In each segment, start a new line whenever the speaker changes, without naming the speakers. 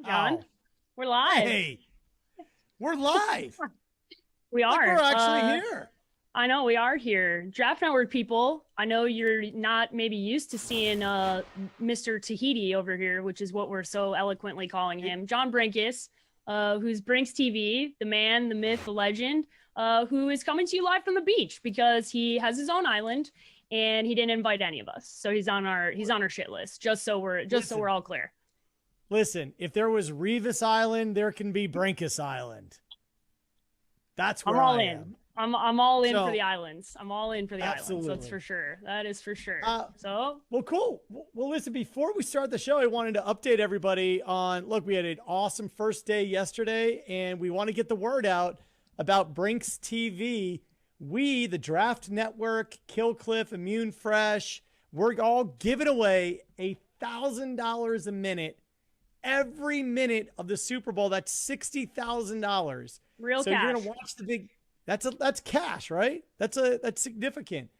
John.
Oh,
We're live.
hey, we're live.
We
Look,
are.
we're actually here.
I know we are here. Draft Network people, I know you're not maybe used to seeing Mr. Tahiti over here, which is what we're so eloquently calling him. John Brinkus, who's Brinks TV, the man, the myth, the legend, who is coming to you live from the beach because he has his own island and he didn't invite any of us. So he's on our shit list, just so we're all clear.
Listen, if there was Revis Island, there can be Brinkus Island. That's where I am.
I'm all in for the islands. I'm all in for the
absolutely.
islands. That's for sure. That is for sure.
Well, cool. Well, listen, before we start the show, I wanted to update everybody on, look, we had an awesome first day yesterday, and we want to get the word out about Brinks TV. We, the Draft Network, Killcliff, Immune Fresh, we're all giving away $1,000 a minute every minute of the Super Bowl. That's $60,000.
Real
so
cash.
You're gonna watch the big. That's cash, right? That's significant.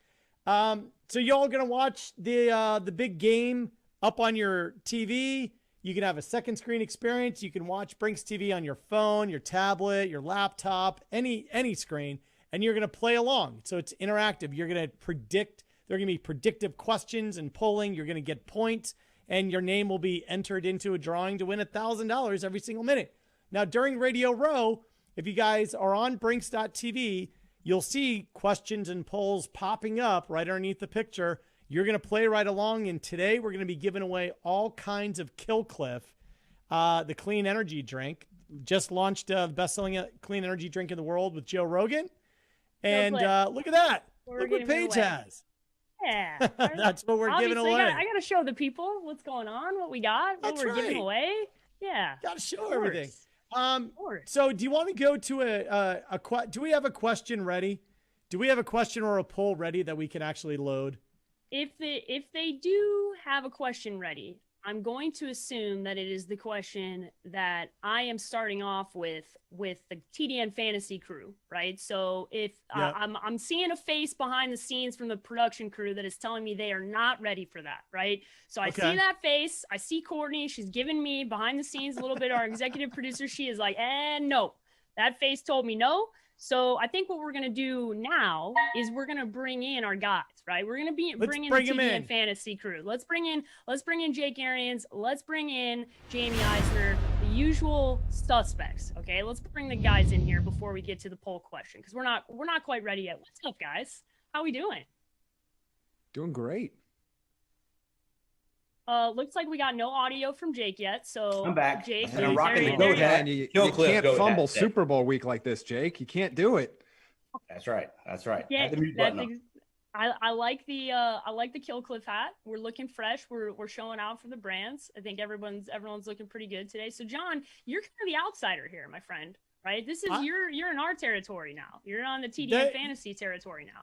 So y'all gonna watch the big game up on your TV. You can have a second screen experience. You can watch Brinks TV on your phone, your tablet, your laptop, any screen, and you're gonna play along. So it's interactive. You're gonna predict. There are gonna be predictive questions and polling. You're gonna get points, and your name will be entered into a drawing to win $1,000 every single minute. Now, during Radio Row, if you guys are on Brinks.tv, you'll see questions and polls popping up right underneath the picture. You're going to play right along, and today we're going to be giving away all kinds of Killcliff, the clean energy drink. Just launched the best-selling clean energy drink in the world with Joe Rogan. And look at that. Look what Paige has.
Yeah.
That's what we're giving away.
I got to show the people what's going on, what we got, what we're giving away. Yeah.
Got to show everything. So do you want to go to do we have a question ready? Do we have a question or a poll ready that we can actually load?
If they do have a question ready, I'm going to assume that it is the question that I am starting off with the TDN fantasy crew, right? So if I'm seeing a face behind the scenes from the production crew that is telling me they are not ready for that, right? So I see that face. I see Courtney. She's giving me behind the scenes a little bit. Our executive producer, she is like, no, that face told me no. So I think what we're going to do now is we're going to bring in our guys, right? We're going to bring in the TDN fantasy crew. Let's bring in Jake Arians. Let's bring in Jamie Eisner, the usual suspects. Okay. Let's bring the guys in here before we get to the poll question. Cause we're not quite ready yet. What's up, guys? How we doing?
Doing great.
Looks like we got no audio from Jake yet. So
I'm back.
Jake,
and I'm rocking the goat hat. You can't fumble Super Bowl week like this, Jake. You can't do it.
That's right.
Yeah, I like the Killcliff hat. We're looking fresh. We're showing out for the brands. I think everyone's looking pretty good today. So John, you're kind of the outsider here, my friend. Right? This is you're in our territory now. You're on the TDN fantasy territory now.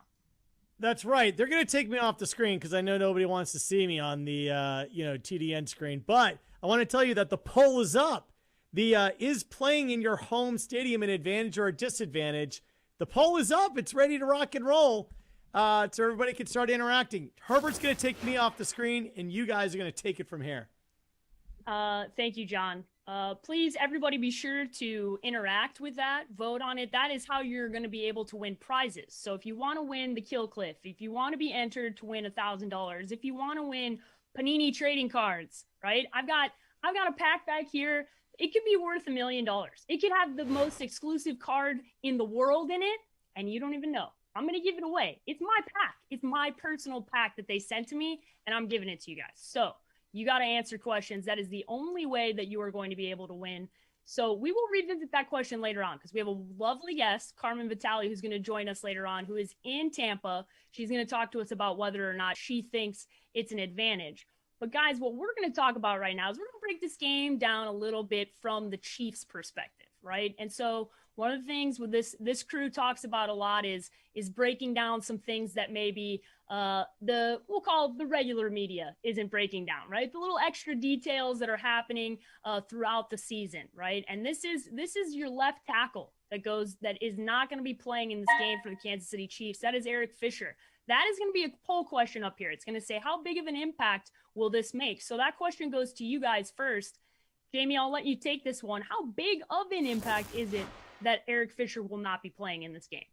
That's right. They're going to take me off the screen because I know nobody wants to see me on the TDN screen. But I want to tell you that the poll is up. The is playing in your home stadium an advantage or a disadvantage? The poll is up. It's ready to rock and roll. So everybody can start interacting. Herbert's going to take me off the screen, and you guys are going to take it from here.
Thank you, John. Please, everybody, be sure to interact with that, vote on it. That is how you're going to be able to win prizes. So if you want to win the Killcliff, if you want to be entered to win $1,000, if you want to win Panini trading cards, right? I've got a pack back here. It could be worth $1 million. It could have the most exclusive card in the world in it, and you don't even know. I'm going to give it away. It's my pack. It's my personal pack that they sent to me, and I'm giving it to you guys. So you got to answer questions. That is the only way that you are going to be able to win. So we will revisit that question later on because we have a lovely guest, Carmen Vitale, who's going to join us later on, who is in Tampa. She's going to talk to us about whether or not she thinks it's an advantage. But guys, what we're going to talk about right now is we're going to break this game down a little bit from the Chiefs' perspective, right? And so one of the things with this crew talks about a lot is breaking down some things that maybe we'll call the regular media isn't breaking down, right? The little extra details that are happening throughout the season, right? And this is your left tackle that is not going to be playing in this game for the Kansas City Chiefs. That is Eric Fisher. That is going to be a poll question up here. It's going to say, how big of an impact will this make? So that question goes to you guys first. Jamie, I'll let you take this one. How big of an impact is it that Eric Fisher will not be playing in this game?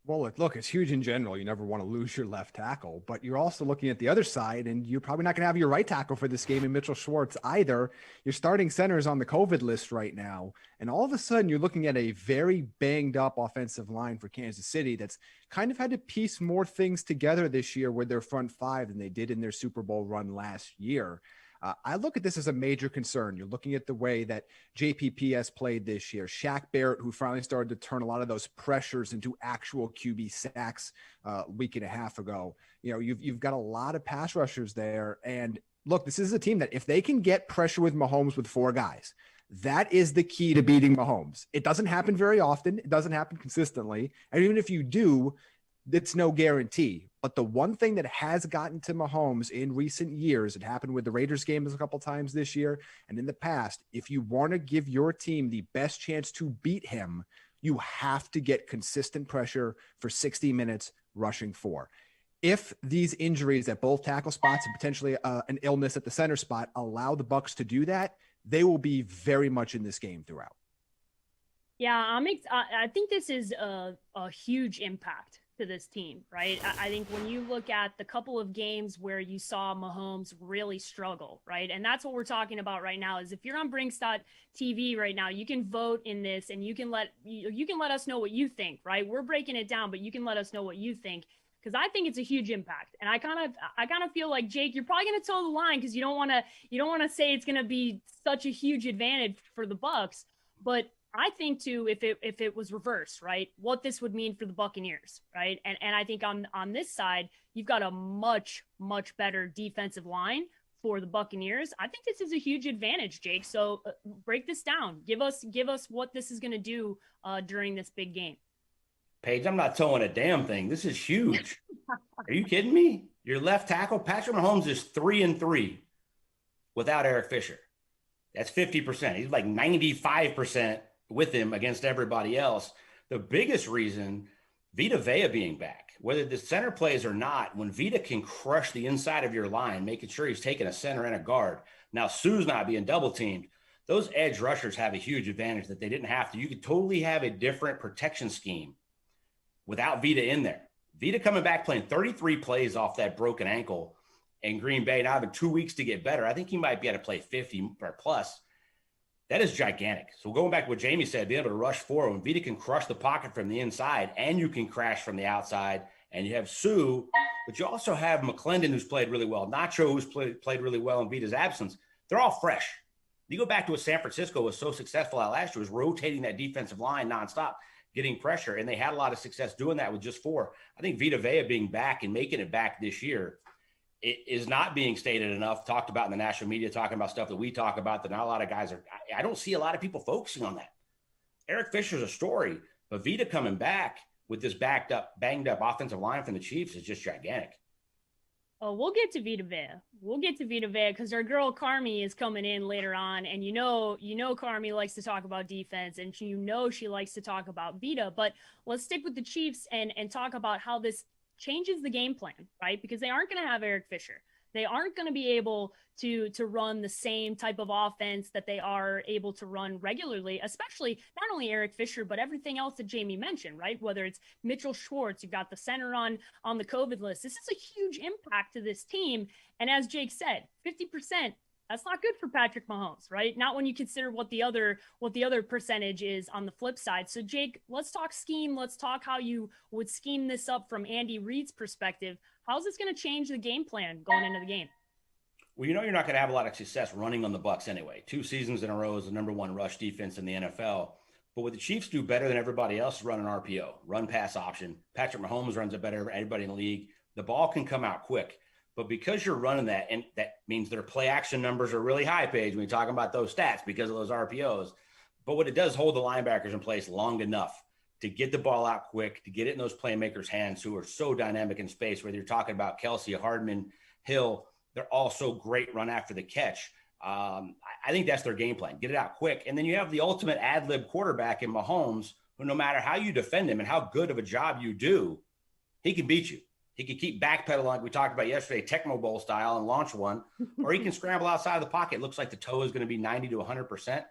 Well, look, it's huge in general. You never want to lose your left tackle, but you're also looking at the other side, and you're probably not going to have your right tackle for this game in Mitchell Schwartz either. Your starting center is on the COVID list right now, and all of a sudden you're looking at a very banged up offensive line for Kansas City that's kind of had to piece more things together this year with their front five than they did in their Super Bowl run last year. I look at this as a major concern. You're looking at the way that JPP has played this year. Shaq Barrett, who finally started to turn a lot of those pressures into actual QB sacks a week and a half ago. You know, you've got a lot of pass rushers there. And look, this is a team that if they can get pressure with Mahomes with four guys, that is the key to beating Mahomes. It doesn't happen very often. It doesn't happen consistently. And even if you do, it's no guarantee. But the one thing that has gotten to Mahomes in recent years, it happened with the Raiders game a couple times this year and in the past, if you want to give your team the best chance to beat him, you have to get consistent pressure for 60 minutes rushing four. If these injuries at both tackle spots and potentially an illness at the center spot allow the Bucs to do that, they will be very much in this game throughout.
Yeah, I think this is a huge impact to this team, right? I think when you look at the couple of games where you saw Mahomes really struggle, right? And that's what we're talking about right now is if you're on Brinks.tv right now, you can vote in this and you can let us know what you think, right? We're breaking it down, but you can let us know what you think because I think it's a huge impact. And I kind of feel like, Jake, you're probably going to toe the line because you don't want to say it's going to be such a huge advantage for the Bucs, but I think too, if it was reversed, right, what this would mean for the Buccaneers, right? And I think on this side, you've got a much, much better defensive line for the Buccaneers. I think this is a huge advantage, Jake. So break this down. Give us what this is going to do during this big game.
Paige, I'm not towing a damn thing. This is huge. Are you kidding me? Your left tackle, Patrick Mahomes, is 3-3 without Eric Fisher. That's 50%. He's like 95% with him against everybody else. The biggest reason, Vita Vea being back, whether the center plays or not, when Vita can crush the inside of your line, making sure he's taking a center and a guard. Now, Sue's not being double teamed. Those edge rushers have a huge advantage that they didn't have to. You could totally have a different protection scheme without Vita in there. Vita coming back playing 33 plays off that broken ankle in Green Bay, now having 2 weeks to get better. I think he might be able to play 50 or plus. That is gigantic. So going back to what Jamie said, being able to rush forward, when Vita can crush the pocket from the inside and you can crash from the outside, and you have Sue, but you also have McClendon, who's played really well, Nacho, who's played really well in Vita's absence. They're all fresh. You go back to what San Francisco was so successful at last year, was rotating that defensive line nonstop, getting pressure, and they had a lot of success doing that with just four. I think Vita Vea being back and making it back this year, it is not being stated enough, talked about in the national media, talking about stuff that we talk about that not a lot of guys are. I don't see a lot of people focusing on that. Eric Fisher's a story, but Vita coming back with this banged up offensive line from the Chiefs is just gigantic.
Oh, we'll get to Vita Vea. We'll get to Vita Vea because our girl Carmi is coming in later on, and you know Carmi likes to talk about defense, and she likes to talk about Vita. But let's stick with the Chiefs and talk about how this changes the game plan, right? Because they aren't going to have Eric Fisher. They aren't going to be able to run the same type of offense that they are able to run regularly, especially not only Eric Fisher, but everything else that Jamie mentioned, right? Whether it's Mitchell Schwartz, you've got the center on the COVID list. This is a huge impact to this team. And as Jake said, 50%, that's not good for Patrick Mahomes, right? Not when you consider what the other percentage is on the flip side. So Jake, let's talk scheme. Let's talk how you would scheme this up from Andy Reid's perspective. How's this going to change the game plan going into the game?
Well, you're not going to have a lot of success running on the Bucs anyway. 2 seasons in a row as the number 1 rush defense in the NFL. But what the Chiefs do better than everybody else is run an RPO, run pass option. Patrick Mahomes runs it better than anybody in the league. The ball can come out quick. But because you're running that, and that means their play action numbers are really high, Paige, when you're talking about those stats because of those RPOs. But what it does, hold the linebackers in place long enough to get the ball out quick, to get it in those playmakers' hands who are so dynamic in space, whether you're talking about Kelsey, Hardman, Hill, they're all so great run after the catch. I think that's their game plan. Get it out quick. And then you have the ultimate ad-lib quarterback in Mahomes, who no matter how you defend him and how good of a job you do, he can beat you. He could keep backpedaling like we talked about yesterday, Tecmo Bowl style, and launch one, or he can scramble outside of the pocket. Looks like the toe is going to be 90 to 100%.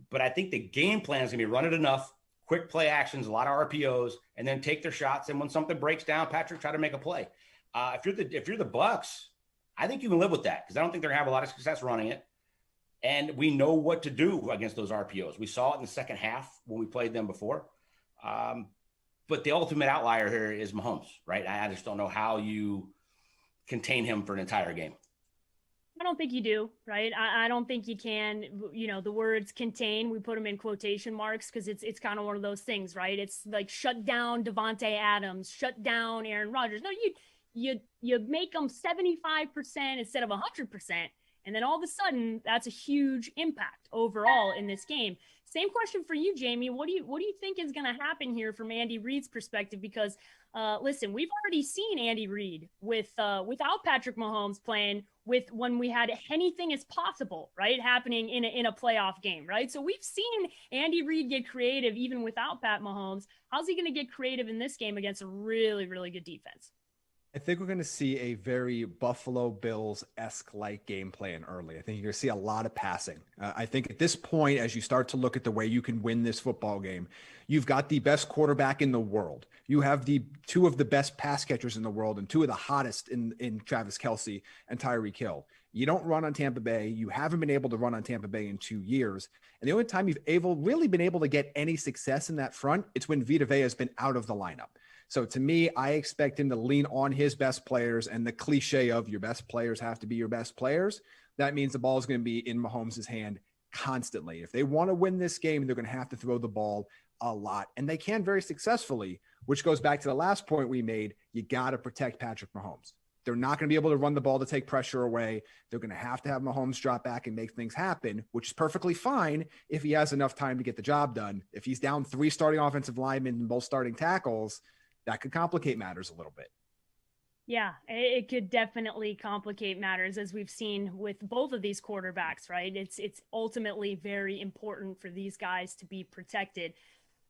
But I think the game plan is going to be run it enough, quick play actions, a lot of RPOs, and then take their shots. And when something breaks down, Patrick, try to make a play. If you're the Bucks, I think you can live with that because I don't think they're going to have a lot of success running it. And we know what to do against those RPOs. We saw it in the second half when we played them before. But the ultimate outlier here is Mahomes, right? I just don't know how you contain him for an entire game.
I don't think you do, right? I don't think you can. You know, the words contain, we put them in quotation marks because it's kind of one of those things, right? It's like shut down Devontae Adams, shut down Aaron Rodgers. No, you make them 75% instead of 100%. And then all of a sudden, that's a huge impact overall in this game. Same question for you, Jamie. What do you think is going to happen here from Andy Reid's perspective? Because listen, we've already seen Andy Reid without Patrick Mahomes playing with when we had anything is possible, right, happening in a playoff game, right? So we've seen Andy Reid get creative even without Pat Mahomes. How's he going to get creative in this game against a really, really good defense?
I think we're going to see a very Buffalo Bills-esque like game plan early. I think you're going to see a lot of passing. I think at this point, as you start to look at the way you can win this football game, you've got the best quarterback in the world. You have the two of the best pass catchers in the world and two of the hottest in Travis Kelce and Tyreek Hill. You don't run on Tampa Bay. You haven't been able to run on Tampa Bay in 2 years. And the only time you've really been able to get any success in that front, it's when Vita Vea has been out of the lineup. So to me, I expect him to lean on his best players, and the cliche of your best players have to be your best players. That means the ball is going to be in Mahomes' hand constantly. If they want to win this game, they're going to have to throw the ball a lot, and they can very successfully, which goes back to the last point we made. You got to protect Patrick Mahomes. They're not going to be able to run the ball to take pressure away. They're going to have Mahomes drop back and make things happen, which is perfectly fine if he has enough time to get the job done. If he's down 3 starting offensive linemen and both starting tackles, that could complicate matters a little bit.
Yeah, it could definitely complicate matters, as we've seen with both of these quarterbacks, right? It's ultimately very important for these guys to be protected.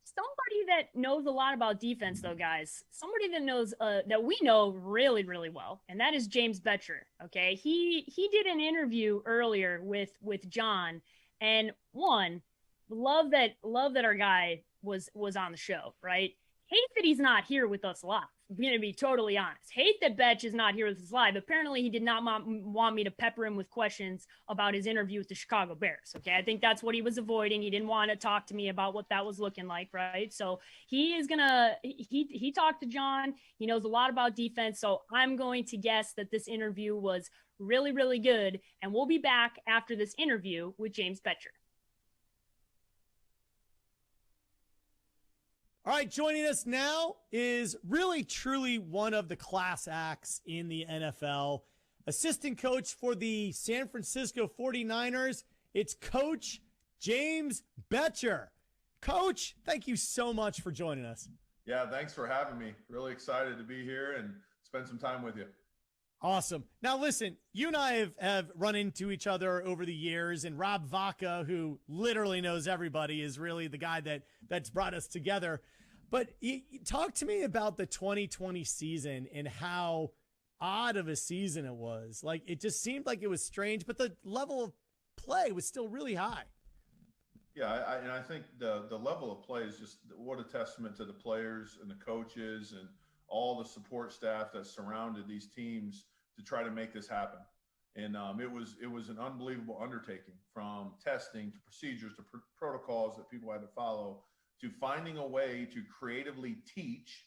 Somebody that knows a lot about defense, though, guys, somebody that knows that we know really, really well, and that is James Betcher. Okay, he did an interview earlier with John, and love that our guy was on the show, right? Hate that he's not here with us live. I'm going to be totally honest. Hate that Betch is not here with us live. Apparently, he did not want me to pepper him with questions about his interview with the Chicago Bears. Okay, I think that's what he was avoiding. He didn't want to talk to me about what that was looking like, right? So he talked to John. He knows a lot about defense. So I'm going to guess that this interview was really, really good. And we'll be back after this interview with James Betcher.
All right, joining us now is really, truly one of the class acts in the NFL. Assistant coach for the San Francisco 49ers, it's Coach James Betcher. Coach, thank you so much for joining us.
Yeah, thanks for having me. Really excited to be here and spend some time with you.
Awesome. Now, listen, you and I have run into each other over the years, and Rob Vaca, who literally knows everybody, is really the guy that's brought us together. But talk to me about the 2020 season and how odd of a season it was. Like, it just seemed like it was strange, but the level of play was still really high.
Yeah, I think the level of play is just what a testament to the players and the coaches and all the support staff that surrounded these teams to try to make this happen. And it was an unbelievable undertaking, from testing to procedures to protocols that people had to follow, to finding a way to creatively teach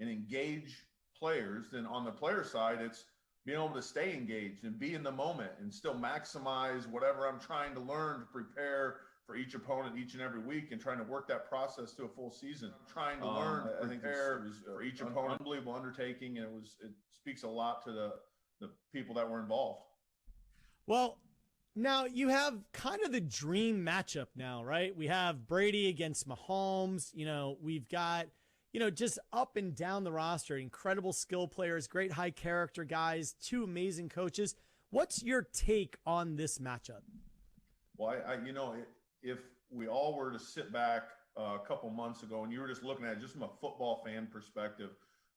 and engage players. Then on the player side, it's being able to stay engaged and be in the moment and still maximize whatever I'm trying to learn to prepare for each opponent each and every week, and trying to work that process to a full season. Trying to learn, I think, for each opponent, unbelievable undertaking, and it speaks a lot to the people that were involved.
Well, now you have kind of the dream matchup now, right? We have Brady against Mahomes. You know, we've got, just up and down the roster, incredible skill players, great high character guys, 2 amazing coaches. What's your take on this matchup?
Well, if we all were to sit back a couple months ago and you were just looking at it just from a football fan perspective,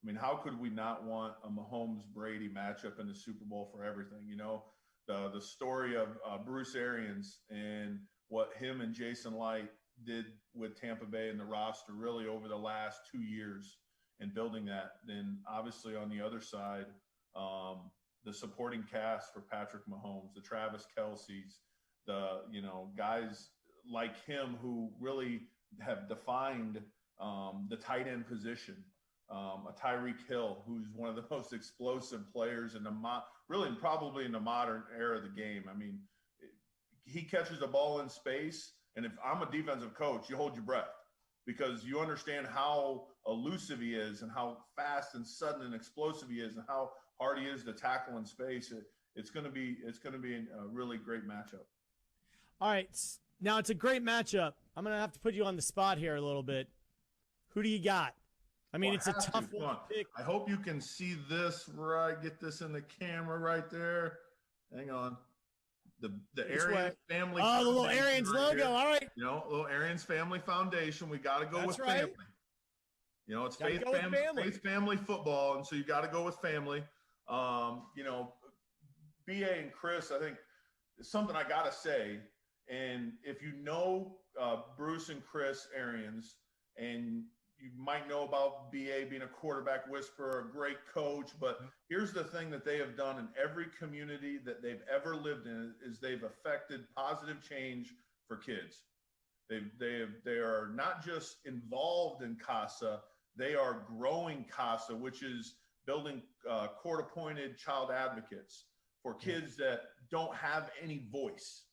I mean, how could we not want a Mahomes-Brady matchup in the Super Bowl for everything? You know, the story of Bruce Arians and what him and Jason Light did with Tampa Bay and the roster really over the last 2 years and building that. Then obviously on the other side, the supporting cast for Patrick Mahomes, the Travis Kelce's, the, you know, guys like him who really have defined the tight end position. A Tyreek Hill, who's one of the most explosive players in the really probably in the modern era of the game. I mean, he catches the ball in space, and if I'm a defensive coach, you hold your breath because you understand how elusive he is and how fast and sudden and explosive he is and how hard he is to tackle in space. It's going to be a really great matchup.
All right, now it's a great matchup. I'm going to have to put you on the spot here a little bit. Who do you got? I mean, it's a tough one to pick.
I hope you can see this right. Get this in the camera right there. Hang on. The Arians family.
Oh, the little Arians
right
logo.
Here.
All right.
You know, little Arians family foundation. We got to go with family. You know, it's faith family football, and so you got to go with family. You know, BA and Chris, I think it's something I got to say. And if you know Bruce and Chris Arians, and you might know about BA being a quarterback whisperer, a great coach, but here's the thing that they have done in every community that they've ever lived in is they've affected positive change for kids. They are not just involved in CASA, they are growing CASA, which is building court-appointed child advocates for kids that don't have any voice.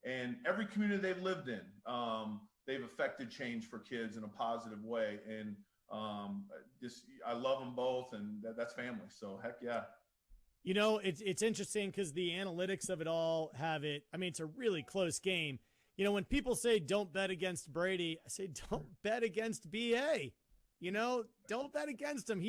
And every community they've lived in, they've affected change for kids in a positive way. And I love them both, and that's family. So heck yeah.
You know, it's interesting because the analytics of it all have it. I mean, it's a really close game. You know, when people say don't bet against Brady, I say don't bet against BA. You know, don't bet against him.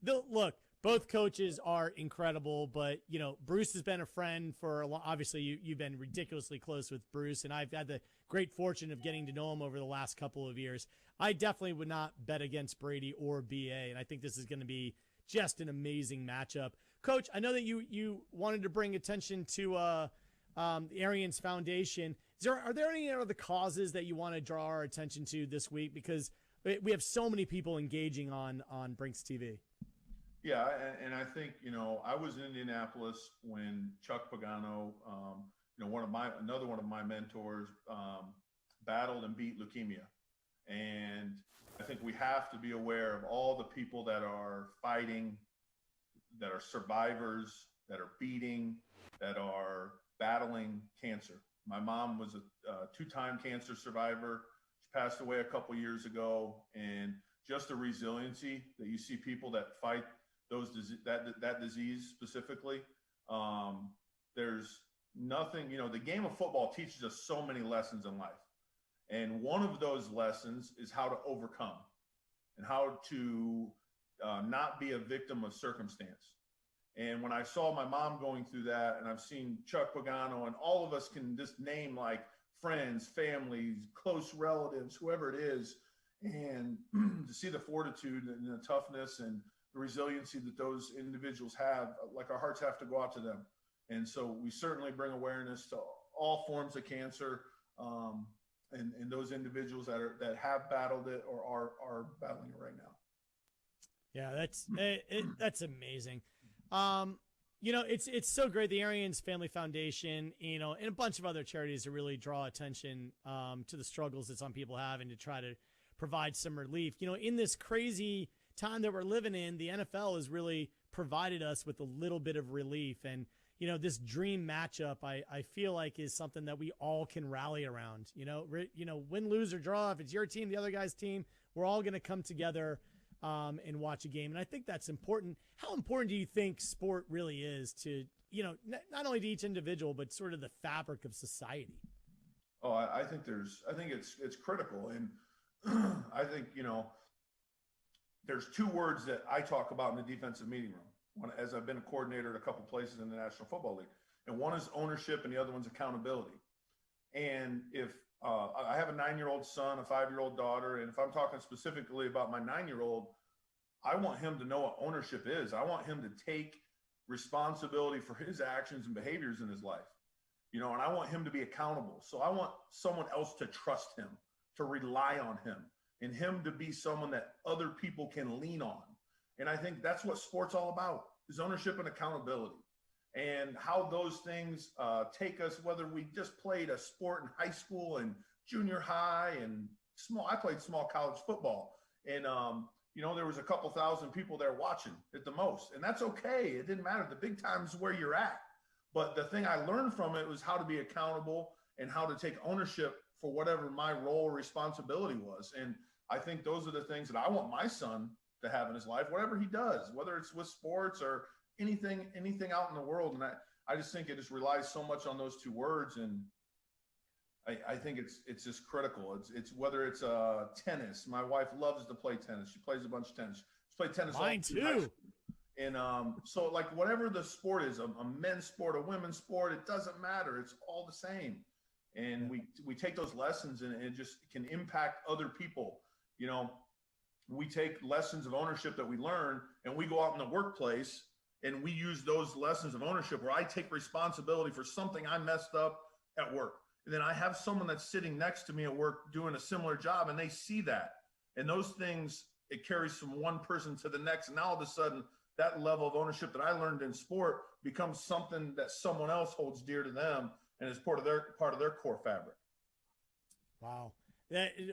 Look, both coaches are incredible, but, you know, Bruce has been a friend for a long, obviously you've been ridiculously close with Bruce, and I've had the great fortune of getting to know him over the last couple of years. I definitely would not bet against Brady or BA, and I think this is going to be just an amazing matchup. Coach, I know that you wanted to bring attention to the Arians Foundation. Are there any other causes that you want to draw our attention to this week? Because we have so many people engaging on Brinks TV.
Yeah, and I think, you know, I was in Indianapolis when Chuck Pagano, you know, another one of my mentors, battled and beat leukemia. And I think we have to be aware of all the people that are fighting, that are survivors, that are beating, that are battling cancer. My mom was a two-time cancer survivor. She passed away a couple years ago, and just the resiliency that you see people that fight that disease specifically. There's nothing, you know, the game of football teaches us so many lessons in life. And one of those lessons is how to overcome and how to not be a victim of circumstance. And when I saw my mom going through that, and I've seen Chuck Pagano, and all of us can just name like friends, families, close relatives, whoever it is, and to see the fortitude and the toughness and the resiliency that those individuals have, like our hearts have to go out to them. And so we certainly bring awareness to all forms of cancer, and those individuals that have battled it or are battling it right now.
Yeah, that's amazing. You know, it's so great. The Arians Family Foundation, you know, and a bunch of other charities to really draw attention to the struggles that some people have and to try to provide some relief. You know, in this crazy time that we're living in, the NFL has really provided us with a little bit of relief. And, you know, this dream matchup, I feel like is something that we all can rally around. You know, win, lose, or draw. If it's your team, the other guy's team, we're all going to come together and watch a game. And I think that's important. How important do you think sport really is to, you know, not only to each individual, but sort of the fabric of society?
Oh, I think it's critical. And I think, you know, there's two words that I talk about in the defensive meeting room. One, as I've been a coordinator at a couple places in the National Football League, and one is ownership and the other one's accountability. And if I have a 9-year-old son, a 5-year-old daughter, and if I'm talking specifically about my 9-year-old, I want him to know what ownership is. I want him to take responsibility for his actions and behaviors in his life, and I want him to be accountable. So I want someone else to trust him, to rely on him, and him to be someone that other people can lean on. And I think that's what sport's all about, is ownership and accountability. And how those things take us, whether we just played a sport in high school and junior high and I played small college football. And, there was a couple thousand people there watching at the most. And that's okay. It didn't matter. The big time is where you're at. But the thing I learned from it was how to be accountable and how to take ownership for whatever my role or responsibility was. And I think those are the things that I want my son to have in his life, whatever he does, whether it's with sports or anything out in the world. And I just think it just relies so much on those two words. And I think it's just critical. It's whether it's tennis. My wife loves to play tennis. She plays a bunch of tennis. She's played tennis.
Mine too.
And so like whatever the sport is, a men's sport, a women's sport, it doesn't matter. It's all the same. And we take those lessons and it just can impact other people. We take lessons of ownership that we learn and we go out in the workplace and we use those lessons of ownership where I take responsibility for something I messed up at work. And then I have someone that's sitting next to me at work doing a similar job and they see that. And those things, it carries from one person to the next. And now all of a sudden, that level of ownership that I learned in sport becomes something that someone else holds dear to them and is part of their core fabric.
Wow.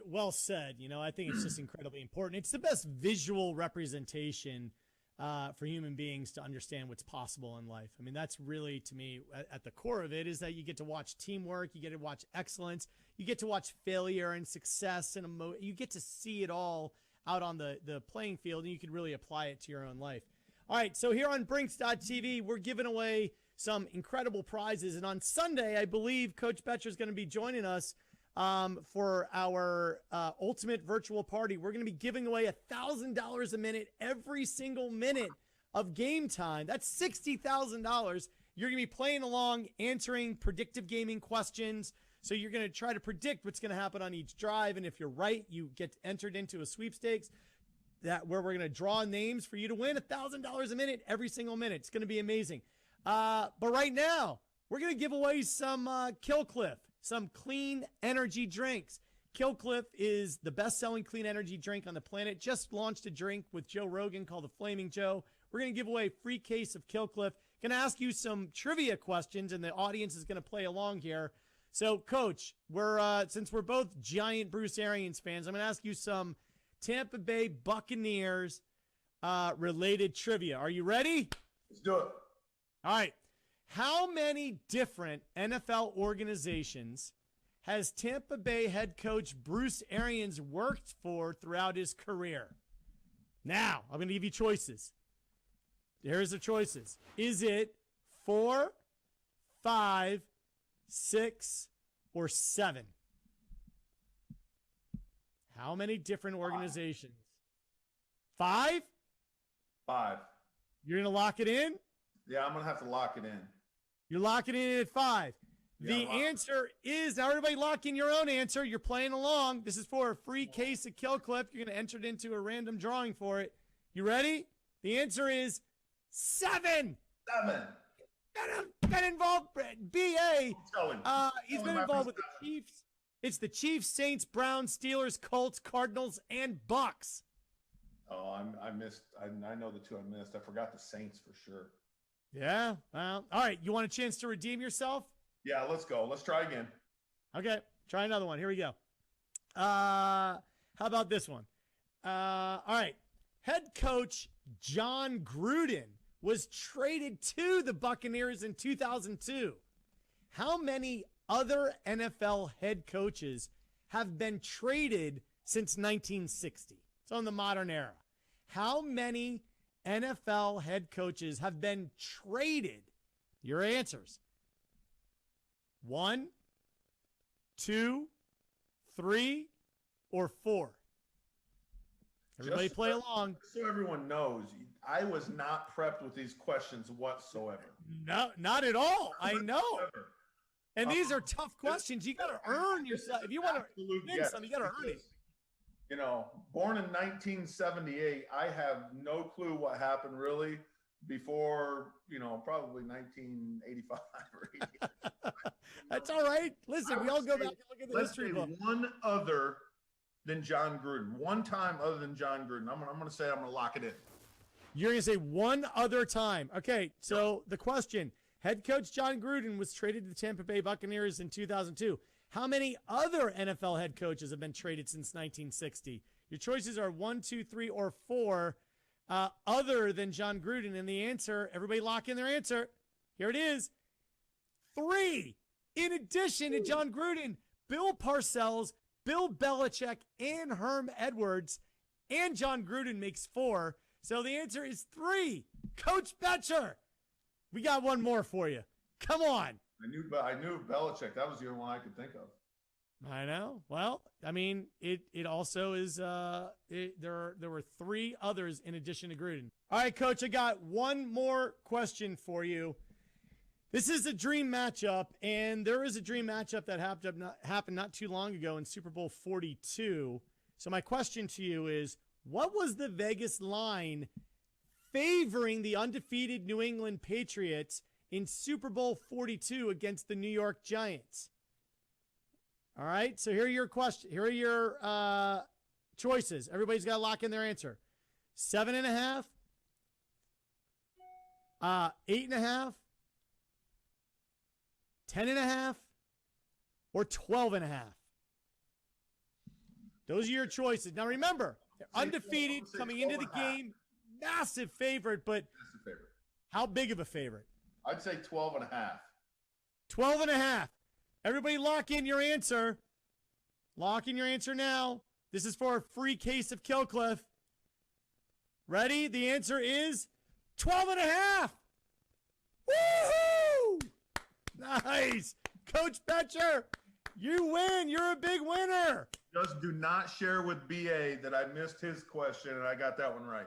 Well said. I think it's just incredibly important. It's the best visual representation for human beings to understand what's possible in life. I mean, that's really, to me, at the core of it, is that you get to watch teamwork, you get to watch excellence, you get to watch failure and success, and you get to see it all out on the playing field, and you can really apply it to your own life. All right, so here on Brinks.tv, we're giving away some incredible prizes, and on Sunday, I believe Coach Betcher is going to be joining us for our ultimate virtual party. We're going to be giving away $1,000 a minute every single minute of game time. That's $60,000. You're going to be playing along, answering predictive gaming questions. So you're going to try to predict what's going to happen on each drive. And if you're right, you get entered into a sweepstakes where we're going to draw names for you to win $1,000 a minute every single minute. It's going to be amazing. But right now, we're going to give away some Kill Cliff. Some clean energy drinks. Kill Cliff is the best-selling clean energy drink on the planet. Just launched a drink with Joe Rogan called the Flaming Joe. We're going to give away a free case of Kill Cliff. Going to ask you some trivia questions, and the audience is going to play along here. So, Coach, since we're both giant Bruce Arians fans, I'm going to ask you some Tampa Bay Buccaneers related trivia. Are you ready?
Let's do it.
All right. How many different NFL organizations has Tampa Bay head coach Bruce Arians worked for throughout his career? Now, I'm going to give you choices. Here's the choices. Is it 4, 5, 6, or 7? How many different organizations? 5?
5.
You're going to lock it in?
Yeah, I'm going to have to lock it in.
You're locking it in at 5.
Yeah,
the answer is, now everybody lock in your own answer. You're playing along. This is for a free case of Kill Cliff. You're going to enter it into a random drawing for it. You ready? The answer is 7.
7.
Got involved. BA. He's been involved with the Chiefs. It's the Chiefs, Saints, Browns, Steelers, Colts, Cardinals, and Bucks.
Oh, I missed. I know the two I missed. I forgot the Saints for sure.
Yeah. Well, all right. You want a chance to redeem yourself?
Yeah, let's go. Let's try again.
Okay. Try another one. Here we go. How about this one? All right. Head coach John Gruden was traded to the Buccaneers in 2002. How many other NFL head coaches have been traded since 1960? So in the modern era. How many NFL head coaches have been traded? Your answers. 1, 2, 3, or 4. Everybody play along.
So everyone knows, I was not prepped with these questions whatsoever.
No, not at all. I know. And these are tough questions. You got to earn yourself. If you want to win something, you got to earn it.
you know, born in 1978, I have no clue what happened really before, you know, probably 1985 or 80.
That's all right. Listen, we all go back and look at the
Let's
history
say
book.
one other than John Gruden. One time other than John Gruden. I'm going to say I'm going to lock it in.
You're going to say one other time. Okay, so the question, head coach John Gruden was traded to the Tampa Bay Buccaneers in 2002. How many other NFL head coaches have been traded since 1960? Your choices are 1, 2, 3, or 4 other than John Gruden. And the answer, everybody lock in their answer. Here it is. 3. In addition to John Gruden, Bill Parcells, Bill Belichick, and Herm Edwards, and John Gruden makes 4. So the answer is 3. Coach Betcher, we got one more for you. Come on.
I knew Belichick. That was the only one I could think of.
I know. Well, I mean, it also is. There were 3 others in addition to Gruden. All right, Coach, I got one more question for you. This is a dream matchup, and there is a dream matchup that happened not too long ago in Super Bowl 42. So my question to you is, what was the Vegas line favoring the undefeated New England Patriots in Super Bowl 42 against the New York Giants? All right, so here are your questions. Here are your choices. Everybody's got to lock in their answer. 7.5, 8.5, 10.5, or 12.5. Those are your choices. Now remember, they're undefeated coming into the game. Massive favorite, but
Massive favorite.
How big of a favorite?
I'd say 12.5.
12.5. Everybody lock in your answer. Lock in your answer now. This is for a free case of Killcliff. Ready? The answer is 12.5. Woohoo! Nice. Coach Betcher, you win. You're a big winner.
Just do not share with BA that I missed his question and I got that one right.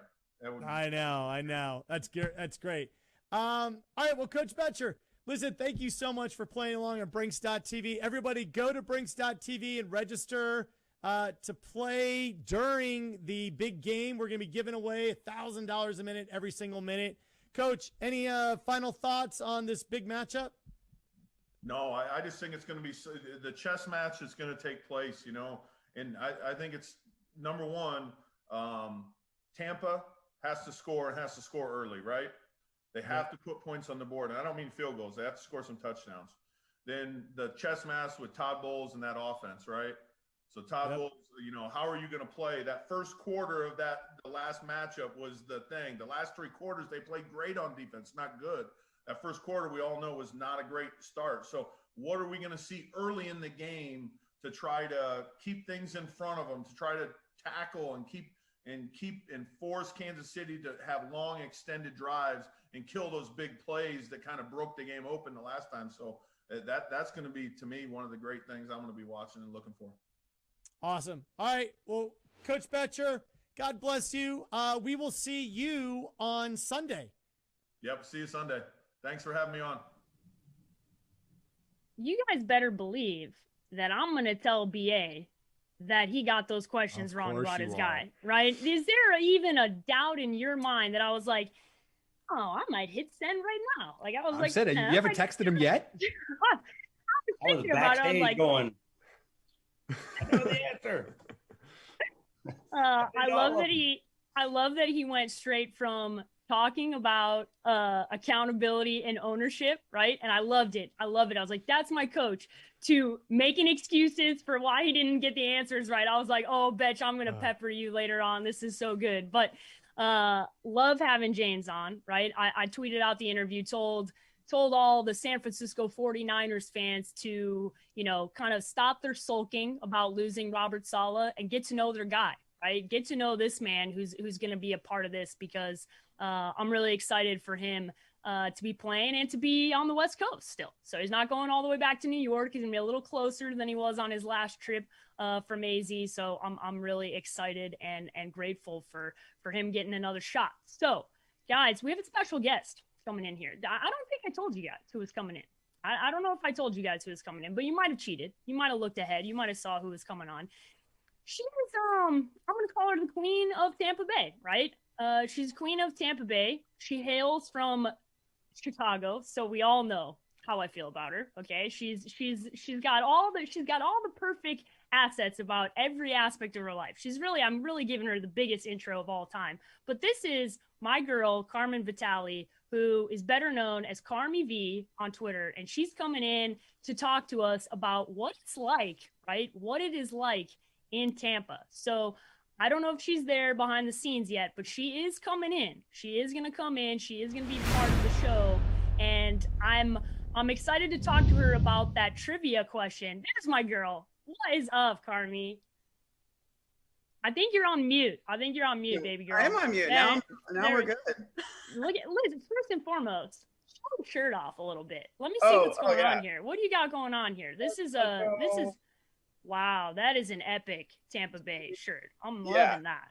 I know. That's great. All right, well, Coach Betcher, listen, thank you so much for playing along on Brinks.tv. Everybody go to Brinks.tv and register to play during the big game. We're going to be giving away $1,000 a minute every single minute. Coach, any final thoughts on this big matchup?
No, I just think it's going to be the chess match is going to take place, you know, and I think it's number one, Tampa has to score and has to score early, right? They have to put points on the board. And I don't mean field goals. They have to score some touchdowns. Then the chess match with Todd Bowles and that offense, right? So Todd Bowles, you know, how are you going to play? That first quarter of the last matchup was the thing. The last 3 quarters, they played great on defense, not good. That first quarter, we all know, was not a great start. So what are we going to see early in the game to try to keep things in front of them, to try to tackle and force Kansas City to have long extended drives and kill those big plays that kind of broke the game open the last time. So that's going to be, to me, one of the great things I'm going to be watching and looking for.
Awesome. All right. Well, Coach Betcher, God bless you. We will see you on Sunday.
Yep. See you Sunday. Thanks for having me on.
You guys better believe that I'm going to tell BA that he got those questions wrong about his guy, right? Is there even a doubt in your mind that I was like, oh, I might hit send right now? Like, I was like,
said, you ever texted him yet?
I was backstage
going, I know the answer.
I love that he went straight from talking about accountability and ownership, right? And I loved it. I was like, that's my coach, to making excuses for why he didn't get the answers right. I was like, oh, Betch, I'm going to pepper you later on. This is so good. But love having James on, right? I tweeted out the interview, told all the San Francisco 49ers fans to, you know, kind of stop their sulking about losing Robert Saleh and get to know their guy, right? Get to know this man who's going to be a part of this, because I'm really excited for him to be playing and to be on the West Coast still. So he's not going all the way back to New York. He's gonna be a little closer than he was on his last trip from AZ. So I'm really excited and grateful for him getting another shot. So guys, we have a special guest coming in here. I don't think I told you guys who was coming in. I don't know if I told you guys who was coming in, but you might have cheated. You might have looked ahead. You might have saw who was coming on. She's I'm gonna call her the queen of Tampa Bay, right? She's queen of Tampa Bay. She hails from Chicago, so we all know how I feel about her. Okay, she's got all the perfect assets about every aspect of her life. I'm really giving her the biggest intro of all time. But this is my girl Carmen Vitale, who is better known as Carmi V on Twitter, and she's coming in to talk to us about what it's like, right? What it is like in Tampa. So I don't know if she's there behind the scenes yet, but she is coming in. She is going to come in. She is going to be part of the show. And I'm excited to talk to her about that trivia question. There's my girl. What is up, Carmi? I think you're on mute. Baby girl.
I am on mute. Now we're good.
Look at Liz, first and foremost, show the shirt off a little bit. Let me see what's going on here. What do you got going on here? This is wow, that is an epic Tampa Bay shirt. I'm loving that.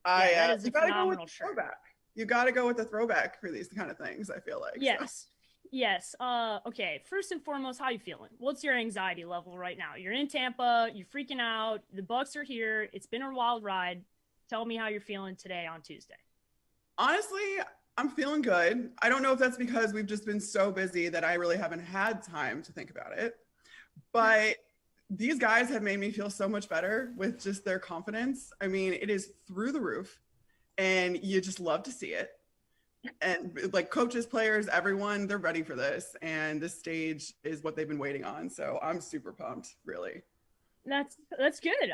That is a phenomenal shirt.
You got to go with the throwback for these kind of things, I feel like.
Yes. So. Yes. Okay. First and foremost, how you feeling? What's your anxiety level right now? You're in Tampa. You're freaking out. The Bucks are here. It's been a wild ride. Tell me how you're feeling today on Tuesday.
Honestly, I'm feeling good. I don't know if that's because we've just been so busy that I really haven't had time to think about it. But these guys have made me feel so much better with just their confidence. I mean, it is through the roof, and you just love to see it. And like coaches, players, everyone, they're ready for this. And this stage is what they've been waiting on. So I'm super pumped, really.
That's good.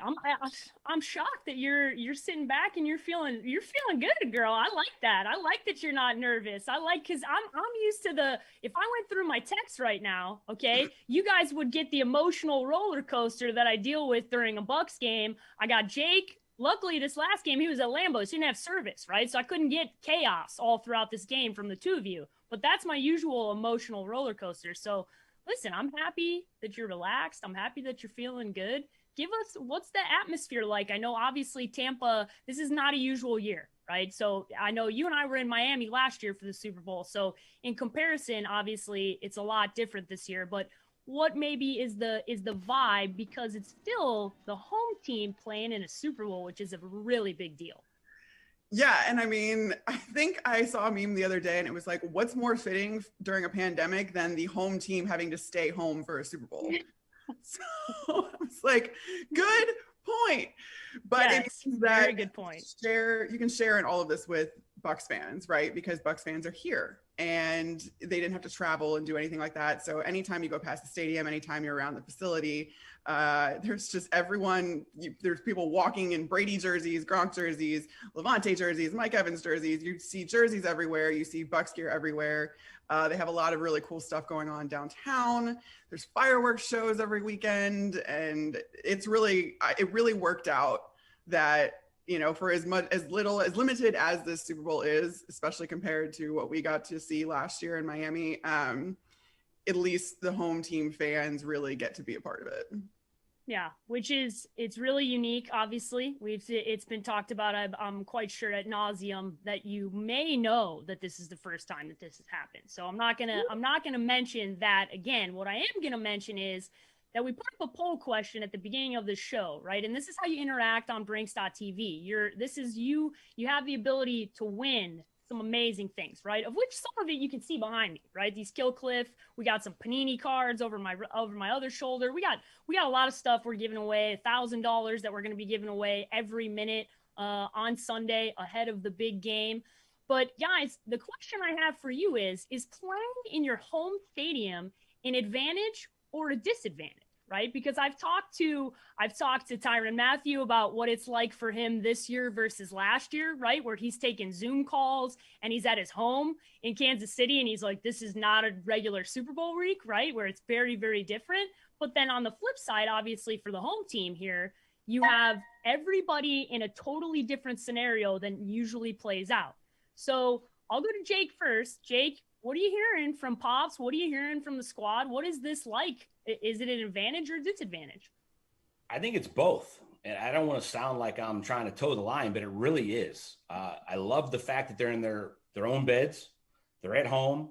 I'm shocked that you're sitting back and you're feeling good, girl. I like that. I like that you're not nervous. Because I'm used to if I went through my text right now, okay, you guys would get the emotional roller coaster that I deal with during a Bucks game. I got Jake. Luckily, this last game, he was at Lambeau. So he didn't have service, right? So I couldn't get chaos all throughout this game from the two of you. But that's my usual emotional roller coaster. So listen, I'm happy that you're relaxed. I'm happy that you're feeling good. Give us, what's the atmosphere like? I know, obviously, Tampa, this is not a usual year, right? So I know you and I were in Miami last year for the Super Bowl. So in comparison, obviously, it's a lot different this year. But what maybe is the vibe, because it's still the home team playing in a Super Bowl, which is a really big deal.
Yeah. And I mean, I think I saw a meme the other day and it was like, what's more fitting during a pandemic than the home team having to stay home for a Super Bowl? So I was like, good point. But
yes,
it's that
very good point.
You can share in all of this with Bucks fans, right? Because Bucks fans are here and they didn't have to travel and do anything like that. So anytime you go past the stadium, anytime you're around the facility, there's just everyone, there's people walking in Brady jerseys, Gronk jerseys, Levante jerseys, Mike Evans jerseys. You see jerseys everywhere. You see Bucks gear everywhere. They have a lot of really cool stuff going on downtown. There's fireworks shows every weekend. And it really worked out that, you know, for as limited as this Super Bowl is, especially compared to what we got to see last year in Miami, at least the home team fans really get to be a part of it.
Yeah, it's really unique. Obviously, it's been talked about. I'm quite sure ad nauseum that you may know that this is the first time that this has happened. So I'm not gonna mention that again. What I am gonna mention is that we put up a poll question at the beginning of the show, right? And this is how you interact on Brinks.tv. You have the ability to win some amazing things, right? Of which some of it you can see behind me, right? These Kill Cliff, we got some Panini cards over my other shoulder. We got a lot of stuff we're giving away, $1,000 that we're going to be giving away every minute on Sunday ahead of the big game. But guys, the question I have for you is playing in your home stadium an advantage or a disadvantage? Right? Because I've talked to Tyrann Mathieu about what it's like for him this year versus last year, right? Where he's taking Zoom calls and he's at his home in Kansas City and he's like, this is not a regular Super Bowl week, right? Where it's very, very different. But then on the flip side, obviously for the home team here, you have everybody in a totally different scenario than usually plays out. So I'll go to Jake first. Jake, what are you hearing from Pops? What are you hearing from the squad? What is this like? Is it an advantage or disadvantage?
I think it's both. And I don't want to sound like I'm trying to toe the line, but it really is. I love the fact that they're in their own beds. They're at home.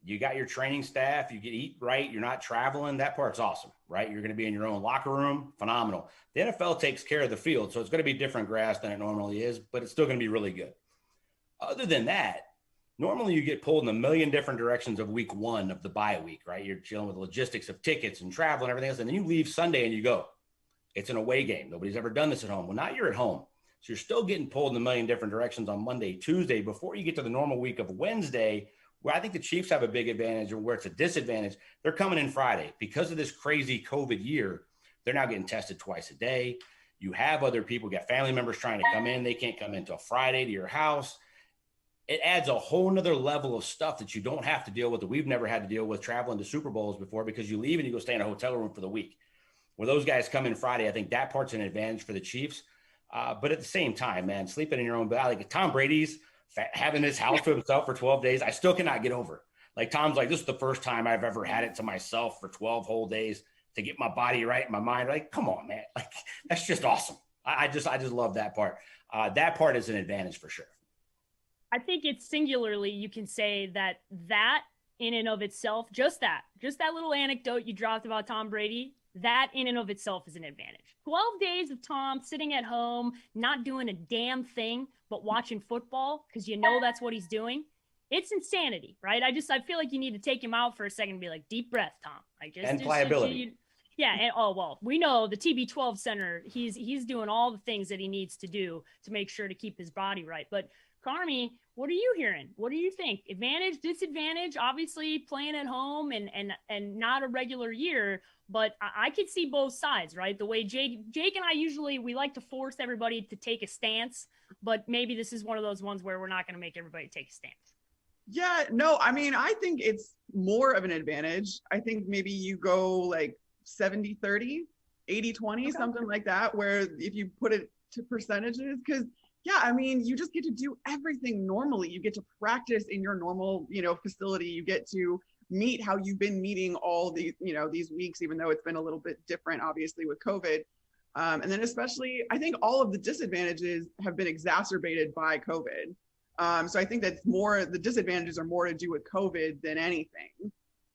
You got your training staff, you get eat right, you're not traveling. That part's awesome, right? You're going to be in your own locker room, phenomenal. The NFL takes care of the field, so it's going to be different grass than it normally is, but it's still going to be really good. Other than that, normally you get pulled in a million different directions of week one of the bye week, right? You're dealing with the logistics of tickets and travel and everything else, and then you leave Sunday and you go. It's an away game. Nobody's ever done this at home. Well, now you're at home. So you're still getting pulled in a million different directions on Monday, Tuesday, before you get to the normal week of Wednesday, where I think the Chiefs have a big advantage and where it's a disadvantage. They're coming in Friday. Because of this crazy COVID year, they're now getting tested twice a day. You have other people, you got family members trying to come in. They can't come in until Friday to your house. It adds a whole nother level of stuff that you don't have to deal with, that we've never had to deal with traveling to Super Bowls before, because you leave and you go stay in a hotel room for the week. Where those guys come in Friday, I think that part's an advantage for the Chiefs. But at the same time, man, sleeping in your own bed, like Tom Brady's having this house to himself for 12 days, I still cannot get over. Like Tom's like, this is the first time I've ever had it to myself for 12 whole days to get my body right, my mind right. Come on, man. Like, that's just awesome. I just love that part. That part is an advantage for sure.
I think it's singularly, you can say that in and of itself, just that little anecdote you dropped about Tom Brady, that in and of itself is an advantage. 12 days of Tom sitting at home, not doing a damn thing, but watching football, because you know that's what he's doing. It's insanity, right? I feel like you need to take him out for a second and be like, deep breath, Tom. Like,
and pliability.
Yeah. And, we know the TB12 center, he's doing all the things that he needs to do to make sure to keep his body right. But Carmi, what are you hearing? What do you think? Advantage, disadvantage? Obviously playing at home and not a regular year, but I could see both sides, right? The way Jake and I we like to force everybody to take a stance, but maybe this is one of those ones where we're not going to make everybody take a stance.
Yeah, no, I mean, I think it's more of an advantage. I think maybe you go like 70-30, 80-20, something like that, where if you put it to percentages, because yeah, I mean, you just get to do everything normally. You get to practice in your normal, facility. You get to meet how you've been meeting all these weeks, even though it's been a little bit different, obviously, with COVID. And then especially, I think all of the disadvantages have been exacerbated by COVID. So I think that's the disadvantages are more to do with COVID than anything.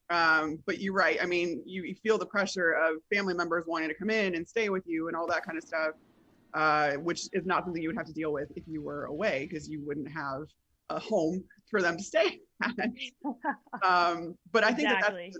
But you're right. I mean, you feel the pressure of family members wanting to come in and stay with you and all that kind of stuff. Which is not something you would have to deal with if you were away, because you wouldn't have a home for them to stay at. But I think exactly. That's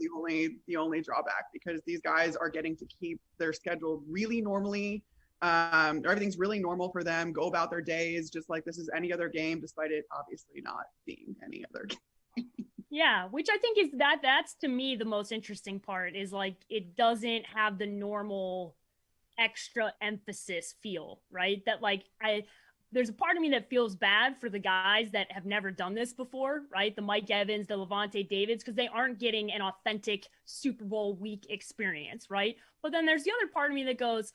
the only drawback, because these guys are getting to keep their schedule really normally. Everything's really normal for them, go about their days just like this is any other game, despite it obviously not being any other game.
Yeah, which I think is that's to me the most interesting part, is like it doesn't have the normal extra emphasis feel, right? That like there's a part of me that feels bad for the guys that have never done this before, right? The Mike Evans, the Levante Davids, because they aren't getting an authentic Super Bowl week experience, right? But then there's the other part of me that goes,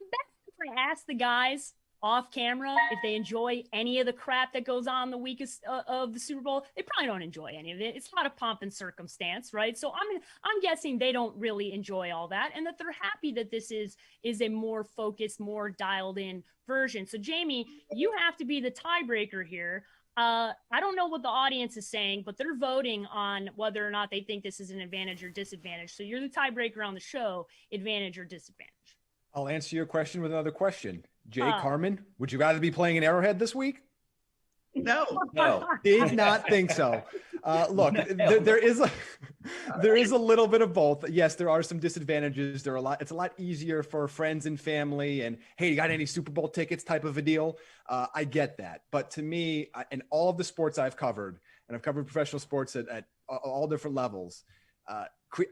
if I ask the guys off camera if they enjoy any of the crap that goes on the week of the Super Bowl, they probably don't enjoy any of it. It's a lot of pomp and circumstance, right? So I'm guessing they don't really enjoy all that, and that they're happy that this is a more focused, more dialed in version. So Jamie, you have to be the tiebreaker here. I don't know what the audience is saying, but they're voting on whether or not they think this is an advantage or disadvantage. So you're the tiebreaker on the show, advantage or disadvantage.
I'll answer your question with another question. Jay Carmen, would you guys be playing in Arrowhead this week?
No.
Did not think so. Look, there is a little bit of both. Yes, there are some disadvantages. It's a lot easier for friends and family. And hey, you got any Super Bowl tickets type of a deal? I get that. But to me, in all of the sports I've covered, and I've covered professional sports at all different levels,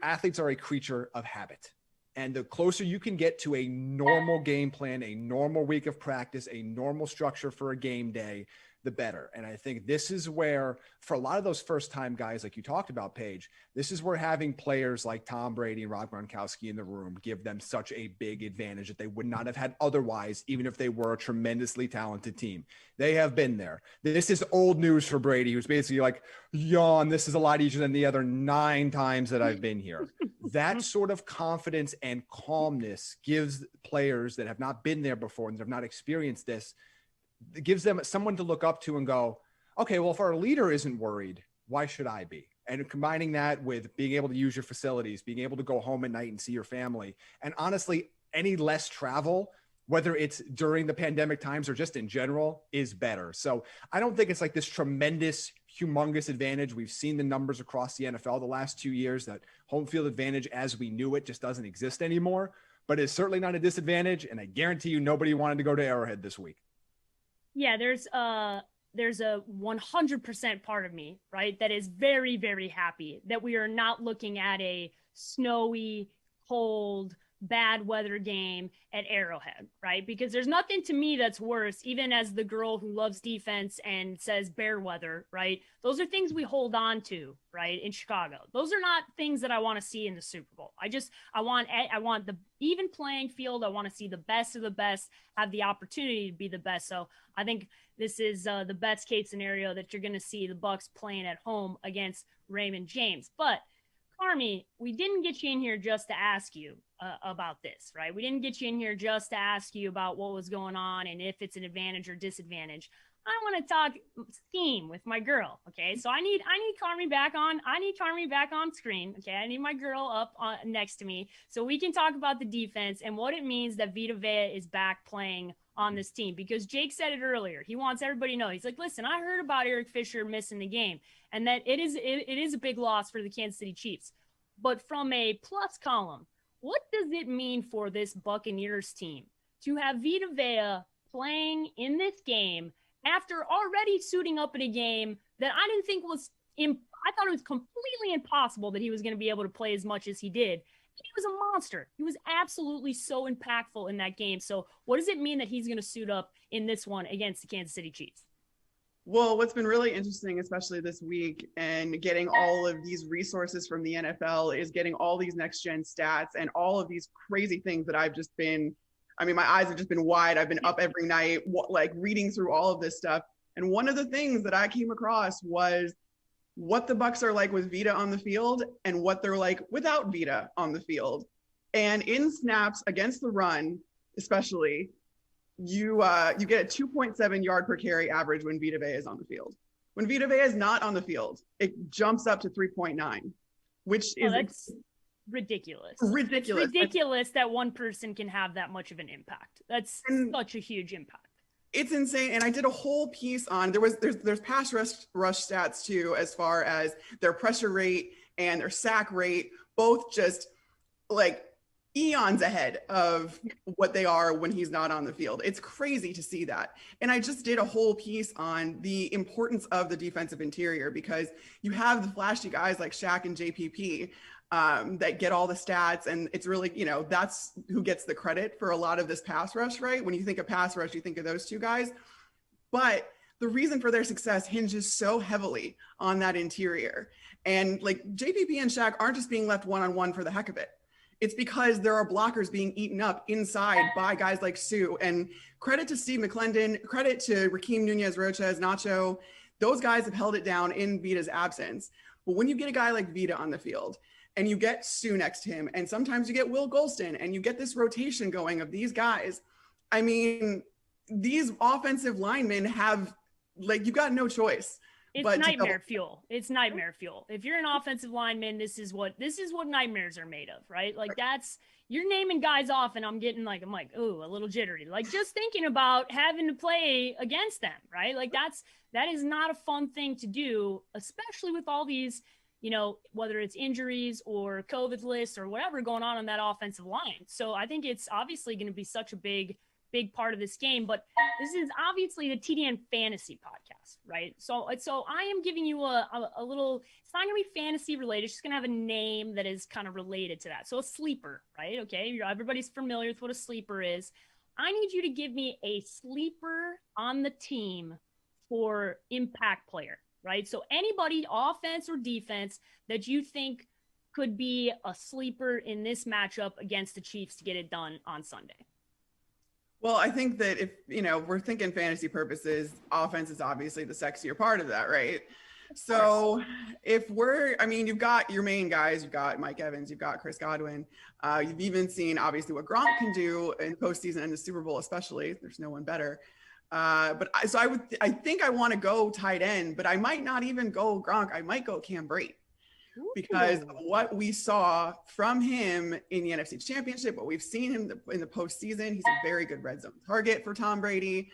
athletes are a creature of habit. And the closer you can get to a normal game plan, a normal week of practice, a normal structure for a game day, the better. And I think this is where, for a lot of those first-time guys like you talked about, Paige, this is where having players like Tom Brady and Rob Gronkowski in the room give them such a big advantage that they would not have had otherwise, even if they were a tremendously talented team. They have been there. This is old news for Brady, who's basically like, yawn, this is a lot easier than the other 9 times that I've been here. That sort of confidence and calmness gives players that have not been there before and have not experienced this, it gives them someone to look up to and go, okay, well, if our leader isn't worried, why should I be? And combining that with being able to use your facilities, being able to go home at night and see your family, and honestly, any less travel, whether it's during the pandemic times or just in general, is better. So I don't think it's like this tremendous, humongous advantage. We've seen the numbers across the NFL the last 2 years that home field advantage as we knew it just doesn't exist anymore, but it's certainly not a disadvantage. And I guarantee you nobody wanted to go to Arrowhead this week.
Yeah, there's a 100% part of me, right, that is very, very happy that we are not looking at a snowy, cold, bad weather game at Arrowhead, right? Because there's nothing to me that's worse, even as the girl who loves defense and says bear weather, right? Those are things we hold on to, right, in Chicago. Those are not things that I want to see in the Super Bowl. I want the even playing field. I want to see the best of the best have the opportunity to be the best. So I think this is the best case scenario that you're going to see the Bucs playing at home against Raymond James. But Carmi, we didn't get you in here just to ask you about this, right? We didn't get you in here just to ask you about what was going on and if it's an advantage or disadvantage. I want to talk theme with my girl. Okay, so I need Carmi back on. I need Carmi back on screen. Okay, I need my girl up next to me so we can talk about the defense and what it means that Vita Vea is back playing on this team. Because Jake said it earlier. He wants everybody to know. He's like, listen, I heard about Eric Fisher missing the game and that it is a big loss for the Kansas City Chiefs. But from a plus column, what does it mean for this Buccaneers team to have Vita Vea playing in this game after already suiting up in a game that I didn't think was I thought it was completely impossible that he was going to be able to play as much as he did. He was a monster. He was absolutely so impactful in that game. So what does it mean that he's going to suit up in this one against the Kansas City Chiefs?
Well, what's been really interesting, especially this week, and getting all of these resources from the NFL is getting all these next-gen stats and all of these crazy things that my eyes have just been wide. I've been up every night, like reading through all of this stuff. And one of the things that I came across was what the Bucs are like with Vita on the field and what they're like without Vita on the field. And in snaps against the run, especially, you get a 2.7 yard per carry average when Vita Vea is on the field. When Vita Vea is not on the field, it jumps up to 3.9, which is
ridiculous.
Ridiculous.
It's ridiculous that one person can have that much of an impact. That's such a huge impact.
It's insane. And I did a whole piece on there's pass rush stats too, as far as their pressure rate and their sack rate, both just like eons ahead of what they are when he's not on the field. It's crazy to see that. And I just did a whole piece on the importance of the defensive interior, because you have the flashy guys like Shaq and JPP that get all the stats. And it's really, that's who gets the credit for a lot of this pass rush, right? When you think of pass rush, you think of those two guys. But the reason for their success hinges so heavily on that interior. And like JPP and Shaq aren't just being left one-on-one for the heck of it. It's because there are blockers being eaten up inside by guys like Sue. And credit to Steve McClendon, credit to Raheem Nunez-Roches, Nacho. Those guys have held it down in Vita's absence. But when you get a guy like Vita on the field and you get Sue next to him, and sometimes you get Will Golston, and you get this rotation going of these guys, I mean, these offensive linemen have, like, you've got no choice.
It's nightmare fuel. It's nightmare fuel. If you're an offensive lineman, this is what nightmares are made of, right? Like you're naming guys off and I'm like, ooh, a little jittery. Like just thinking about having to play against them, right? Like that is not a fun thing to do, especially with all these, whether it's injuries or COVID lists or whatever going on that offensive line. So I think it's obviously going to be such a big part of this game, but this is obviously the TDN fantasy podcast, right? So I am giving you a little, it's not going to be fantasy related. It's just going to have a name that is kind of related to that. So a sleeper, right? Okay. Everybody's familiar with what a sleeper is. I need you to give me a sleeper on the team for impact player, right? So anybody, offense or defense, that you think could be a sleeper in this matchup against the Chiefs to get it done on Sunday.
Well, I think that if, we're thinking fantasy purposes, offense is obviously the sexier part of that, right? So if you've got your main guys, you've got Mike Evans, you've got Chris Godwin. You've even seen obviously what Gronk can do in postseason and the Super Bowl, especially. There's no one better. I think I want to go tight end, but I might not even go Gronk. I might go Cam Brate. because of what we saw from him in the NFC Championship, what we've seen him in the postseason. He's a very good red zone target for Tom Brady.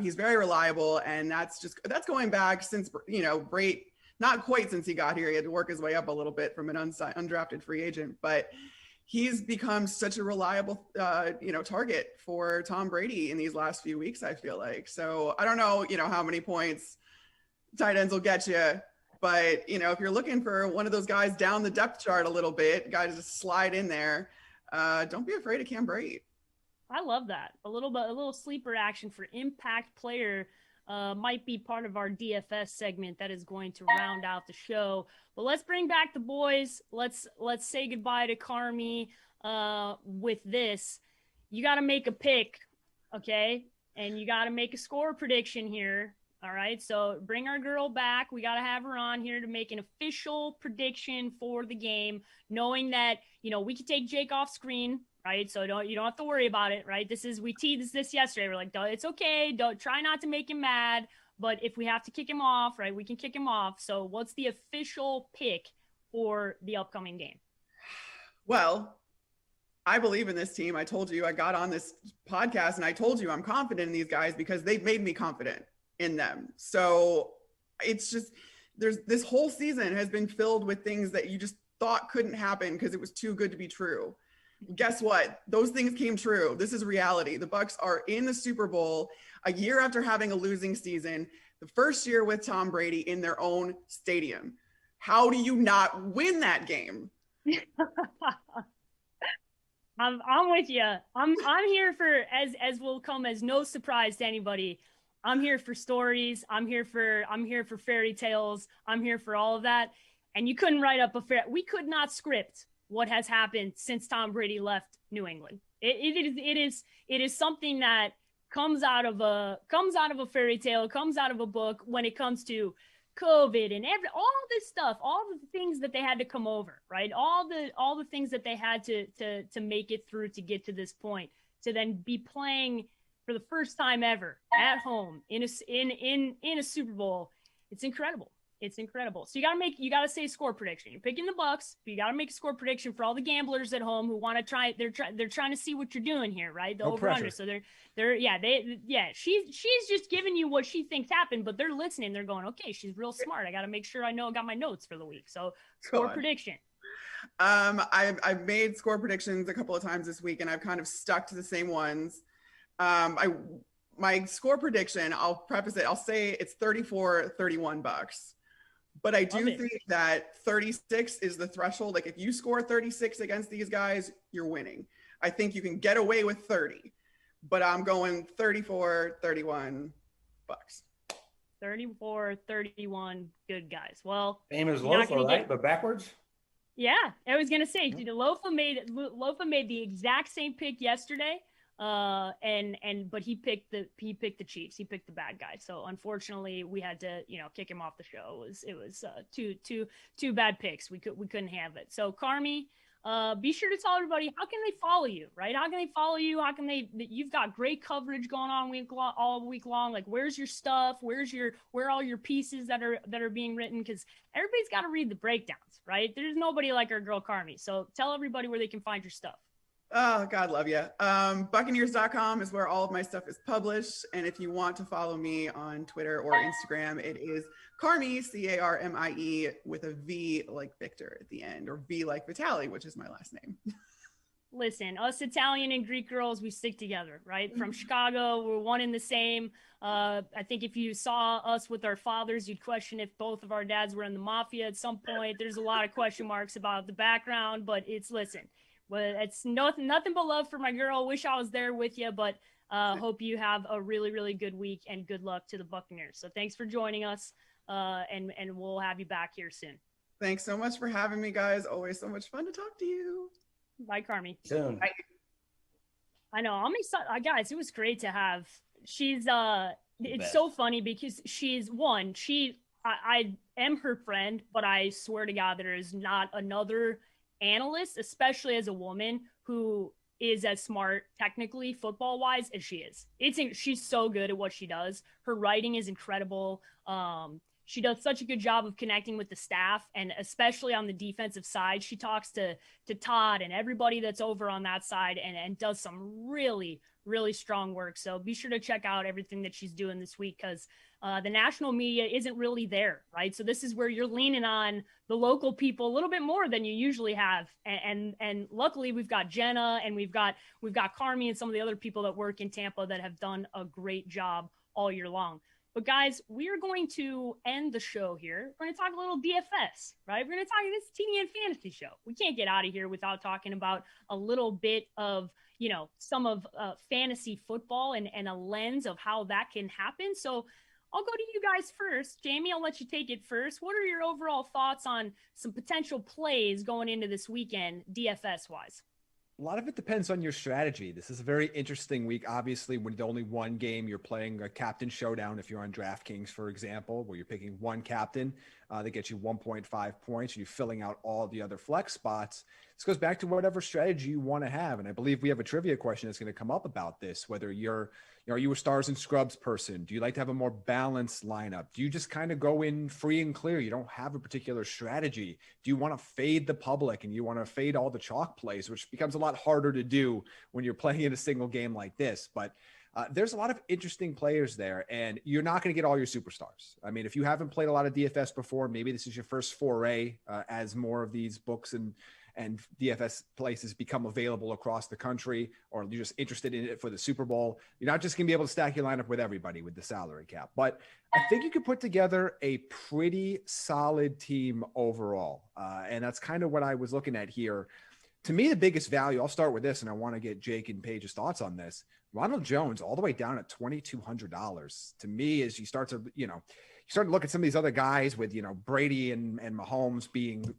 He's very reliable, and that's going back since, Brady, not quite since he got here. He had to work his way up a little bit from an undrafted free agent, but he's become such a reliable, target for Tom Brady in these last few weeks, I feel like. So I don't know, how many points tight ends will get you. But, if you're looking for one of those guys down the depth chart a little bit, guys just slide in there, don't be afraid of Cam Brate.
I love that. A little sleeper action for impact player might be part of our DFS segment that is going to round out the show. But let's bring back the boys. Let's say goodbye to Carmi with this. You got to make a pick, okay? And you got to make a score prediction here. All right, so bring our girl back. We got to have her on here to make an official prediction for the game, knowing that, we could take Jake off screen, right? So you don't have to worry about it, right? We teased this yesterday. We're like, it's okay. Don't try not to make him mad. But if we have to kick him off, right, we can kick him off. So what's the official pick for the upcoming game?
Well, I believe in this team. I told you I got on this podcast and I told you I'm confident in these guys because they've made me confident in them. So it's just, this whole season has been filled with things that you just thought couldn't happen because it was too good to be true. Guess what? Those things came true. This is reality. The Bucs are in the Super Bowl a year after having a losing season, the first year with Tom Brady in their own stadium. How do you not win that game?
I'm with you. I'm here for, as will come as no surprise to anybody, I'm here for stories. I'm here for fairy tales. I'm here for all of that. And you couldn't write up we could not script what has happened since Tom Brady left New England. It is something that comes out of a fairy tale, comes out of a book when it comes to COVID and all this stuff, all the things that they had to come over, right? All the things that they had to make it through to get to this point, to then be playing for the first time ever at home in a Super Bowl. It's incredible. It's incredible. So you gotta say score prediction. You're picking the Bucs, but you gotta make a score prediction for all the gamblers at home who want to try. They're trying to see what you're doing here, right? The over under. So she's just giving you what she thinks happened, but they're listening. They're going, okay, she's real smart. I gotta make sure I got my notes for the week. So score prediction.
I've made score predictions a couple of times this week, and I've kind of stuck to the same ones. My score prediction, I'll preface it. I'll say it's 34-31 Bucs. But I do think that 36 is the threshold. Like if you score 36 against these guys, you're winning. I think you can get away with 30, but I'm going 34-31 Bucs.
34-31 good guys. Well,
famous Lofa, right? But backwards.
Yeah, I was gonna say, Lofa made the exact same pick yesterday. But he picked the Chiefs. He picked the bad guy. So unfortunately, we had to kick him off the show. It was two bad picks. We couldn't have it. So Carmi, be sure to tell everybody, how can they follow you, right? How can they follow you? You've got great coverage going on all week long. Like, where's your stuff? Where are all your pieces that are being written? Because everybody's got to read the breakdowns, right? There's nobody like our girl Carmi. So tell everybody where they can find your stuff.
Oh, God love you. Buccaneers.com is where all of my stuff is published. And if you want to follow me on Twitter or Instagram, it is Carmi, Carmie, with a V like Victor at the end, or V like Vitali, which is my last name.
Listen, us Italian and Greek girls, we stick together, right? From Chicago, we're one and the same. I think if you saw us with our fathers, you'd question if both of our dads were in the mafia at some point. There's a lot of question marks about the background, but well, it's nothing but love for my girl. Wish I was there with you, but hope you have a really, really good week, and good luck to the Buccaneers. So thanks for joining us, and we'll have you back here soon.
Thanks so much for having me, guys. Always so much fun to talk to you.
Bye, Carmi.
Soon.
Bye.
I know. I'm excited. Guys, it was great to have. It's so funny because I am her friend, but I swear to God, there is not another analyst, especially as a woman, who is as smart technically football wise as she is. She's so good at what she does. Her writing is incredible. She does such a good job of connecting with the staff, and especially on the defensive side. She talks to Todd and everybody that's over on that side, and does some really, really strong work. So be sure to check out everything that she's doing this week, because the national media isn't really there, right? So this is where you're leaning on the local people a little bit more than you usually have. And luckily we've got Jenna, and we've got Carmi and some of the other people that work in Tampa that have done a great job all year long. But guys, we are going to end the show here. We're going to talk a little DFS, right? We're going to talk this TDN fantasy show. We can't get out of here without talking about a little bit of, some of fantasy football and a lens of how that can happen. So I'll go to you guys first. Jamie, I'll let you take it first. What are your overall thoughts on some potential plays going into this weekend, DFS wise?
A lot of it depends on your strategy. This is a very interesting week. Obviously, with only one game, you're playing a captain showdown. If you're on DraftKings, for example, where you're picking one captain that gets you 1.5 points, and you're filling out all the other flex spots. This goes back to whatever strategy you want to have. And I believe we have a trivia question that's going to come up about this, whether are you a stars and scrubs person? Do you like to have a more balanced lineup? Do you just kind of go in free and clear? You don't have a particular strategy. Do you want to fade the public and you want to fade all the chalk plays, which becomes a lot harder to do when you're playing in a single game like this? But there's a lot of interesting players there, and you're not going to get all your superstars. I mean, if you haven't played a lot of DFS before, maybe this is your first foray as more of these books and DFS places become available across the country, or you're just interested in it for the Super Bowl. You're not just going to be able to stack your lineup with everybody with the salary cap. But I think you could put together a pretty solid team overall. And that's kind of what I was looking at here. To me, the biggest value, I'll start with this, and I want to get Jake and Paige's thoughts on this. Ronald Jones, all the way down at $2,200. To me, as you start to, you start to look at some of these other guys with, Brady and Mahomes being,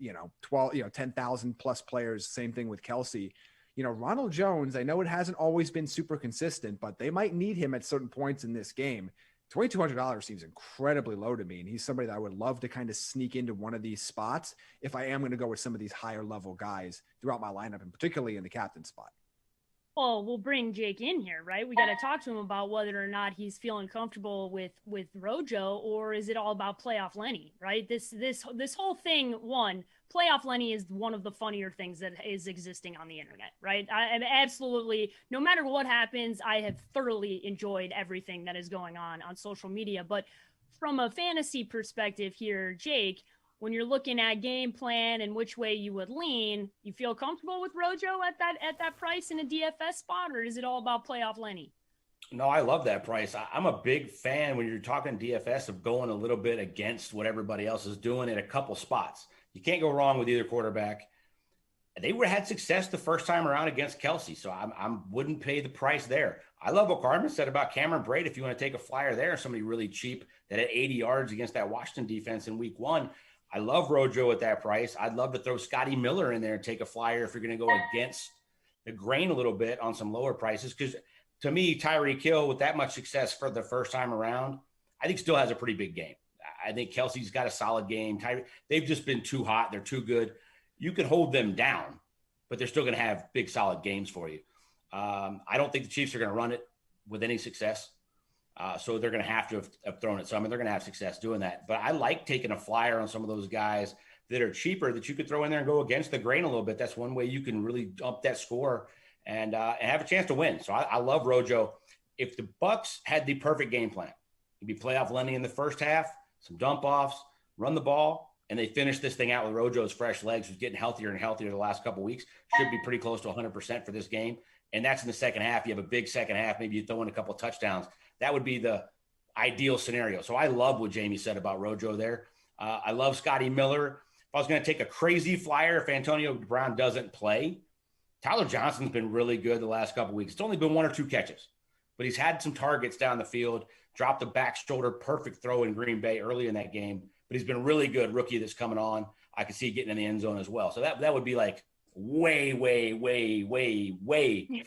10,000 plus players. Same thing with Kelsey. Ronald Jones, I know it hasn't always been super consistent, but they might need him at certain points in this game. $2,200 seems incredibly low to me. And he's somebody that I would love to kind of sneak into one of these spots if I am going to go with some of these higher level guys throughout my lineup, and particularly in the captain spot.
Well, we'll bring Jake in here, right? We got to talk to him about whether or not he's feeling comfortable with Rojo, or is it all about playoff Lenny, right? This whole thing, playoff Lenny is one of the funnier things that is existing on the internet, right? I absolutely, no matter what happens, I have thoroughly enjoyed everything that is going on social media. But from a fantasy perspective here, Jake, when you're looking at game plan and which way you would lean, you feel comfortable with Rojo at that price in a DFS spot, or is it all about playoff Lenny?
No, I love that price. I'm a big fan when you're talking DFS of going a little bit against what everybody else is doing at a couple spots. You can't go wrong with either quarterback. They had success the first time around against Kelsey, so I wouldn't pay the price there. I love what Carmen said about Cameron Brate. If you want to take a flyer there, somebody really cheap that had 80 yards against that Washington defense in week 1. I love Rojo at that price. I'd love to throw Scotty Miller in there and take a flyer if you're going to go against the grain a little bit on some lower prices. Because to me, Tyreek Hill, with that much success for the first time around, I think still has a pretty big game. I think Kelsey's got a solid game. They've just been too hot. They're too good. You can hold them down, but they're still going to have big, solid games for you. I don't think the Chiefs are going to run it with any success. So they're going to have thrown it. So, they're going to have success doing that. But I like taking a flyer on some of those guys that are cheaper that you could throw in there and go against the grain a little bit. That's one way you can really up that score and have a chance to win. So I love Rojo. If the Bucs had the perfect game plan, it'd be playoff Lenny in the first half, some dump offs, run the ball, and they finish this thing out with Rojo's fresh legs, who's getting healthier and healthier the last couple of weeks. Should be pretty close to 100% for this game. And that's in the second half. You have a big second half. Maybe you throw in a couple of touchdowns. That would be the ideal scenario. So I love what Jamie said about Rojo there. I love Scotty Miller. If I was going to take a crazy flyer, if Antonio Brown doesn't play, Tyler Johnson's been really good the last couple of weeks. It's only been 1 or 2 catches, but he's had some targets down the field, dropped a back shoulder, perfect throw in Green Bay early in that game. But he's been really good. Rookie that's coming on. I could see getting in the end zone as well. So that would be like way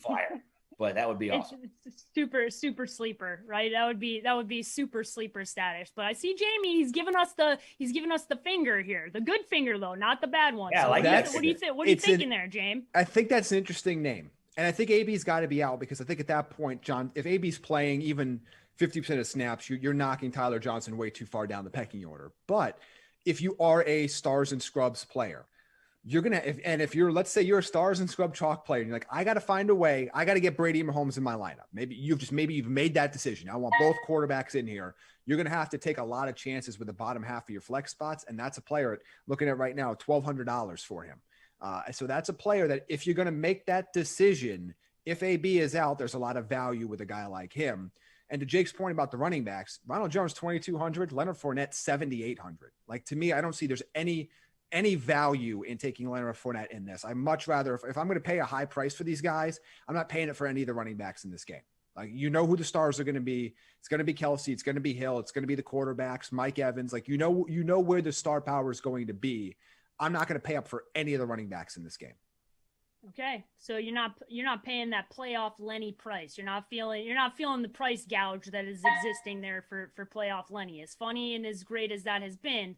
flyer. But that would be awesome.
It's super sleeper, right? That would be super sleeper status. But I see Jamie, he's giving us the finger here. The good finger though, not the bad one.
Yeah,
so
like
what do you think? What are you thinking there, James?
I think that's an interesting name. And I think AB's got to be out, because I think at that point, John, if AB's playing even 50% of snaps, you're knocking Tyler Johnson way too far down the pecking order. But if you are a stars and scrubs player, you're going to, if you're, let's say you're a stars and scrub chalk player, and you're like, I got to find a way. I got to get Brady and Mahomes in my lineup. Maybe you've made that decision. I want both quarterbacks in here. You're going to have to take a lot of chances with the bottom half of your flex spots. And that's a player looking at right now, $1,200 for him. So that's a player that if you're going to make that decision, if AB is out, there's a lot of value with a guy like him. And to Jake's point about the running backs, Ronald Jones, 2,200, Leonard Fournette, 7,800. Like, to me, I don't see there's any value in taking Leonard Fournette in this. I much rather, if I'm going to pay a high price for these guys, I'm not paying it for any of the running backs in this game. Like, you know who the stars are going to be. It's going to be Kelsey. It's going to be Hill. It's going to be the quarterbacks, Mike Evans. Like, you know where the star power is going to be. I'm not going to pay up for any of the running backs in this game.
Okay, so you're not paying that playoff Lenny price. You're not feeling the price gouge that is existing there for playoff Lenny. As funny and as great as that has been,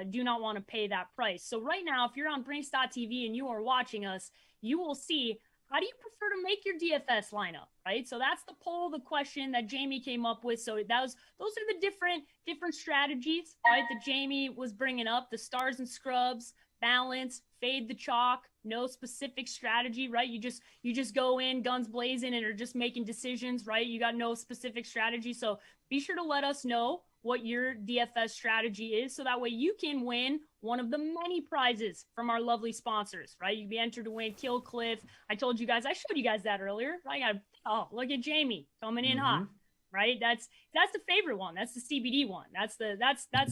do not want to pay that price. So right now, if you're on Brinks.tv and you are watching us, you will see, how do you prefer to make your DFS lineup, right? So that's the poll, the question that Jamie came up with. So those are the different strategies, right, that Jamie was bringing up: the stars and scrubs, balance, fade the chalk, no specific strategy, right? You just go in guns blazing and are just making decisions, right? You got no specific strategy. So be sure to let us know what your DFS strategy is, so that way you can win one of the many prizes from our lovely sponsors, right? You'd be entered to win Kill Cliff. I told you guys, I showed you guys that earlier, right? Oh, look at Jamie coming in hot, right? That's the favorite one. That's the CBD one. That's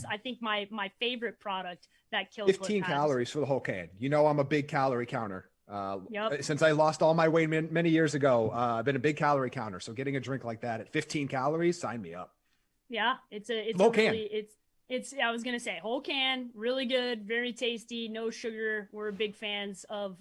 I think my favorite product that Kill Cliff
15
has.
calories for the whole can. You know, I'm a big calorie counter.
Yep.
Since I lost all my weight many years ago, I've been a big calorie counter. So getting a drink like that at 15 calories, sign me up.
Yeah, it's
whole can.
I was gonna say whole can, really good, very tasty, no sugar. We're big fans of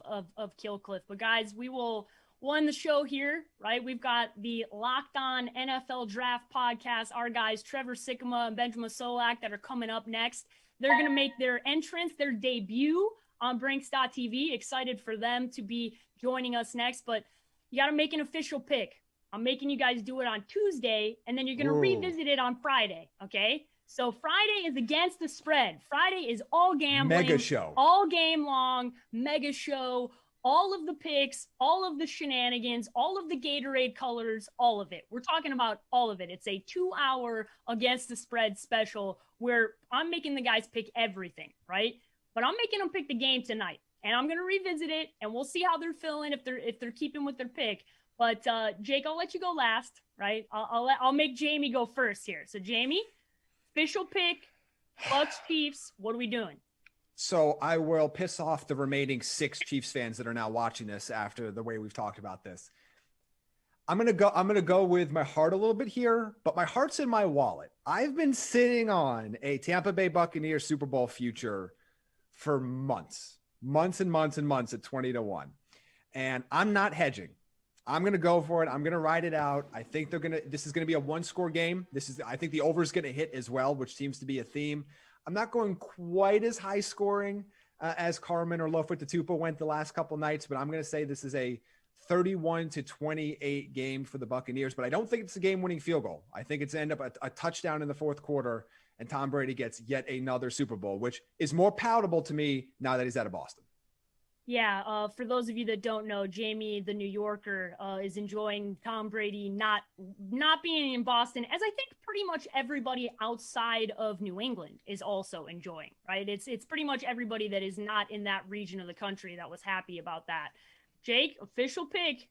Kill Cliff. But guys, we'll end the show here, right? We've got the Locked On NFL Draft podcast. Our guys Trevor Sikkema and Benjamin Solak that are coming up next. They're gonna make their entrance, their debut on Brinks.tv. Excited for them to be joining us next, but you got to make an official pick. I'm making you guys do it on Tuesday, and then you're going to revisit it on Friday, okay? So Friday is against the spread. Friday is all gambling.
Mega show.
All game long, mega show, all of the picks, all of the shenanigans, all of the Gatorade colors, all of it. We're talking about all of it. It's a 2-hour against the spread special where I'm making the guys pick everything, right? But I'm making them pick the game tonight, and I'm going to revisit it, and we'll see how they're feeling, if they're keeping with their pick. But Jake, I'll let you go last, right? I'll make Jamie go first here. So Jamie, official pick, Bucks Chiefs. What are we doing?
So I will piss off the remaining 6 Chiefs fans that are now watching this after the way we've talked about this. I'm gonna go with my heart a little bit here, but my heart's in my wallet. I've been sitting on a Tampa Bay Buccaneers Super Bowl future for months and months at 20-1, and I'm not hedging. I'm going to go for it. I'm going to ride it out. I think this is going to be a 1-score game. I think the over is going to hit as well, which seems to be a theme. I'm not going quite as high scoring as Carmen or Lofa Tatupa went the last couple nights, but I'm going to say this is a 31-28 game for the Buccaneers, but I don't think it's a game-winning field goal. I think it's end up a touchdown in the fourth quarter, and Tom Brady gets yet another Super Bowl, which is more palatable to me now that he's out of Boston.
Yeah, for those of you that don't know, Jamie, the New Yorker, is enjoying Tom Brady not being in Boston, as I think pretty much everybody outside of New England is also enjoying, right? It's pretty much everybody that is not in that region of the country that was happy about that. Jake, official pick,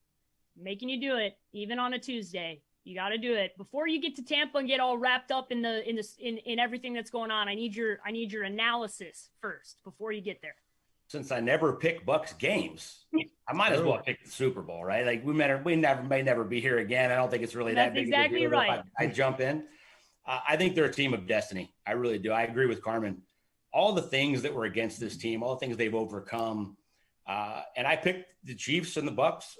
making you do it, even on a Tuesday. You got to do it before you get to Tampa and get all wrapped up in everything that's going on. I need your analysis first before you get there.
Since I never pick Bucks games, I might as well pick the Super Bowl, right? Like we may never be here again. I don't think it's really that big.
That's exactly right.
I jump in. I think they're a team of destiny. I really do. I agree with Carmen. All the things that were against this team, all the things they've overcome, and I picked the Chiefs and the Bucks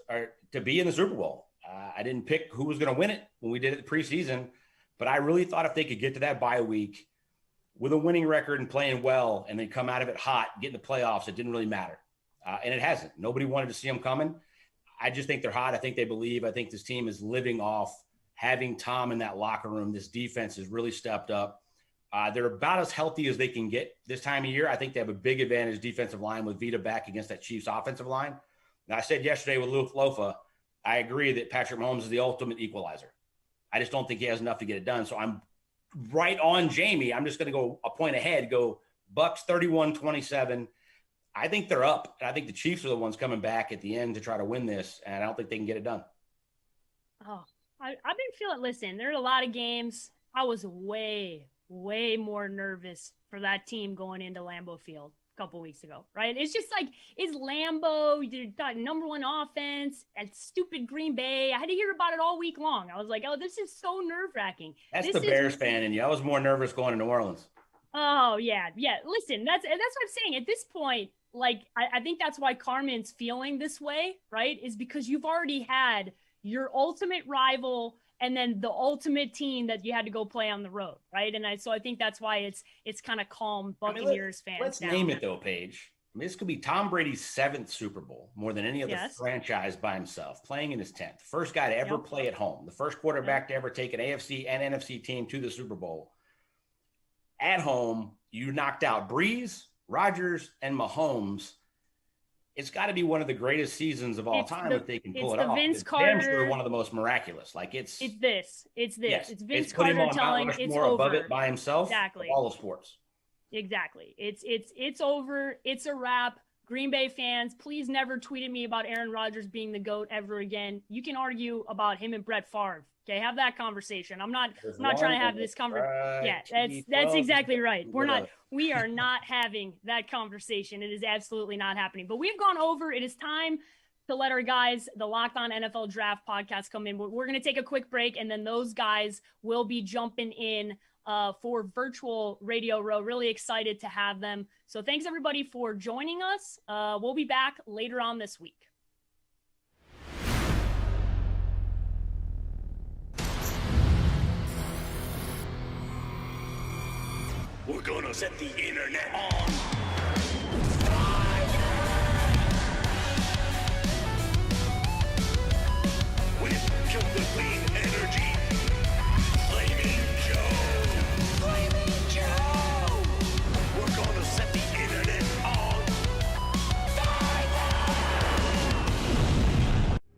to be in the Super Bowl. I didn't pick who was going to win it when we did it preseason, but I really thought if they could get to that bye week with a winning record and playing well, and then come out of it hot, get in the playoffs, it didn't really matter. And it hasn't. Nobody wanted to see them coming. I just think they're hot. I think they believe. I think this team is living off having Tom in that locker room. This defense has really stepped up. They're about as healthy as they can get this time of year. I think they have a big advantage defensive line with Vita back against that Chiefs offensive line. And I said yesterday with Luke Lofa, I agree that Patrick Mahomes is the ultimate equalizer. I just don't think he has enough to get it done. So I'm right on Jamie. I'm just going to go a point ahead, go Bucks 31-27. I think they're up. And I think the Chiefs are the ones coming back at the end to try to win this. And I don't think they can get it done.
Oh, I've been feeling, listen, there are a lot of games. I was way more nervous for that team going into Lambeau Field a couple weeks ago, right? It's just like, it's Lambeau, you got number one offense at stupid Green Bay. I had to hear about it all week long. I was like, oh, this is so nerve-wracking.
That's the Bears fan in you. I was more nervous going to New Orleans.
Oh, yeah. Listen, that's what I'm saying. At this point, like, I think that's why Carmen's feeling this way, right? Is because you've already had your ultimate rival and then the ultimate team that you had to go play on the road, right? And so I think that's why it's kind of calm Buccaneers fans.
Let's name it though, Paige. I mean, this could be Tom Brady's 7th Super Bowl, more than any other franchise by himself, playing in his 10th. First guy to ever play at home. The first quarterback to ever take an AFC and NFC team to the Super Bowl. At home, you knocked out Breeze, Rodgers, and Mahomes. It's got to be one of the greatest seasons of all time if they can pull it off.
Vince Carter,
sure one of the most miraculous. Like it's
this.
Yes,
it's Vince Carter telling it's over
above it by himself.
Exactly.
All the sports.
Exactly. It's over. It's a wrap. Green Bay fans, please never tweet at me about Aaron Rodgers being the GOAT ever again. You can argue about him and Brett Favre. Okay, have that conversation. I'm not trying to have this conversation. Yeah, that's exactly right. We are not having that conversation. It is absolutely not happening. But we've gone over. It is time to let our guys, the Locked On NFL Draft podcast, come in. We're going to take a quick break, and then those guys will be jumping in for virtual Radio Row. Really excited to have them. So thanks everybody for joining us. We'll be back later on this week.
We're gonna set the internet on with Killer Clean Energy. Flaming Joe. We're gonna set the internet on fire.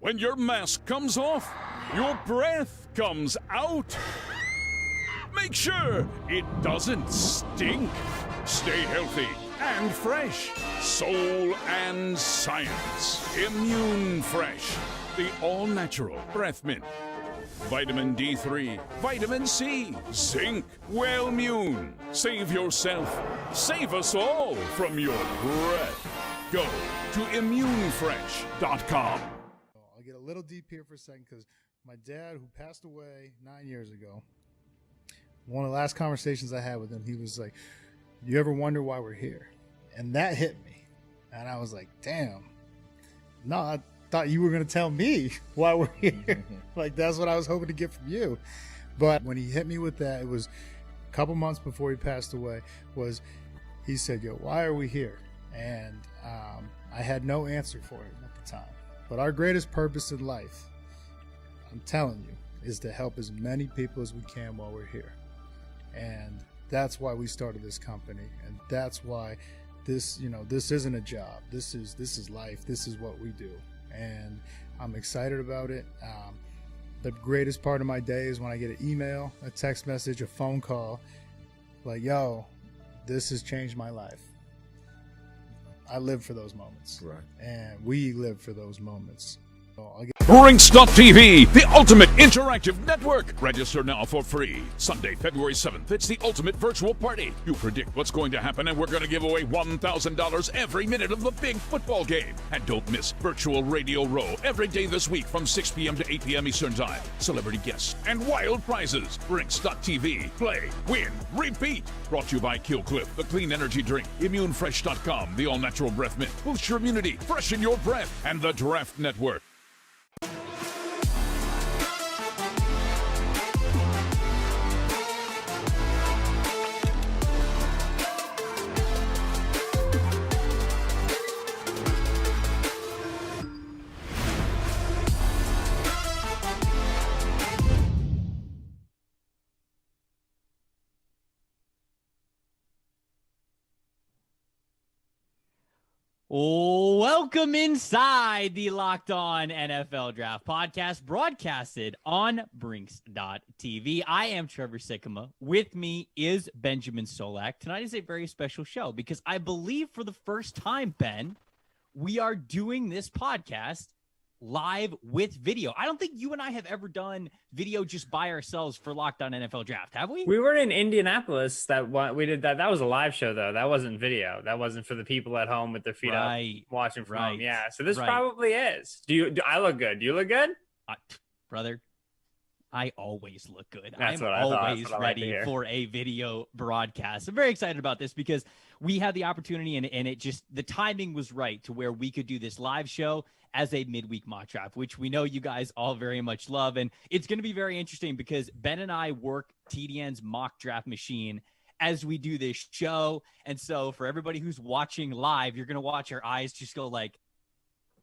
When your mask comes off, your breath comes out. Make sure it doesn't stink. Stay healthy and fresh. Soul and science. Immune Fresh. The all-natural breath mint. Vitamin D3, vitamin C, zinc, Wellmune. Save yourself. Save us all from your breath. Go to immunefresh.com.
I'll get a little deep here for a second because my dad, who passed away 9 years ago, one of the last conversations I had with him, he was like, you ever wonder why we're here? And that hit me. And I was like, damn. No, I thought you were going to tell me why we're here. Like, that's what I was hoping to get from you. But when he hit me with that, it was a couple months before he passed away, he said, yo, why are we here? And I had no answer for him at the time. But our greatest purpose in life, I'm telling you, is to help as many people as we can while we're here. And that's why we started this company, and that's why this isn't a job. This is life. This is what we do, and I'm excited about it. The greatest part of my day is when I get an email, a text message, a phone call, like, yo, this has changed my life. I live for those moments, right? And we live for those moments.
Rinks.TV, the ultimate interactive network. Register now for free. Sunday, February 7th, it's the ultimate virtual party. You predict what's going to happen, and we're going to give away $1,000 every minute of the big football game. And don't miss Virtual Radio Row every day this week from 6 p.m. to 8 p.m. Eastern Time. Celebrity guests and wild prizes. Rinks.TV. Play, win, repeat. Brought to you by Killcliff, the clean energy drink. ImmuneFresh.com, the all-natural breath mint. Boost your immunity, freshen your breath, and the Draft Network.
Welcome inside the Locked On NFL Draft podcast, broadcasted on Brinks.tv. I am Trevor Sikkema. With me is Benjamin Solak. Tonight is a very special show because I believe for the first time, Ben, we are doing this podcast live with video. I don't think you and I have ever done video just by ourselves for Locked On NFL Draft, have we?
We were in Indianapolis. We did that. That was a live show, though. That wasn't video. That wasn't for the people at home with their feet up watching from home. Yeah. So this probably is. Do I look good? Do you look good?
Brother, I always look good.
That's
I'm
what I thought.
always ready for a video broadcast. I'm very excited about this because we had the opportunity and it just, the timing was right to where we could do this live show as a midweek mock draft, which we know you guys all very much love. And it's going to be very interesting because Ben and I work TDN's mock draft machine as we do this show. And so for everybody who's watching live, you're going to watch our eyes just go like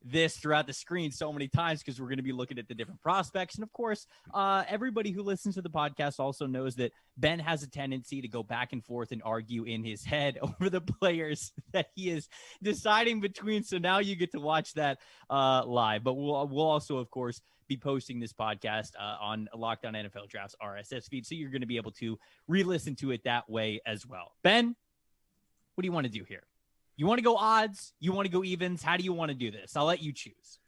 this throughout the screen so many times because we're going to be looking at the different prospects. And of course, everybody who listens to the podcast also knows that Ben has a tendency to go back and forth and argue in his head over the players that he is deciding between. So now you get to watch that live, but we'll also, of course, be posting this podcast on Locked On NFL Drafts RSS feed. So you're going to be able to re-listen to it that way as well. Ben, what do you want to do here? You want to go odds? You want to go evens? How do you want to do this? I'll let you choose.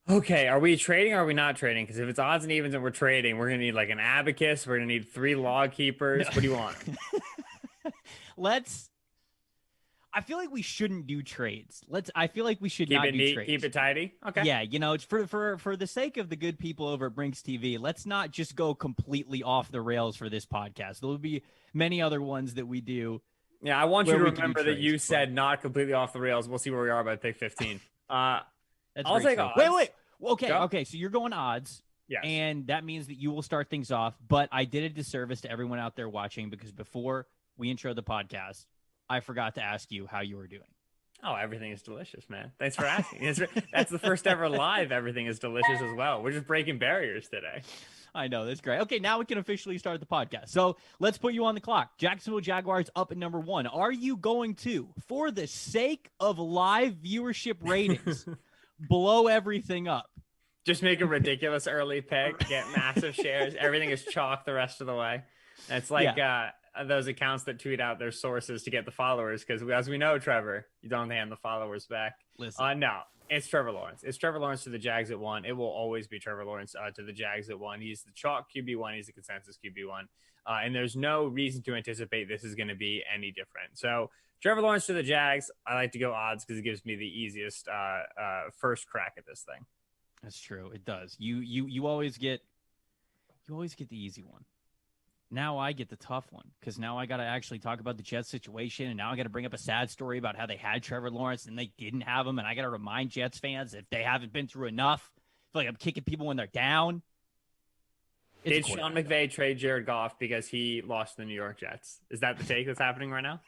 Okay, are we trading or are we not trading? Because if it's odds and evens and we're trading, we're going to need like an abacus. We're going to need 3 log keepers. What do you want?
I feel like we shouldn't do trades. I feel like we should
keep
not
it
do
neat,
trades.
keep it tidy. Okay.
Yeah, it's for the sake of the good people over at Brinks TV, let's not just go completely off the rails for this podcast. There will be many other ones that we do.
Yeah, I want you to remember that you said not completely off the rails. We'll see where we are by pick 15. I'll take odds.
Wait. Okay. So you're going odds.
Yes.
And that means that you will start things off. But I did a disservice to everyone out there watching because before we intro the podcast, I forgot to ask you how you were doing.
Oh, everything is delicious, man. Thanks for asking. That's the first ever live. Everything is delicious as well. We're just breaking barriers today.
I know. That's great. Okay, now we can officially start the podcast. So let's put you on the clock. Jacksonville Jaguars up at number 1. Are you going to, for the sake of live viewership ratings, blow everything up?
Just make a ridiculous early pick, get massive shares. Everything is chalk the rest of the way. And it's like those accounts that tweet out their sources to get the followers. Because as we know, Trevor, you don't hand the followers back.
Listen.
No. It's Trevor Lawrence. It's Trevor Lawrence to the Jags at 1. It will always be Trevor Lawrence to the Jags at 1. He's the chalk QB1. He's the consensus QB1. And there's no reason to anticipate this is going to be any different. So Trevor Lawrence to the Jags. I like to go odds because it gives me the easiest first crack at this thing.
That's true. It does. You always get the easy one. Now I get the tough one because now I got to actually talk about the Jets situation, and now I got to bring up a sad story about how they had Trevor Lawrence and they didn't have him, and I got to remind Jets fans if they haven't been through enough. I feel like I'm kicking people when they're down.
Did Sean McVay trade Jared Goff because he lost the New York Jets? Is that the take that's happening right now?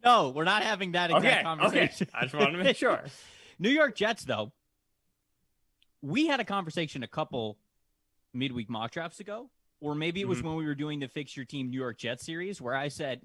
No, we're not having that exact conversation.
Okay. I just wanted to make sure.
New York Jets, though, we had a conversation a couple midweek mock drafts ago, or maybe it was when we were doing the Fix Your Team New York Jets series where I said,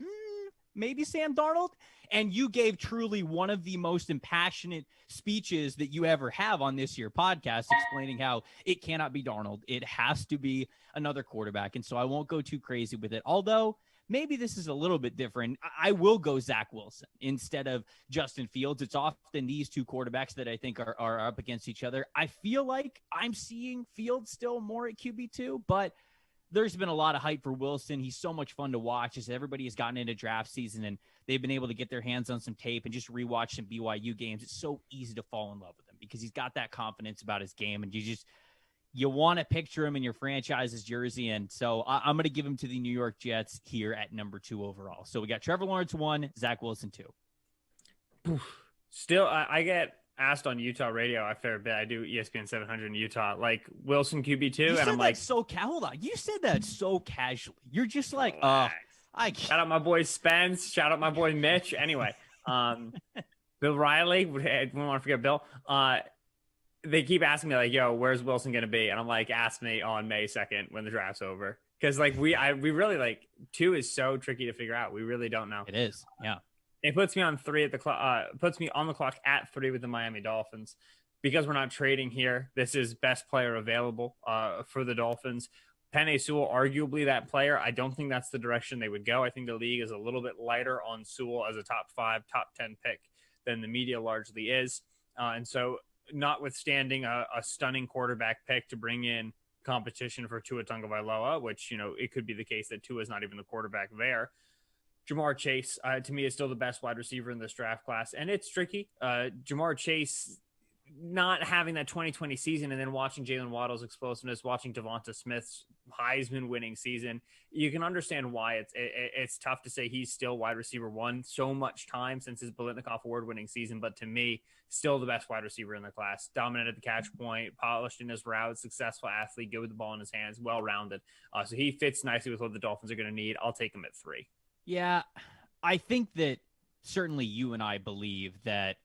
maybe Sam Darnold. And you gave truly one of the most impassionate speeches that you ever have on this year podcast, explaining how it cannot be Darnold. It has to be another quarterback. And so I won't go too crazy with it. Although maybe this is a little bit different. I will go Zach Wilson instead of Justin Fields. It's often these two quarterbacks that I think are up against each other. I feel like I'm seeing Fields still more at QB2, but there's been a lot of hype for Wilson. He's so much fun to watch as everybody has gotten into draft season and they've been able to get their hands on some tape and just rewatch some BYU games. It's so easy to fall in love with him because he's got that confidence about his game, and you want to picture him in your franchise's jersey. And so I'm going to give him to the New York Jets here at number 2 overall. So we got Trevor Lawrence 1, Zach Wilson 2.
Still, I get asked on Utah radio a fair bit. I do ESPN 700 in Utah, like Wilson QB2. And I'm like,
hold on. You said that so casually. You're just like,
shout out my boy Spence. Shout out my boy Mitch. Anyway, Bill Riley. We don't want to forget Bill. They keep asking me like, yo, where's Wilson going to be? And I'm like, ask me on May 2nd when the draft's over. Cause like we really like 2 is so tricky to figure out. We really don't know.
It is. Yeah.
It puts me on 3 at the clock. Puts me on the clock at 3 with the Miami Dolphins. Because we're not trading here, this is best player available for the Dolphins. Penei Sewell, arguably that player. I don't think that's the direction they would go. I think the league is a little bit lighter on Sewell as a top 5, top 10 pick than the media largely is. And so notwithstanding a stunning quarterback pick to bring in competition for Tua Tagovailoa, which, it could be the case that Tua is not even the quarterback there. Jamar Chase, to me, is still the best wide receiver in this draft class. And it's tricky. Jamar Chase not having that 2020 season and then watching Jalen Waddle's explosiveness, watching Devonta Smith's Heisman winning season, you can understand why it's tough to say he's still wide receiver 1 so much time since his Biletnikoff award winning season. But to me, still the best wide receiver in the class, dominant at the catch point, polished in his routes, successful athlete, good with the ball in his hands, well-rounded. So he fits nicely with what the Dolphins are going to need. I'll take him at 3.
Yeah, I think that certainly you and I believe that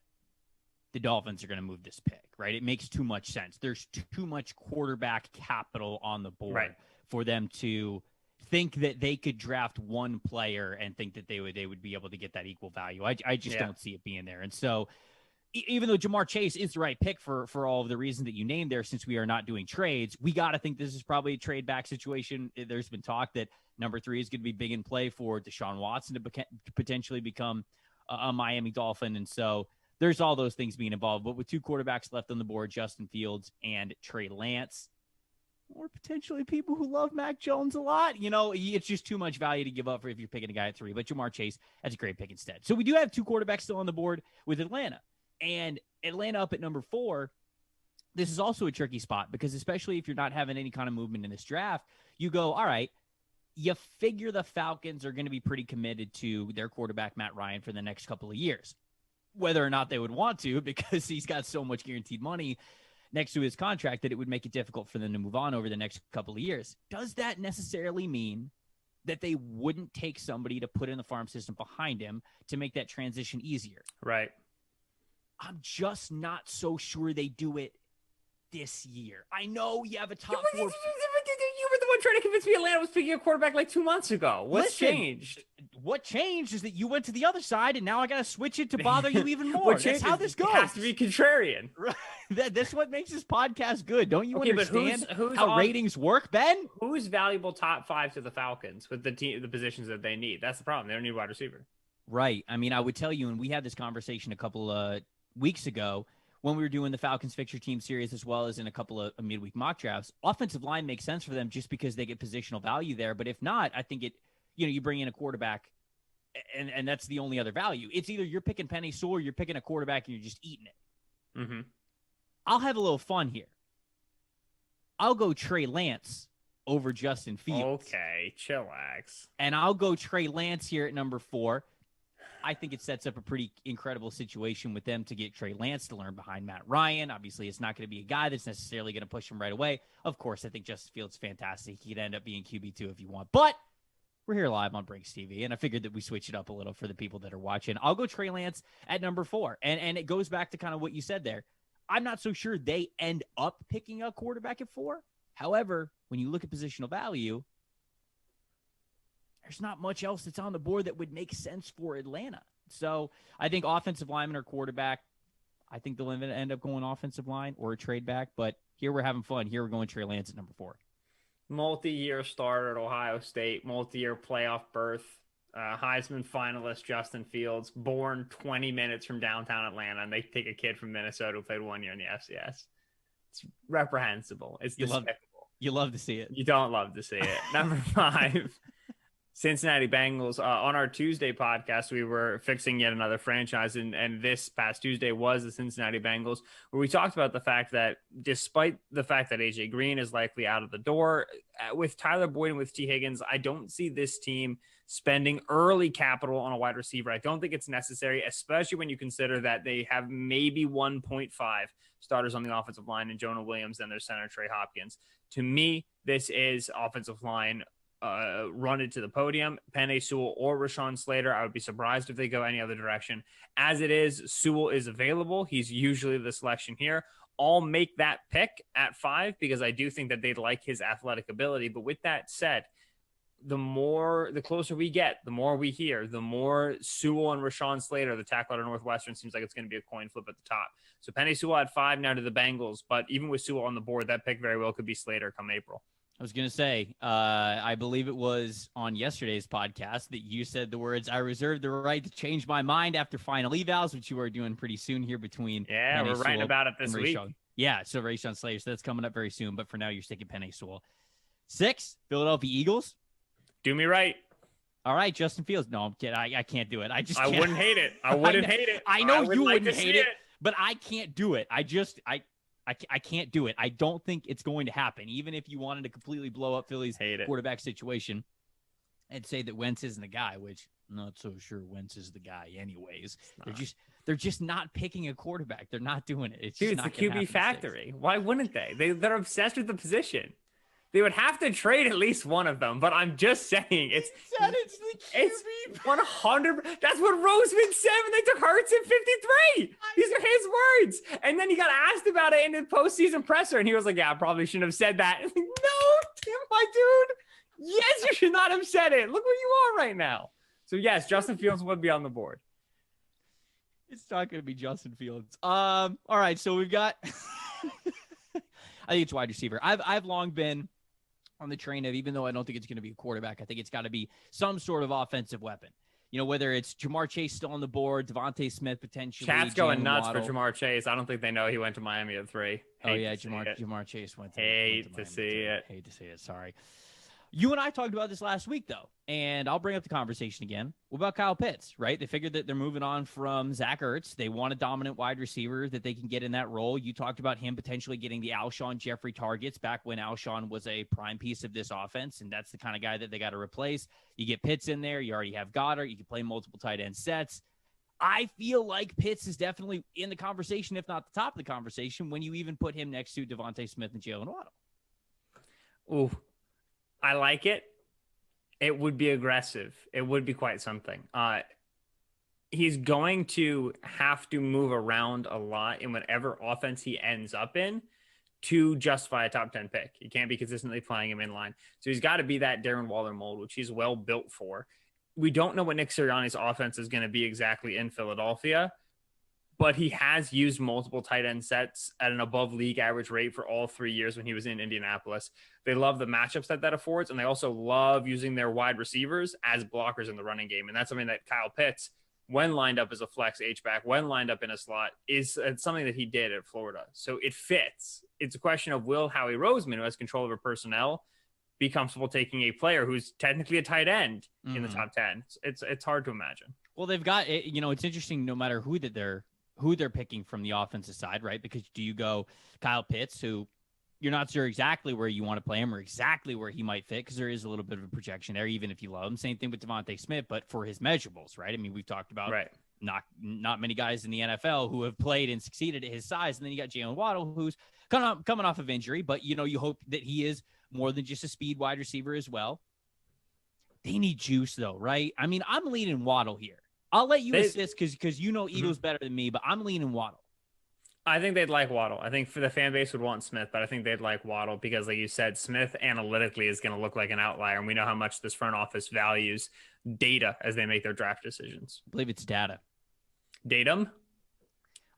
the Dolphins are going to move this pick, right? It makes too much sense. There's too much quarterback capital on the board for them to think that they could draft one player and think that they would be able to get that equal value. I just don't see it being there. And so even though Jamar Chase is the right pick for all of the reasons that you named there, since we are not doing trades, we got to think this is probably a trade back situation. There's been talk that number 3 is going to be big in play for Deshaun Watson to potentially become a Miami Dolphin. And so there's all those things being involved. But with 2 quarterbacks left on the board, Justin Fields and Trey Lance, or potentially people who love Mac Jones a lot, it's just too much value to give up for if you're picking a guy at 3. But Jamar Chase, that's a great pick instead. So we do have 2 quarterbacks still on the board with Atlanta. And Atlanta up at number 4, this is also a tricky spot because especially if you're not having any kind of movement in this draft, you go, all right, you figure the Falcons are going to be pretty committed to their quarterback, Matt Ryan, for the next couple of years. Whether or not they would want to, because he's got so much guaranteed money next to his contract that it would make it difficult for them to move on over the next couple of years. Does that necessarily mean that they wouldn't take somebody to put in the farm system behind him to make that transition easier?
Right.
I'm just not so sure they do it this year. I know you have a top 4.
You were the one trying to convince me Atlanta was picking a quarterback like 2 months ago. What's changed?
What changed is that you went to the other side, and now I got to switch it to bother you even more. That's how this goes.
It has to be contrarian.
Right. That's what makes this podcast good. Don't you understand
who's
how ratings work, Ben?
Who's valuable top 5 to the Falcons with the positions that they need? That's the problem. They don't need a wide receiver.
Right. I mean, I would tell you, and we had this conversation a couple weeks ago when we were doing the Falcons Fixture Team series, as well as in a couple of midweek mock drafts. Offensive line makes sense for them just because they get positional value there. But if not, I think you bring in a quarterback and that's the only other value. It's either you're picking Penei Sewell or you're picking a quarterback and you're just eating it.
Mm-hmm.
I'll have a little fun here. I'll go Trey Lance over Justin Fields.
Okay, chillax.
And I'll go Trey Lance here at number 4. I think it sets up a pretty incredible situation with them to get Trey Lance to learn behind Matt Ryan. Obviously, it's not going to be a guy that's necessarily going to push him right away. Of course, I think Justin Fields is fantastic. He could end up being QB2 if you want. But we're here live on Brinks TV, and I figured that we switch it up a little for the people that are watching. I'll go Trey Lance at number 4. And it goes back to kind of what you said there. I'm not so sure they end up picking a quarterback at 4. However, when you look at positional value, there's not much else that's on the board that would make sense for Atlanta. So I think offensive lineman or quarterback, I think they'll end up going offensive line or a trade back. But here we're having fun. Here we're going Trey Lance at number 4.
Multi-year starter at Ohio State, multi-year playoff berth, Heisman finalist Justin Fields, born 20 minutes from downtown Atlanta, and they take a kid from Minnesota who played 1 year in the FCS. It's reprehensible. It's despicable.
You love to see it.
You don't love to see it. Number 5. Cincinnati Bengals. On our Tuesday podcast, we were fixing yet another franchise, and this past Tuesday was the Cincinnati Bengals, where we talked about the fact that despite the fact that AJ Green is likely out of the door, with Tyler Boyd and with T. Higgins, I don't see this team spending early capital on a wide receiver. I don't think it's necessary, especially when you consider that they have maybe 1.5 starters on the offensive line in Jonah Williams and their center, Trey Hopkins. To me, this is offensive line run it to the podium. Penei Sewell or Rashawn Slater, I would be surprised if they go any other direction. As it is, Sewell is available. He's usually the selection here. I'll make that pick at 5 because I do think that they'd like his athletic ability. But with that said, the closer we get, the more we hear, the more Sewell and Rashawn Slater, the tackle out of Northwestern, seems like it's going to be a coin flip at the top. So Penei Sewell at 5 now to the Bengals, but even with Sewell on the board, that pick very well could be Slater come April.
I was going to say, I believe it was on yesterday's podcast that you said the words, I reserve the right to change my mind after final evals, which you are doing pretty soon here between.
Yeah,
Penei
we're writing
Sewell
about it this
and
week.
Rashawn. Yeah, so Rashawn Slater, so that's coming up very soon, but for now you're sticking Penei Sewell. 6, Philadelphia Eagles.
Do me right.
All right, Justin Fields. No, I'm kidding. I can't do it. I
I wouldn't hate it. I wouldn't hate it.
I know you
like
wouldn't
to
hate
see
it, but I can't do it. I can't do it. I don't think it's going to happen. Even if you wanted to completely blow up Philly's quarterback situation and say that Wentz isn't the guy, which I'm not so sure Wentz is the guy anyways. They're just not picking a quarterback. They're not doing it. It's
Dude,
just
it's the QB factory. Why wouldn't they? They're obsessed with the position. They would have to trade at least one of them, but I'm just saying it's
the QB.
100. That's what Roseman said when they took Hurts in 53. These are his words. And then he got asked about it in the postseason presser, and he was like, "Yeah, I probably shouldn't have said that." Like, no, Tim, my dude. Yes, you should not have said it. Look where you are right now. So yes, Justin Fields would be on the board.
It's not going to be Justin Fields. All right, so we've got. I think it's wide receiver. I've long been on the train of, even though I don't think it's going to be a quarterback, I think it's got to be some sort of offensive weapon. You know, whether it's Jamar Chase still on the board, Devontae Smith potentially.
Chat's going
Jalen
nuts
Waddle.
for Jamar Chase. I don't think they know he went to Miami at 3.
Oh yeah, Jamar Chase went to
Hate to see it.
Hate to see it. Sorry. You and I talked about this last week, though, and I'll bring up the conversation again. What about Kyle Pitts, right? They figured that they're moving on from Zach Ertz. They want a dominant wide receiver that they can get in that role. You talked about him potentially getting the Alshon Jeffrey targets back when Alshon was a prime piece of this offense, and that's the kind of guy that they got to replace. You get Pitts in there. You already have Goddard. You can play multiple tight end sets. I feel like Pitts is definitely in the conversation, if not the top of the conversation, when you even put him next to Devontae Smith and Jalen Waddle.
Ooh. I like it. It would be aggressive. It would be quite something. He's going to have to move around a lot in whatever offense he ends up in to justify a top 10 pick. You can't be consistently playing him in line. So he's got to be that Darren Waller mold, which he's well built for. We don't know what Nick Sirianni's offense is going to be exactly in Philadelphia, but he has used multiple tight end sets at an above league average rate for all 3 years when he was in Indianapolis. They love the matchups that affords, and they also love using their wide receivers as blockers in the running game. And that's something that Kyle Pitts, when lined up as a flex H-back, when lined up in a slot, it's something that he did at Florida. So it fits. It's a question of, will Howie Roseman, who has control over personnel, be comfortable taking a player who's technically a tight end in the top 10? It's hard to imagine.
Well, they've got, it's interesting no matter who they're picking from the offensive side, right? Because do you go Kyle Pitts, who you're not sure exactly where you want to play him or exactly where he might fit, because there is a little bit of a projection there, even if you love him. Same thing with Devontae Smith, but for his measurables, right? I mean, we've talked about not many guys in the NFL who have played and succeeded at his size. And then you got Jalen Waddle, who's coming off of injury, but, you hope that he is more than just a speed wide receiver as well. They need juice, though, right? I mean, I'm leaning Waddle here. I'll let you assist because Eagles better than me, but I'm leaning Waddle.
I think they'd like Waddle. I think for the fan base would want Smith, but I think they'd like Waddle because, like you said, Smith analytically is going to look like an outlier, and we know how much this front office values data as they make their draft decisions.
I believe it's data.
Datum?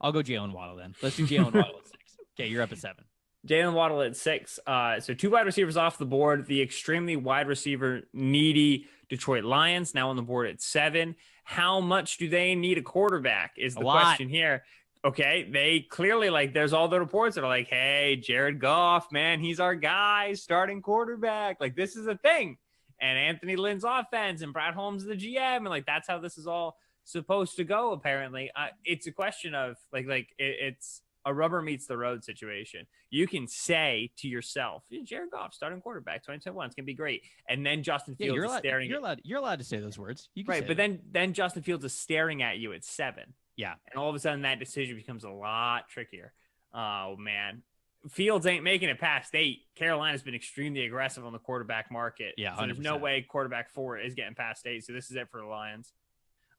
I'll go Jalen Waddle then. Let's do Jalen Waddle at 6. Okay, you're up at 7.
Jalen Waddle at 6. So 2 wide receivers off the board. The extremely wide receiver needy Detroit Lions now on the board at 7. How much do they need a quarterback is the question here. Okay, they clearly, there's all the reports that are like, hey, Jared Goff, man, he's our guy, starting quarterback. Like, this is a thing. And Anthony Lynn's offense and Brad Holmes the GM, and that's how this is all supposed to go, apparently. It's a question of, it's a rubber meets the road situation. You can say to yourself, Jared Goff, starting quarterback, 2021, it's going to be great. And then Justin Fields is staring.
You're allowed to say those words. You can
right, but then Justin Fields is staring at you at 7.
Yeah.
And all of a sudden that decision becomes a lot trickier. Oh, man. Fields ain't making it past 8. Carolina's been extremely aggressive on the quarterback market.
Yeah, 100%.
So there's no way quarterback 4 is getting past 8. So this is it for the Lions.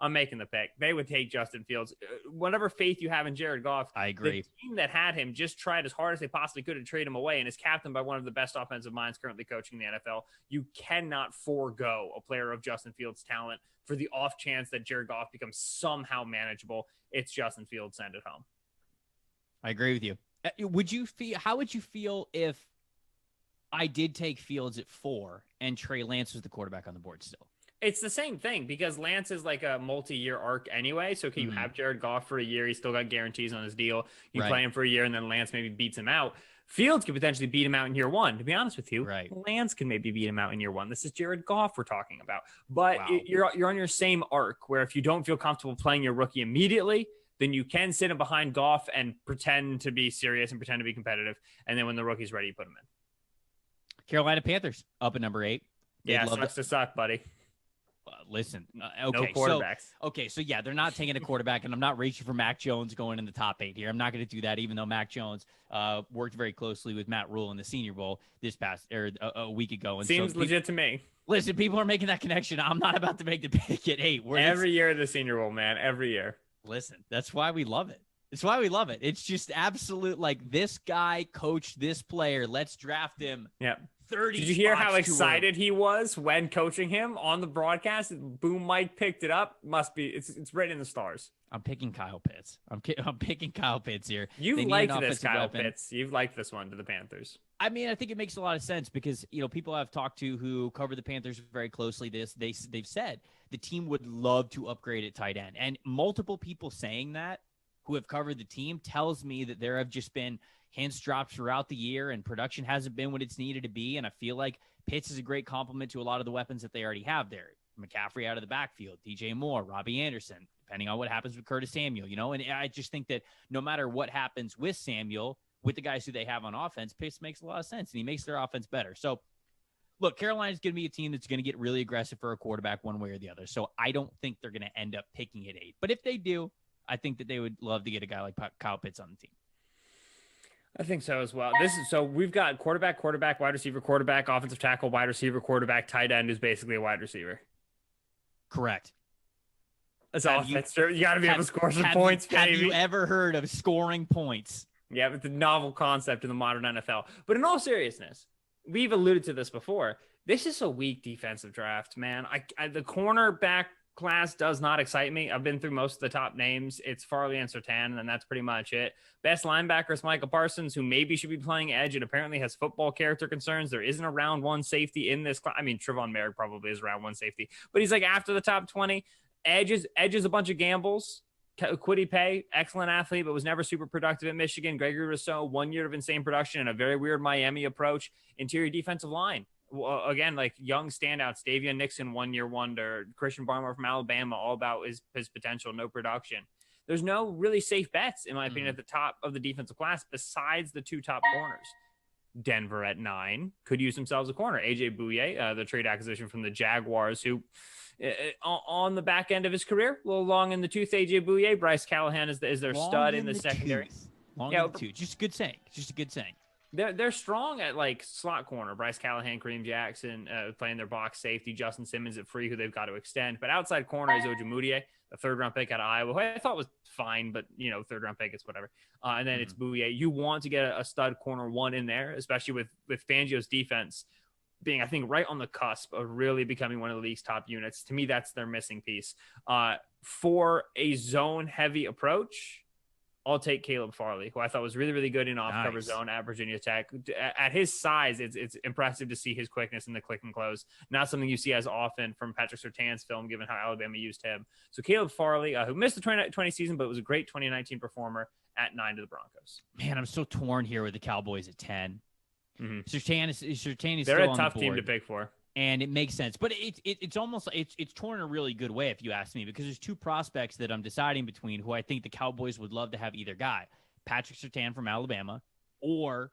I'm making the pick. They would take Justin Fields. Whatever faith you have in Jared Goff,
I agree.
The team that had him just tried as hard as they possibly could to trade him away, and is captained by one of the best offensive minds currently coaching the NFL. You cannot forego a player of Justin Fields' talent for the off chance that Jared Goff becomes somehow manageable. It's Justin Fields, send it home.
I agree with you. How would you feel if I did take Fields at 4 and Trey Lance was the quarterback on the board still?
It's the same thing because Lance is like a multi-year arc anyway. So can you have Jared Goff for a year? He's still got guarantees on his deal. You play him for a year and then Lance maybe beats him out. Fields could potentially beat him out in year 1, to be honest with you. Lance can maybe beat him out in year 1. This is Jared Goff we're talking about. But you're on your same arc where if you don't feel comfortable playing your rookie immediately, then you can sit him behind Goff and pretend to be serious and pretend to be competitive. And then when the rookie's ready, you put him in.
Carolina Panthers up at number 8.
Yeah, sucks to suck, buddy.
Listen,
no quarterbacks.
So yeah, they're not taking a quarterback, and I'm not reaching for Mac Jones going in the top 8 here. I'm not going to do that, even though Mac Jones worked very closely with Matt Rule in the Senior Bowl a week ago. And
seems legit to me.
Listen, people are making that connection. I'm not about to make the pick at 8.
Every year the Senior Bowl, man. Every year.
Listen, that's why we love it. It's why we love it. It's just absolute, like, this guy coached this player. Let's draft him.
Yeah.
30
Did you hear how excited he was when coaching him on the broadcast? Boom Mike picked it up. Must be it's written in the stars.
I'm picking Kyle Pitts. I'm picking Kyle Pitts here.
You've liked this Kyle Pitts. You've liked this one to the Panthers.
I mean, I think it makes a lot of sense because, people I've talked to who cover the Panthers very closely, they've said the team would love to upgrade at tight end. And multiple people saying that who have covered the team tells me that there have just been hints dropped throughout the year and production hasn't been what it's needed to be. And I feel like Pitts is a great complement to a lot of the weapons that they already have there. McCaffrey out of the backfield, DJ Moore, Robbie Anderson, depending on what happens with Curtis Samuel, and I just think that no matter what happens with Samuel, with the guys who they have on offense, Pitts makes a lot of sense and he makes their offense better. So look, Carolina's going to be a team that's going to get really aggressive for a quarterback one way or the other. So I don't think they're going to end up picking at 8, but if they do, I think that they would love to get a guy like Kyle Pitts on the team.
I think so as well. So we've got quarterback, wide receiver, quarterback, offensive tackle, wide receiver, quarterback, tight end is basically a wide receiver.
Correct.
That's all. You got to be able to score some points.
Have you ever heard of scoring points?
Yeah, it's a novel concept in the modern NFL. But in all seriousness, we've alluded to this before. This is a weak defensive draft, man. The cornerback class does not excite me. I've been through most of the top names. It's Farley and Surtain, and that's pretty much it. Best linebacker is Michael Parsons, who maybe should be playing edge and apparently has football character concerns. There isn't a round 1 safety in this class. I mean, Trevon Merrick probably is round 1 safety, but he's like after the top 20. Edge is a bunch of gambles. Kwity Paye, excellent athlete, but was never super productive at Michigan. Gregory Rousseau, 1 year of insane production and a very weird Miami approach. Interior defensive line. Again, like young standouts, Davion Nixon, 1 year wonder, Christian Barmore from Alabama, all about his potential, no production. There's no really safe bets, in my opinion, at the top of the defensive class besides the 2 top corners. Denver at 9 could use themselves a corner. AJ Bouye, the trade acquisition from the Jaguars, who on the back end of his career, a little long in the tooth. AJ Bouye, Bryce Callahan is their stud in the secondary.
Long in the tooth. Just a good saying.
They're strong at like slot corner. Bryce Callahan, Kareem Jackson playing their box safety. Justin Simmons at free, who they've got to extend. But outside corner is Ojemudia, a 3rd-round pick out of Iowa, who I thought was fine, but 3rd-round pick, it's whatever. And then it's Bouye. You want to get a stud corner 1 in there, especially with Fangio's defense being, I think, right on the cusp of really becoming one of the league's top units. To me, that's their missing piece. For a zone-heavy approach, I'll take Caleb Farley, who I thought was really, really good in off-cover zone at Virginia Tech. At his size, it's impressive to see his quickness in the click and close. Not something you see as often from Patrick Surtain's film, given how Alabama used him. So Caleb Farley, who missed the 2020 season, but was a great 2019 performer, at 9 to the Broncos.
Man, I'm so torn here with the Cowboys at 10. Surtain is
they're
still
a tough
on the
team
board,
to pick for.
and it makes sense. But it's almost it's torn in a really good way, if you ask me, because there's 2 prospects that I'm deciding between who I think the Cowboys would love to have either guy, Patrick Surtain from Alabama or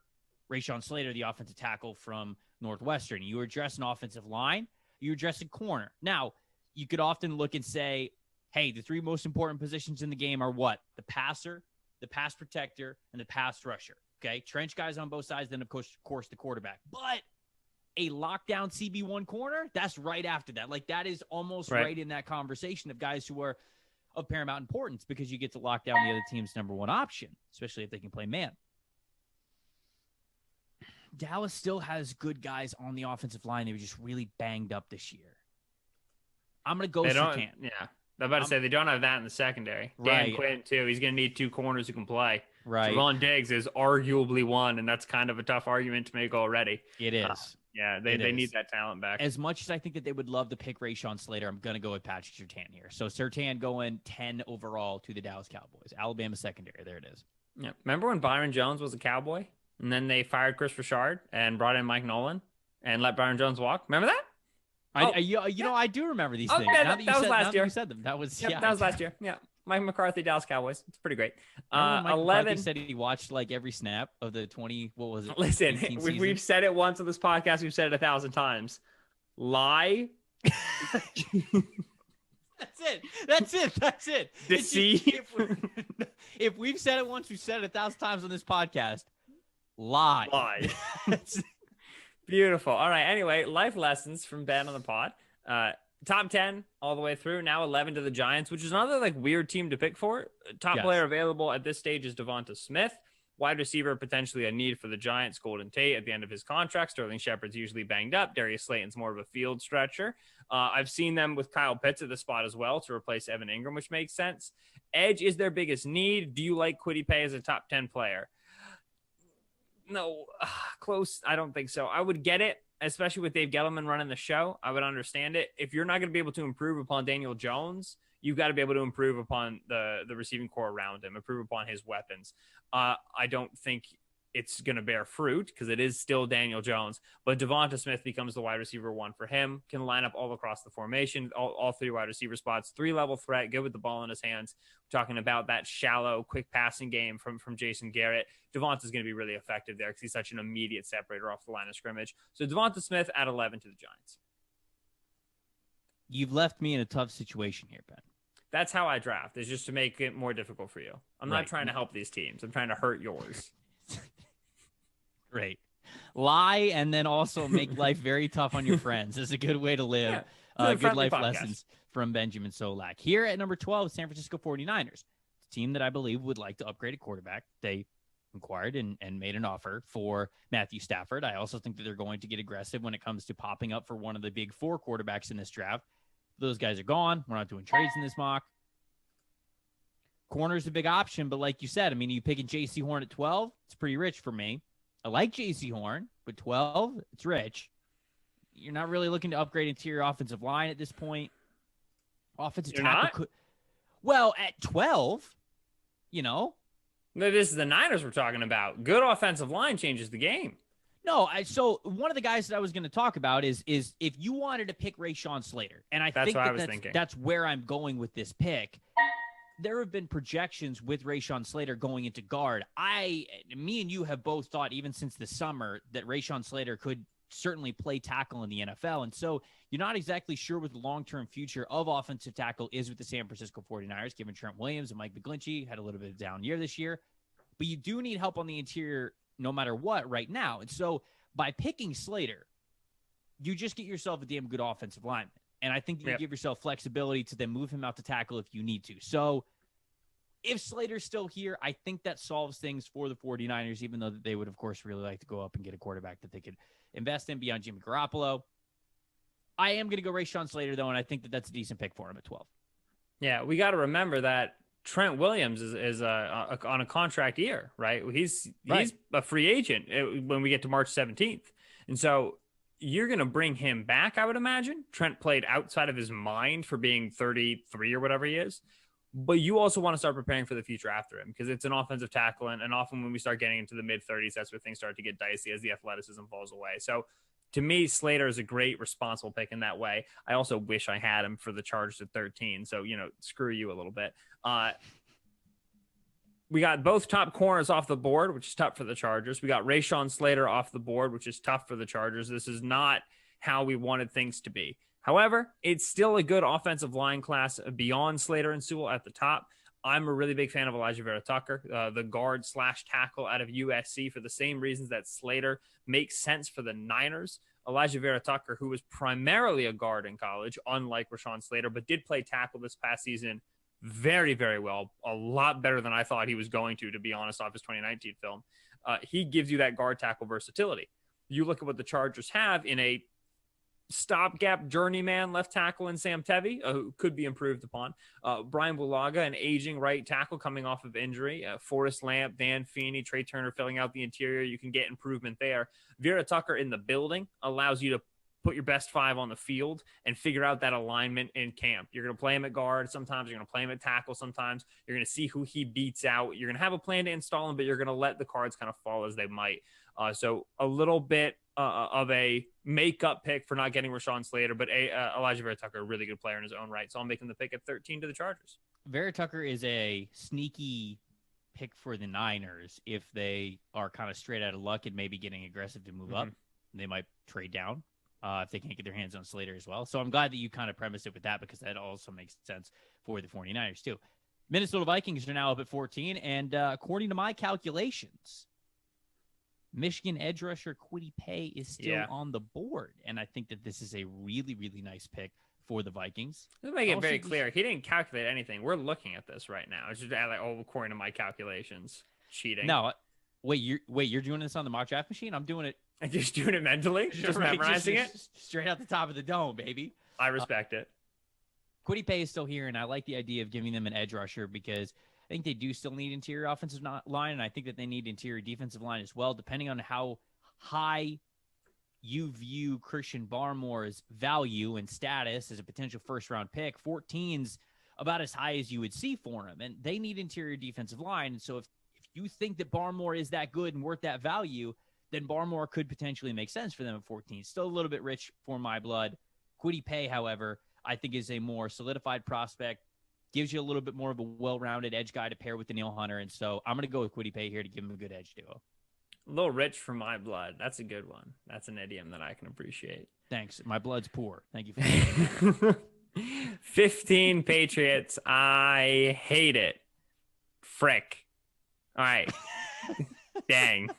Rashawn Slater, the offensive tackle from Northwestern. You address an offensive line, you address a corner. Now, you could often look and say, hey, the 3 most important positions in the game are what? The passer, the pass protector, and the pass rusher. Okay, trench guys on both sides, then of course the quarterback. But a lockdown CB1 corner, that's right after that. Like, that is almost right in that conversation of guys who are of paramount importance because you get to lock down the other team's number one option, especially if they can play man. Dallas still has good guys on the offensive line. They were just really banged up this year. I'm going to go Surtain.
Yeah. I'm about to say they don't have that in the secondary. Dan Quinn, too. He's going to need two corners who can play.
Right.
Trevon Diggs is arguably one, and that's kind of a tough argument to make already.
It is.
They need that talent back.
As much as I think that they would love to pick Rashawn Slater, I'm going to go with Patrick Surtain here. So Surtain going 10 overall to the Dallas Cowboys. Alabama secondary. There it is.
Yeah. Remember when Byron Jones was a Cowboy? And then they fired Chris Richard and brought in Mike Nolan and let Byron Jones walk? Remember that?
I do remember these things.
Yeah, that was last year.
You said them. That was
that was last year. Yeah. Mike McCarthy, Dallas Cowboys. It's pretty great.
Mike 11 said he watched like every snap of the 20. What was it?
Listen, we've said it once on this podcast. We've said it 1,000 times. Lie.
That's it.
Deceive.
If we've said it once, we've said it 1,000 times on this podcast. Lie.
Beautiful. All right. Anyway, life lessons from Ben on the pod. Top 10 all the way through. Now 11 to the Giants, which is another like weird team to pick for. Top player available at this stage is Devonta Smith. Wide receiver, potentially a need for the Giants. Golden Tate at the end of his contract. Sterling Shepard's usually banged up. Darius Slayton's more of a field stretcher. I've seen them with Kyle Pitts at the spot as well to replace Evan Ingram, which makes sense. Edge is their biggest need. Do you like Kwity Paye as a top 10 player? No, close. I don't think so. I would get it, especially with Dave Gettleman running the show. I would understand it. If you're not going to be able to improve upon Daniel Jones, you've got to be able to improve upon the receiving core around him, improve upon his weapons. I don't think it's going to bear fruit because it is still Daniel Jones, but Devonta Smith becomes the wide receiver one for him, can line up all across the formation, all three wide receiver spots, 3-level threat, good with the ball in his hands. We're talking about that shallow, quick passing game from Jason Garrett. Devonta's going to be really effective there because he's such an immediate separator off the line of scrimmage. So Devonta Smith at 11 to the Giants.
You've left me in a tough situation here, Ben.
That's how I draft, is just to make it more difficult for you. I'm not trying to help these teams. I'm trying to hurt yours.
Great. Lie and then also make life very tough on your friends is a good way to live. Good life lessons from Benjamin Solak. Here at number 12, San Francisco 49ers, a team that I believe would like to upgrade a quarterback. They inquired and made an offer for Matthew Stafford. I also think that they're going to get aggressive when it comes to popping up for one of the big four quarterbacks in this draft. Those guys are gone. We're not doing trades in this mock. Corner's a big option, but like you said, I mean, you picking J.C. Horn at 12, it's pretty rich for me. I like J.C. Horn, but 12, it's rich. You're not really looking to upgrade interior offensive line at this point. Offensive tackle. Well, at 12,
No, this is the Niners we're talking about. Good offensive line changes the game.
No, so one of the guys that I was going to talk about is if you wanted to pick Rashawn Slater, and that's where I'm going with this pick. There have been projections with Rashawn Slater going into guard. Me and you have both thought even since the summer that Rashawn Slater could certainly play tackle in the NFL. And so you're not exactly sure what the long-term future of offensive tackle is with the San Francisco 49ers, given Trent Williams and Mike McGlinchey had a little bit of a down year this year. But you do need help on the interior no matter what right now. And so by picking Slater, you just get yourself a damn good offensive lineman. And I think you give yourself flexibility to then move him out to tackle if you need to. So if Slater's still here, I think that solves things for the 49ers, even though they would, of course, really like to go up and get a quarterback that they could invest in beyond Jimmy Garoppolo. I am going to go Rashawn Slater, though, and I think that that's a decent pick for him at 12.
Yeah, we got to remember that Trent Williams is on a contract year, right? He's a free agent when we get to March 17th. And so you're going to bring him back, I would imagine. Trent played outside of his mind for being 33 or whatever he is. But you also want to start preparing for the future after him because it's an offensive tackle. And often when we start getting into the mid-30s, that's where things start to get dicey as the athleticism falls away. So to me, Slater is a great responsible pick in that way. I also wish I had him for the Chargers at 13. So, screw you a little bit. We got both top corners off the board, which is tough for the Chargers. We got Rashawn Slater off the board, which is tough for the Chargers. This is not how we wanted things to be. However, it's still a good offensive line class beyond Slater and Sewell at the top. I'm a really big fan of Elijah Vera Tucker, the guard / tackle out of USC, for the same reasons that Slater makes sense for the Niners. Elijah Vera Tucker, who was primarily a guard in college, unlike Rashawn Slater, but did play tackle this past season very, very well, a lot better than I thought he was going to be honest, off his 2019 film. He gives you that guard tackle versatility. You look at what the Chargers have in a stopgap journeyman left tackle in Sam Tevi, who could be improved upon. Brian Bulaga, an aging right tackle coming off of injury. Forrest Lamp, Dan Feeney, Trey Turner filling out the interior. You can get improvement there. Vera Tucker in the building allows you to put your best 5 on the field and figure out that alignment in camp. You're going to play him at guard sometimes. You're going to play him at tackle sometimes. You're going to see who he beats out. You're going to have a plan to install him, but you're going to let the cards kind of fall as they might. So a little bit of a makeup pick for not getting Rashawn Slater, but Elijah Vera Tucker, a really good player in his own right. So I'm making the pick at 13 to the Chargers.
Vera Tucker is a sneaky pick for the Niners if they are kind of straight out of luck and maybe getting aggressive to move up. They might trade down if they can't get their hands on Slater as well. So I'm glad that you kind of premised it with that, because that also makes sense for the 49ers too. Minnesota Vikings are now up at 14, and according to my calculations, Michigan edge rusher Kwity Paye is still on the board, and I think that this is a really, really nice pick for the Vikings.
Let me make it very clear. He didn't calculate anything. We're looking at this right now. It's just like, according to my calculations, cheating.
No, wait, you're doing this on the mock draft machine? I'm doing it.
I'm just doing it mentally, just memorizing it
straight out the top of the dome, baby.
I respect it.
Kwity Paye is still here, and I like the idea of giving them an edge rusher because I think they do still need interior offensive line, and I think that they need interior defensive line as well, depending on how high you view Christian Barmore's value and status as a potential first-round pick. 14's about as high as you would see for him, and they need interior defensive line. And so if you think that Barmore is that good and worth that value, then Barmore could potentially make sense for them at 14. Still a little bit rich for my blood. Kwity Paye, however, I think is a more solidified prospect, gives you a little bit more of a well-rounded edge guy to pair with Danielle Hunter. And so I'm going to go with Kwity Paye here to give him a good edge duo.
A little rich for my blood. That's a good one. That's an idiom that I can appreciate.
Thanks. My blood's poor. Thank you for that.
15 Patriots. I hate it. Frick. All right. Dang.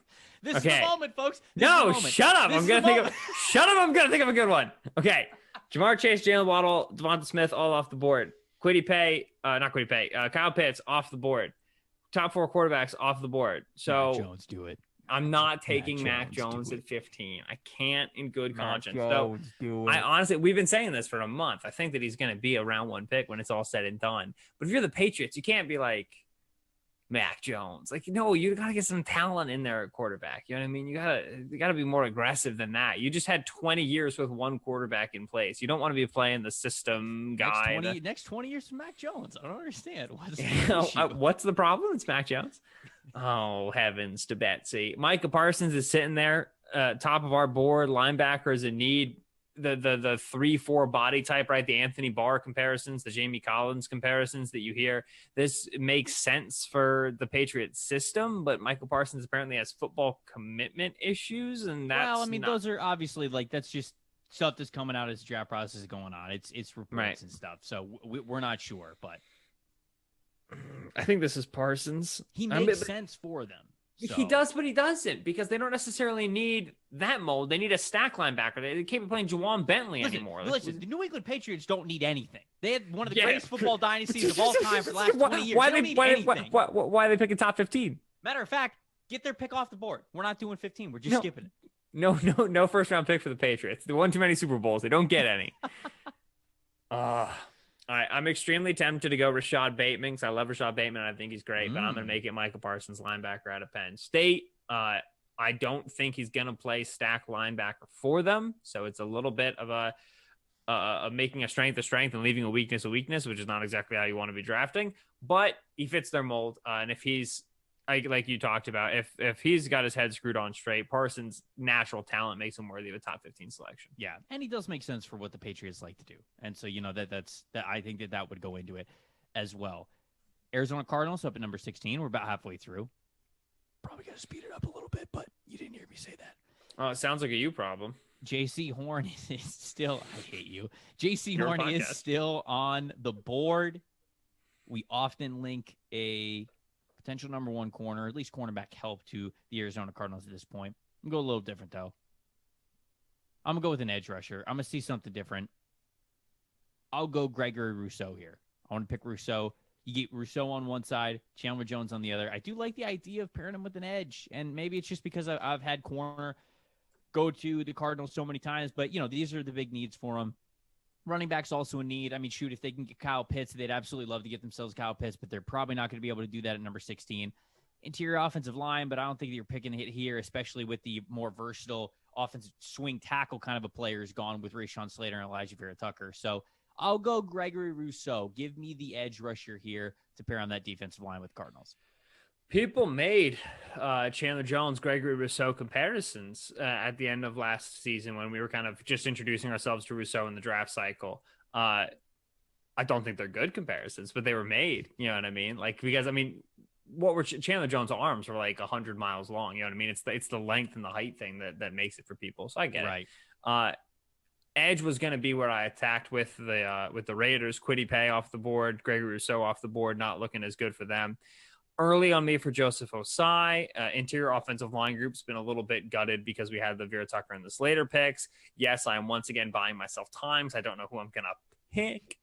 This is the moment, folks.
No, shut up. I'm going to think of a good one. Okay. Jamar Chase, Jalen Waddle, Devonta Smith, all off the board. Kwity Paye, not Kwity Paye, Kyle Pitts off the board. Top 4 quarterbacks off the board. So
Mac Jones, do it.
I'm not taking Mac Jones at 15. I can't in good conscience. So I honestly, we've been saying this for a month. I think that he's going to be a round 1 pick when it's all said and done. But if you're the Patriots, you can't be like Mac Jones. Like, no, you got to get some talent in there at quarterback. You know what I mean? You got to be more aggressive than that. You just had 20 years with one quarterback in place. You don't want to be playing the system guy.
Next 20 years for Mac Jones. I don't understand.
What's the problem? It's Mac Jones. Oh, heavens to Betsy. Micah Parsons is sitting there, top of our board. Linebacker is a need. The 3-4 body type, right? The Anthony Barr comparisons, the Jamie Collins comparisons that you hear. This makes sense for the Patriots system, but Michael Parsons apparently has football commitment issues, and that's
those are obviously that's just stuff that's coming out as the draft process is going on. It's reports and stuff, so we're not sure, but
I think this is Parsons.
He makes sense for them. So.
He does, but he doesn't, because they don't necessarily need that mold. They need a stack linebacker. They can't be playing Jawan Bentley anymore.
Listen, the New England Patriots don't need anything. They had one of the greatest football dynasties of all time for the last 20 years.
Why are they picking top 15?
Matter of fact, get their pick off the board. We're not doing 15. We're just skipping it.
No first round pick for the Patriots. They won too many Super Bowls. They don't get any. All right, I'm extremely tempted to go Rashad Bateman because I love Rashad Bateman. I think he's great, but I'm going to make it Michael Parsons, linebacker out of Penn State. I don't think he's going to play stack linebacker for them, so it's a little bit of a making a strength and leaving a weakness, which is not exactly how you want to be drafting. But he fits their mold, and if he's like you talked about, if he's got his head screwed on straight, Parsons' natural talent makes him worthy of a top 15 selection.
Yeah, and he does make sense for what the Patriots like to do, and so that's I think that would go into it as well. Arizona Cardinals up at number 16. We're about halfway through. Probably got to speed it up a little bit, but you didn't hear me say that.
Oh, it sounds like a you problem.
J.C. Horn is still. I hate you. J.C. Horn is still on the board. we often link a potential number one corner, at least cornerback help, to the Arizona Cardinals at this point. I'm going to go a little different, though. I'm going to go with an edge rusher. I'm going to see something different. I'll go Gregory Rousseau here. I want to pick Rousseau. You get Rousseau on one side, Chandler Jones on the other. I do like the idea of pairing him with an edge, and maybe it's just because I've had corner go to the Cardinals so many times, but, these are the big needs for him. Running back's also a need. I mean, shoot, if they can get Kyle Pitts, they'd absolutely love to get themselves Kyle Pitts, but they're probably not going to be able to do that at number 16. Interior offensive line, but I don't think you're picking a hit here, especially with the more versatile offensive swing tackle kind of a player is gone with Rashawn Slater and Elijah Vera-Tucker. So I'll go Gregory Rousseau. Give me the edge rusher here to pair on that defensive line with Cardinals.
People made Chandler Jones, Gregory Rousseau comparisons at the end of last season when we were kind of just introducing ourselves to Rousseau in the draft cycle. I don't think they're good comparisons, but they were made. You know what I mean? Because what were Chandler Jones' arms were like 100 miles long. You know what I mean? It's the length and the height thing that makes it for people. So I get it. Edge was going to be where I attacked with the Raiders. Kwity Paye off the board, Gregory Rousseau off the board, not looking as good for them. Early on me for Joseph Osai. Interior offensive line group's been a little bit gutted because we had the Vera-Tucker and the Slater picks. Yes, I am once again buying myself time. I don't know who I'm going to pick.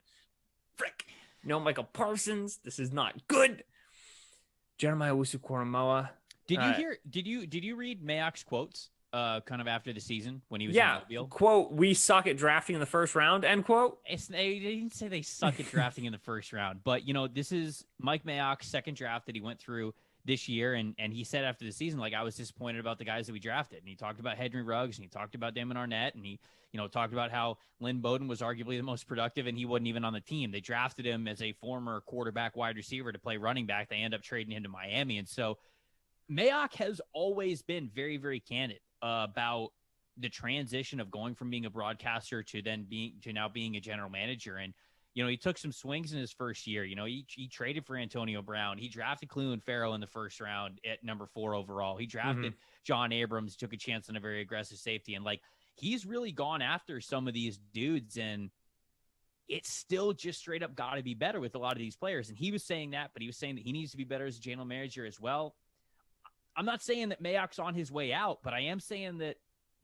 Frick. No Michael Parsons. This is not good. Jeremiah Owusu-Koramoah.
Did you read Mayock's quotes kind of after the season when he was in Mobile?
Quote, "We suck at drafting in the first round," end quote.
They didn't say they suck at drafting in the first round, but this is Mike Mayock's second draft that he went through this year, and he said after the season, I was disappointed about the guys that we drafted, and he talked about Henry Ruggs, and he talked about Damon Arnett, and he talked about how Lynn Bowden was arguably the most productive, and he wasn't even on the team. They drafted him as a former quarterback wide receiver to play running back. They end up trading him to Miami, and so Mayock has always been very, very candid about the transition of going from being a broadcaster to now being a general manager. And, he took some swings in his first year. He traded for Antonio Brown. He drafted Cleveland Farrell in the first round at number 4 overall. He drafted John Abrams, took a chance on a very aggressive safety. And he's really gone after some of these dudes, and it's still just straight up got to be better with a lot of these players. And he was saying that, but he was saying that he needs to be better as a general manager as well. I'm not saying that Mayock's on his way out, but I am saying that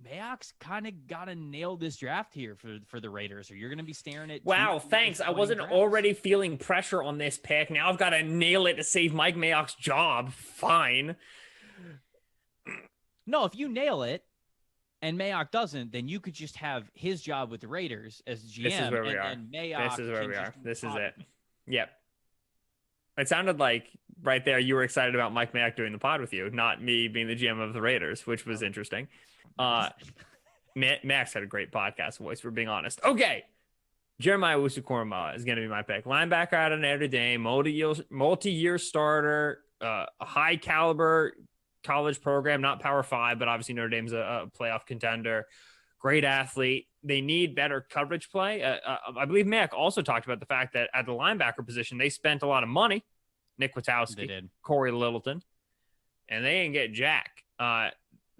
Mayock's kind of got to nail this draft here for the Raiders, or you're going to be staring at...
Wow, thanks. I wasn't already feeling pressure on this pick. Now I've got to nail it to save Mike Mayock's job. Fine.
No, if you nail it and Mayock doesn't, then you could just have his job with the Raiders as GM.
This is where we are.
And Mayock
this is where we are. This is it.
it.
Yep. It sounded like right there you were excited about Mike Mayock doing the pod with you, not me being the GM of the Raiders, which was interesting. Max had a great podcast voice, for being honest. Okay. Jeremiah Owusu-Koramoah is going to be my pick. Linebacker out of Notre Dame, multi-year starter, a high caliber college program, not Power 5, but obviously Notre Dame's a playoff contender. Great athlete. They need better coverage play. I believe Mac also talked about the fact that at the linebacker position, they spent a lot of money. Nick Kwiatkowski, Corey Littleton, and they didn't get jack.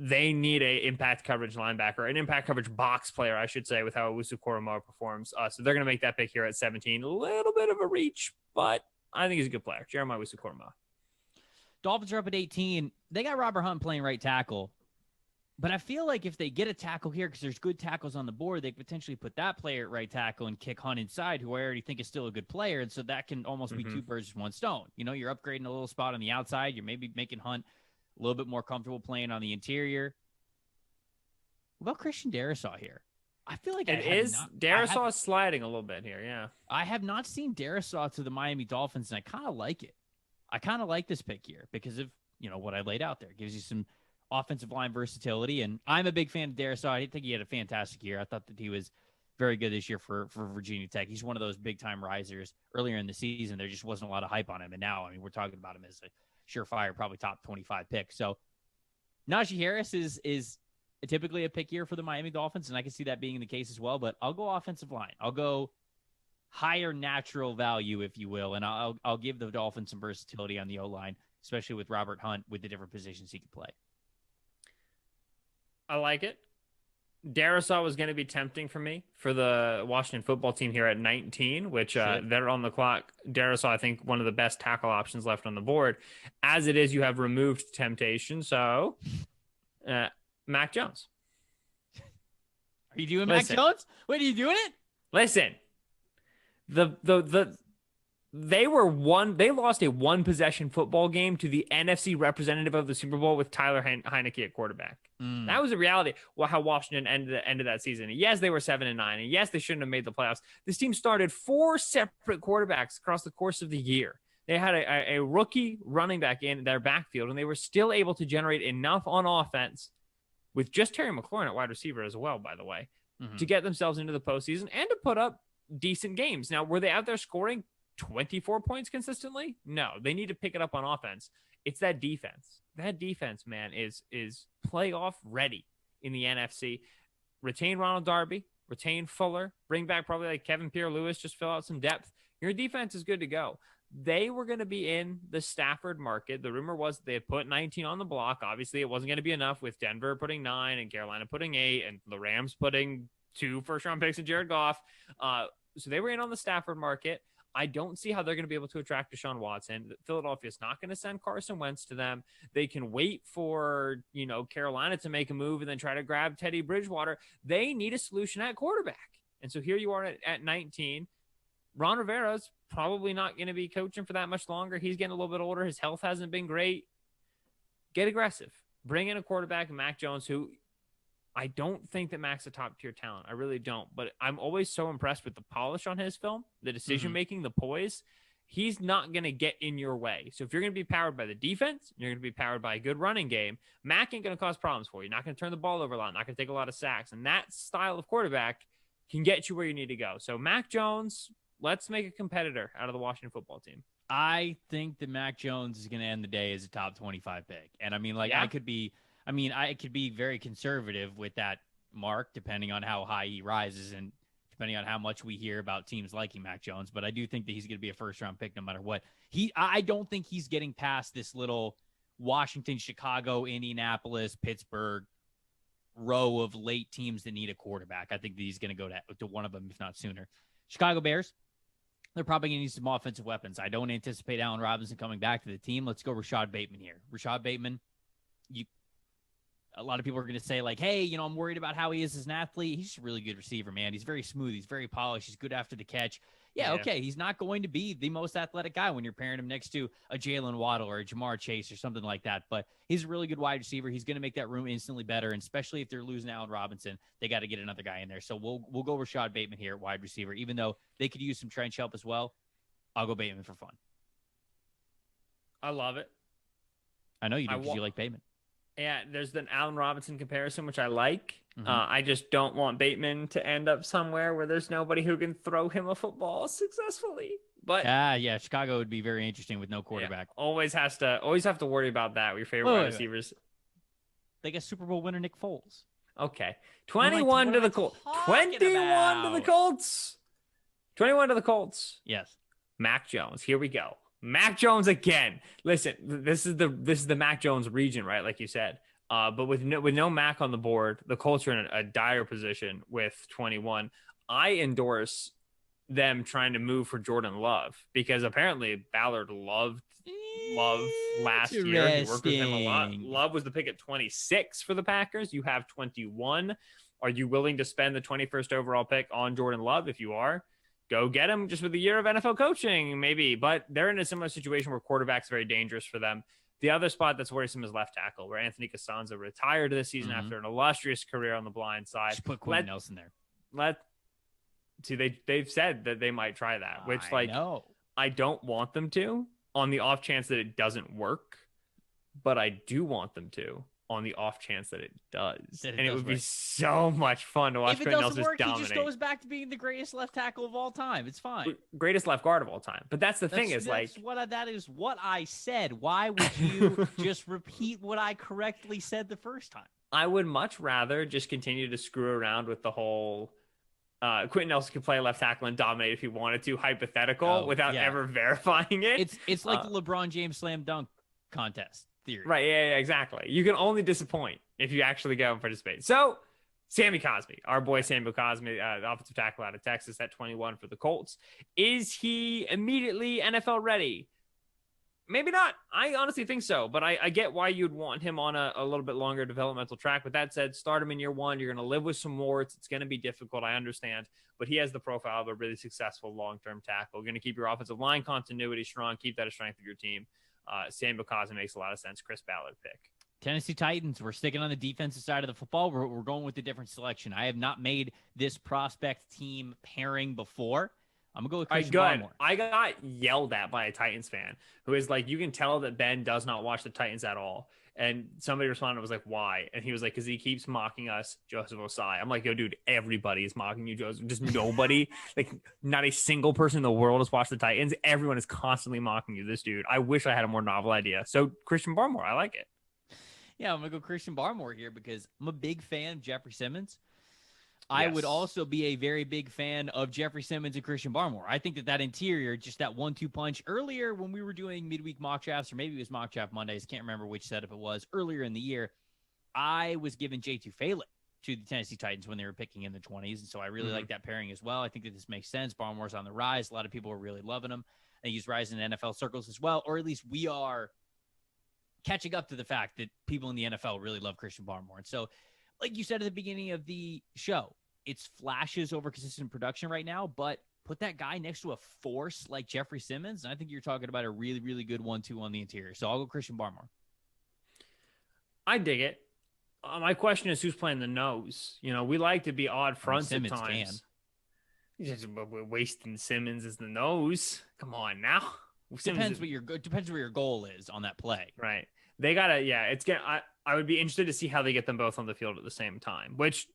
They need a impact coverage linebacker, an impact coverage box player, I should say, with how Owusu-Koramoah performs. So they're going to make that pick here at 17. A little bit of a reach, but I think he's a good player. Jeremiah Owusu-Koramoah.
Dolphins are up at 18. They got Robert Hunt playing right tackle. But I feel like if they get a tackle here, because there's good tackles on the board, they could potentially put that player at right tackle and kick Hunt inside, who I already think is still a good player. And so that can almost be two birds with one stone. You're upgrading a little spot on the outside. You're maybe making Hunt a little bit more comfortable playing on the interior. What about Christian Darrisaw here? I feel like
Darrisaw is sliding a little bit here, yeah.
I have not seen Darrisaw to the Miami Dolphins, and I kind of like it. I kind of like this pick here because of, what I laid out there. It gives you some offensive line versatility, and I'm a big fan of Darrisaw. I think he had a fantastic year. I thought that he was very good this year for Virginia Tech. He's one of those big-time risers. Earlier in the season, there just wasn't a lot of hype on him, and now, we're talking about him as a surefire, probably top 25 pick. So Najee Harris is typically a pick here for the Miami Dolphins, and I can see that being the case as well, but I'll go offensive line. I'll go higher natural value, if you will, and I'll give the Dolphins some versatility on the O-line, especially with Robert Hunt with the different positions he could play.
I like it. Darisaw was going to be tempting for me for the Washington football team here at 19, which they're on the clock. Darisaw, I think, one of the best tackle options left on the board. As it is, you have removed temptation. So, Mac Jones.
Are you doing Mac Jones? Wait, are you doing it?
Listen, they lost a one possession football game to the NFC representative of the Super Bowl with Tyler Heineke at quarterback. That was a reality. Well, how Washington ended that season. And yes, they were 7-9, and yes, they shouldn't have made the playoffs. This team started 4 separate quarterbacks across the course of the year. They had a rookie running back in their backfield, and they were still able to generate enough on offense with just Terry McLaurin at wide receiver as well, by the way, to get themselves into the postseason and to put up decent games. Now, were they out there scoring 24 points consistently? No, they need to pick it up on offense. It's that defense. That defense, man, is playoff ready in the NFC. Retain Ronald Darby, retain Fuller, bring back probably like Kevin Pierre-Louis, just fill out some depth. Your defense is good to go. They were going to be in the Stafford market. The rumor was they had put 19 on the block. Obviously, it wasn't going to be enough with Denver putting 9 and Carolina putting 8 and the Rams putting 2 first-round picks and Jared Goff. So they were in on the Stafford market. I don't see how they're going to be able to attract Deshaun Watson. Philadelphia's not going to send Carson Wentz to them. They can wait for, Carolina to make a move and then try to grab Teddy Bridgewater. They need a solution at quarterback. And so here you are at 19. Ron Rivera's probably not going to be coaching for that much longer. He's getting a little bit older. His health hasn't been great. Get aggressive. Bring in a quarterback, Mac Jones, who I don't think that Mac's a top-tier talent. I really don't. But I'm always so impressed with the polish on his film, the decision-making, the poise. He's not going to get in your way. So if you're going to be powered by the defense, you're going to be powered by a good running game, Mac ain't going to cause problems for you. Not going to turn the ball over a lot, not going to take a lot of sacks. And that style of quarterback can get you where you need to go. So Mac Jones, let's make a competitor out of the Washington football team.
I think that Mac Jones is going to end the day as a top 25 pick. And I mean, I could be very conservative with that mark, depending on how high he rises and depending on how much we hear about teams liking Mac Jones. But I do think that he's going to be a first-round pick no matter what. I don't think he's getting past this little Washington, Chicago, Indianapolis, Pittsburgh row of late teams that need a quarterback. I think that he's going to go to one of them, if not sooner. Chicago Bears, they're probably going to need some offensive weapons. I don't anticipate Allen Robinson coming back to the team. Let's go Rashad Bateman here. Rashad Bateman, a lot of people are going to say, like, hey, I'm worried about how he is as an athlete. He's just a really good receiver, man. He's very smooth. He's very polished. He's good after the catch. Yeah, okay. He's not going to be the most athletic guy when you're pairing him next to a Jalen Waddle or a Jamar Chase or something like that. But he's a really good wide receiver. He's going to make that room instantly better, and especially if they're losing Allen Robinson, they got to get another guy in there. So we'll go Rashad Bateman here at wide receiver. Even though they could use some trench help as well, I'll go Bateman for fun.
I love it.
I know you do because you like Bateman.
Yeah, there's an Allen Robinson comparison, which I like. I just don't want Bateman to end up somewhere where there's nobody who can throw him a football successfully. But
yeah, Chicago would be very interesting with no quarterback.
Yeah, always have to worry about that with your favorite wide receivers.
They get Super Bowl winner Nick Foles.
Okay, 21 to the Colts. 21 to the Colts. 21 to the Colts.
Yes.
Mac Jones. Here we go. Mac Jones again. Listen, this is the Mac Jones region, right? Like you said. But with no Mac on the board, the Colts are in a dire position with 21. I endorse them trying to move for Jordan Love because apparently Ballard loved last year. He worked with him a lot. Love was the pick at 26 for the Packers. You have 21. Are you willing to spend the 21st overall pick on Jordan Love? If you are, go get him just with a year of NFL coaching, maybe. But they're in a similar situation where quarterback's very dangerous for them. The other spot that's worthsome is left tackle, where Anthony Costanza retired this season after an illustrious career on the blind side.
Just put Quentin Nelson there.
They've said that they might try that, which I don't want them to on the off chance that it doesn't work, but I do want them to on the off chance that it does. It would be so much fun to watch Quentin Nelson dominate.
He just goes back to being the greatest left tackle of all time. It's fine.
Greatest left guard of all time. But that is
what I said. Why would you just repeat what I correctly said the first time?
I would much rather just continue to screw around with the whole Quentin Nelson could play left tackle and dominate if he wanted to, hypothetical, without ever verifying it.
It's like the LeBron James slam dunk contest theory.
Right, yeah, exactly. You can only disappoint if you actually go and participate. So Sammy Cosme, our boy Sammy Cosme, offensive tackle out of Texas at 21 for the Colts. Is he immediately NFL ready? Maybe not. I honestly think so, but I get why you'd want him on a little bit longer developmental track. But that said, start him in year one. You're going to live with some warts. It's going to be difficult. I understand, but he has the profile of a really successful long-term tackle. You're going to keep your offensive line continuity strong, keep that a strength of your team. Samuel Cosme makes a lot of sense. Chris Ballard pick.
Tennessee Titans, we're sticking on the defensive side of the football. We're going with a different selection. I have not made this prospect team pairing before. I'm going to go with Christian Barmore.
I got yelled at by a Titans fan who is like, you can tell that Ben does not watch the Titans at all. And somebody responded, was like, why? And he was like, because he keeps mocking us, Joseph Osai. I'm like, yo, dude, everybody is mocking you, Joseph. Just nobody, like not a single person in the world has watched the Titans. Everyone is constantly mocking you, this dude. I wish I had a more novel idea. So Christian Barmore, I like it.
Yeah, I'm going to go Christian Barmore here because I'm a big fan of Jeffrey Simmons. I would also be a very big fan of Jeffrey Simmons and Christian Barmore. I think that interior, just that 1-2 punch earlier when we were doing midweek mock drafts, or maybe it was mock draft Mondays, can't remember which setup it was, earlier in the year, I was giving J2 Phelan to the Tennessee Titans when they were picking in the 20s. And so I really like that pairing as well. I think that this makes sense. Barmore's on the rise. A lot of people are really loving him. I think he's rising in NFL circles as well, or at least we are catching up to the fact that people in the NFL really love Christian Barmore. And so, like you said at the beginning of the show, it's flashes over consistent production right now, but put that guy next to a force like Jeffrey Simmons, and I think you're talking about a really, really good 1-2 on the interior. So I'll go Christian Barmore.
I dig it. My question is, who's playing the nose? You know, we like to be odd fronts at times. Just wasting Simmons as the nose. Come on now.
Depends where your goal is on that play.
Right. They gotta. Yeah. It's getting. I would be interested to see how they get them both on the field at the same time. Which,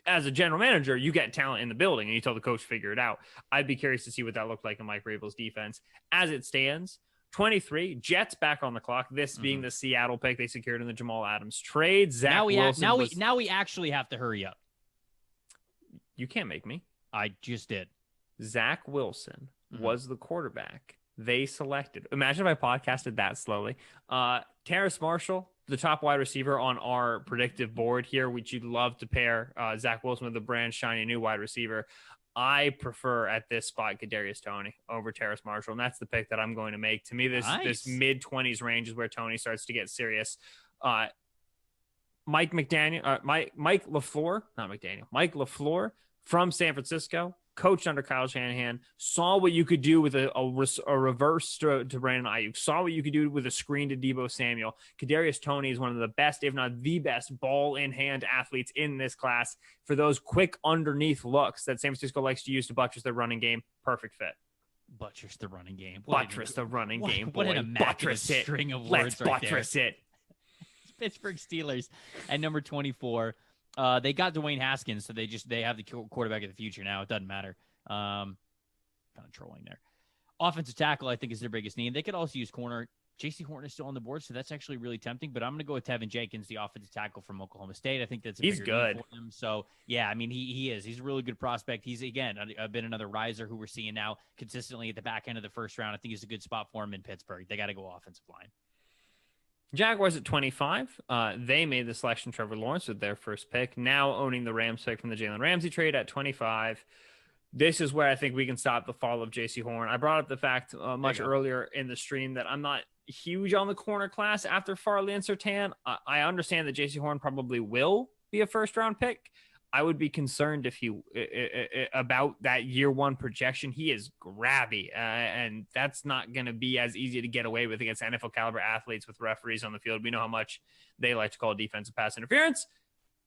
as a general manager, you get talent in the building and you tell the coach to figure it out. I'd be curious to see what that looked like in Mike Vrabel's defense. As it stands, 23, Jets back on the clock. This being the Seattle pick they secured in the Jamal Adams trade. Zach Wilson.
Now we actually have to hurry up.
You can't make me.
I just did.
Zach Wilson was the quarterback they selected. Imagine if I podcasted that slowly. Terrace Marshall, the top wide receiver on our predictive board here, which you'd love to pair Zach Wilson with the brand shiny new wide receiver. I prefer at this spot Kadarius Toney over Terrace Marshall, and that's the pick that I'm going to make. To me, this mid-20s range is where Toney starts to get serious. Mike LaFleur from San Francisco, coached under Kyle Shanahan, saw what you could do with a reverse to Brandon Ayuk, saw what you could do with a screen to Deebo Samuel. Kadarius Toney is one of the best, if not the best, ball-in-hand athletes in this class for those quick underneath looks that San Francisco likes to use to buttress their running game. Perfect fit.
Buttress the running game.
Buttress the running game, boy.
What an immaculate string of words.
Let's buttress it.
Pittsburgh Steelers at number 24. They got Dwayne Haskins, so they have the quarterback of the future now. It doesn't matter. Kind of trolling there. Offensive tackle, I think, is their biggest need. They could also use corner. J.C. Horton is still on the board, so that's actually really tempting. But I'm going to go with Tevin Jenkins, the offensive tackle from Oklahoma State. I think that's
he's good
for him. So yeah, I mean he is. He's a really good prospect. He's again been another riser who we're seeing now consistently at the back end of the first round. I think he's a good spot for him in Pittsburgh. They got to go offensive line.
Jaguars at 25. They made the selection Trevor Lawrence with their first pick, now owning the Rams pick from the Jalen Ramsey trade at 25. This is where I think we can stop the fall of J.C. Horn. I brought up the fact much earlier in the stream that I'm not huge on the corner class after Farley and Surtain. I understand that J.C. Horn probably will be a first-round pick. I would be concerned if about that year one projection. He is grabby, and that's not going to be as easy to get away with against NFL caliber athletes with referees on the field. We know how much they like to call defensive pass interference.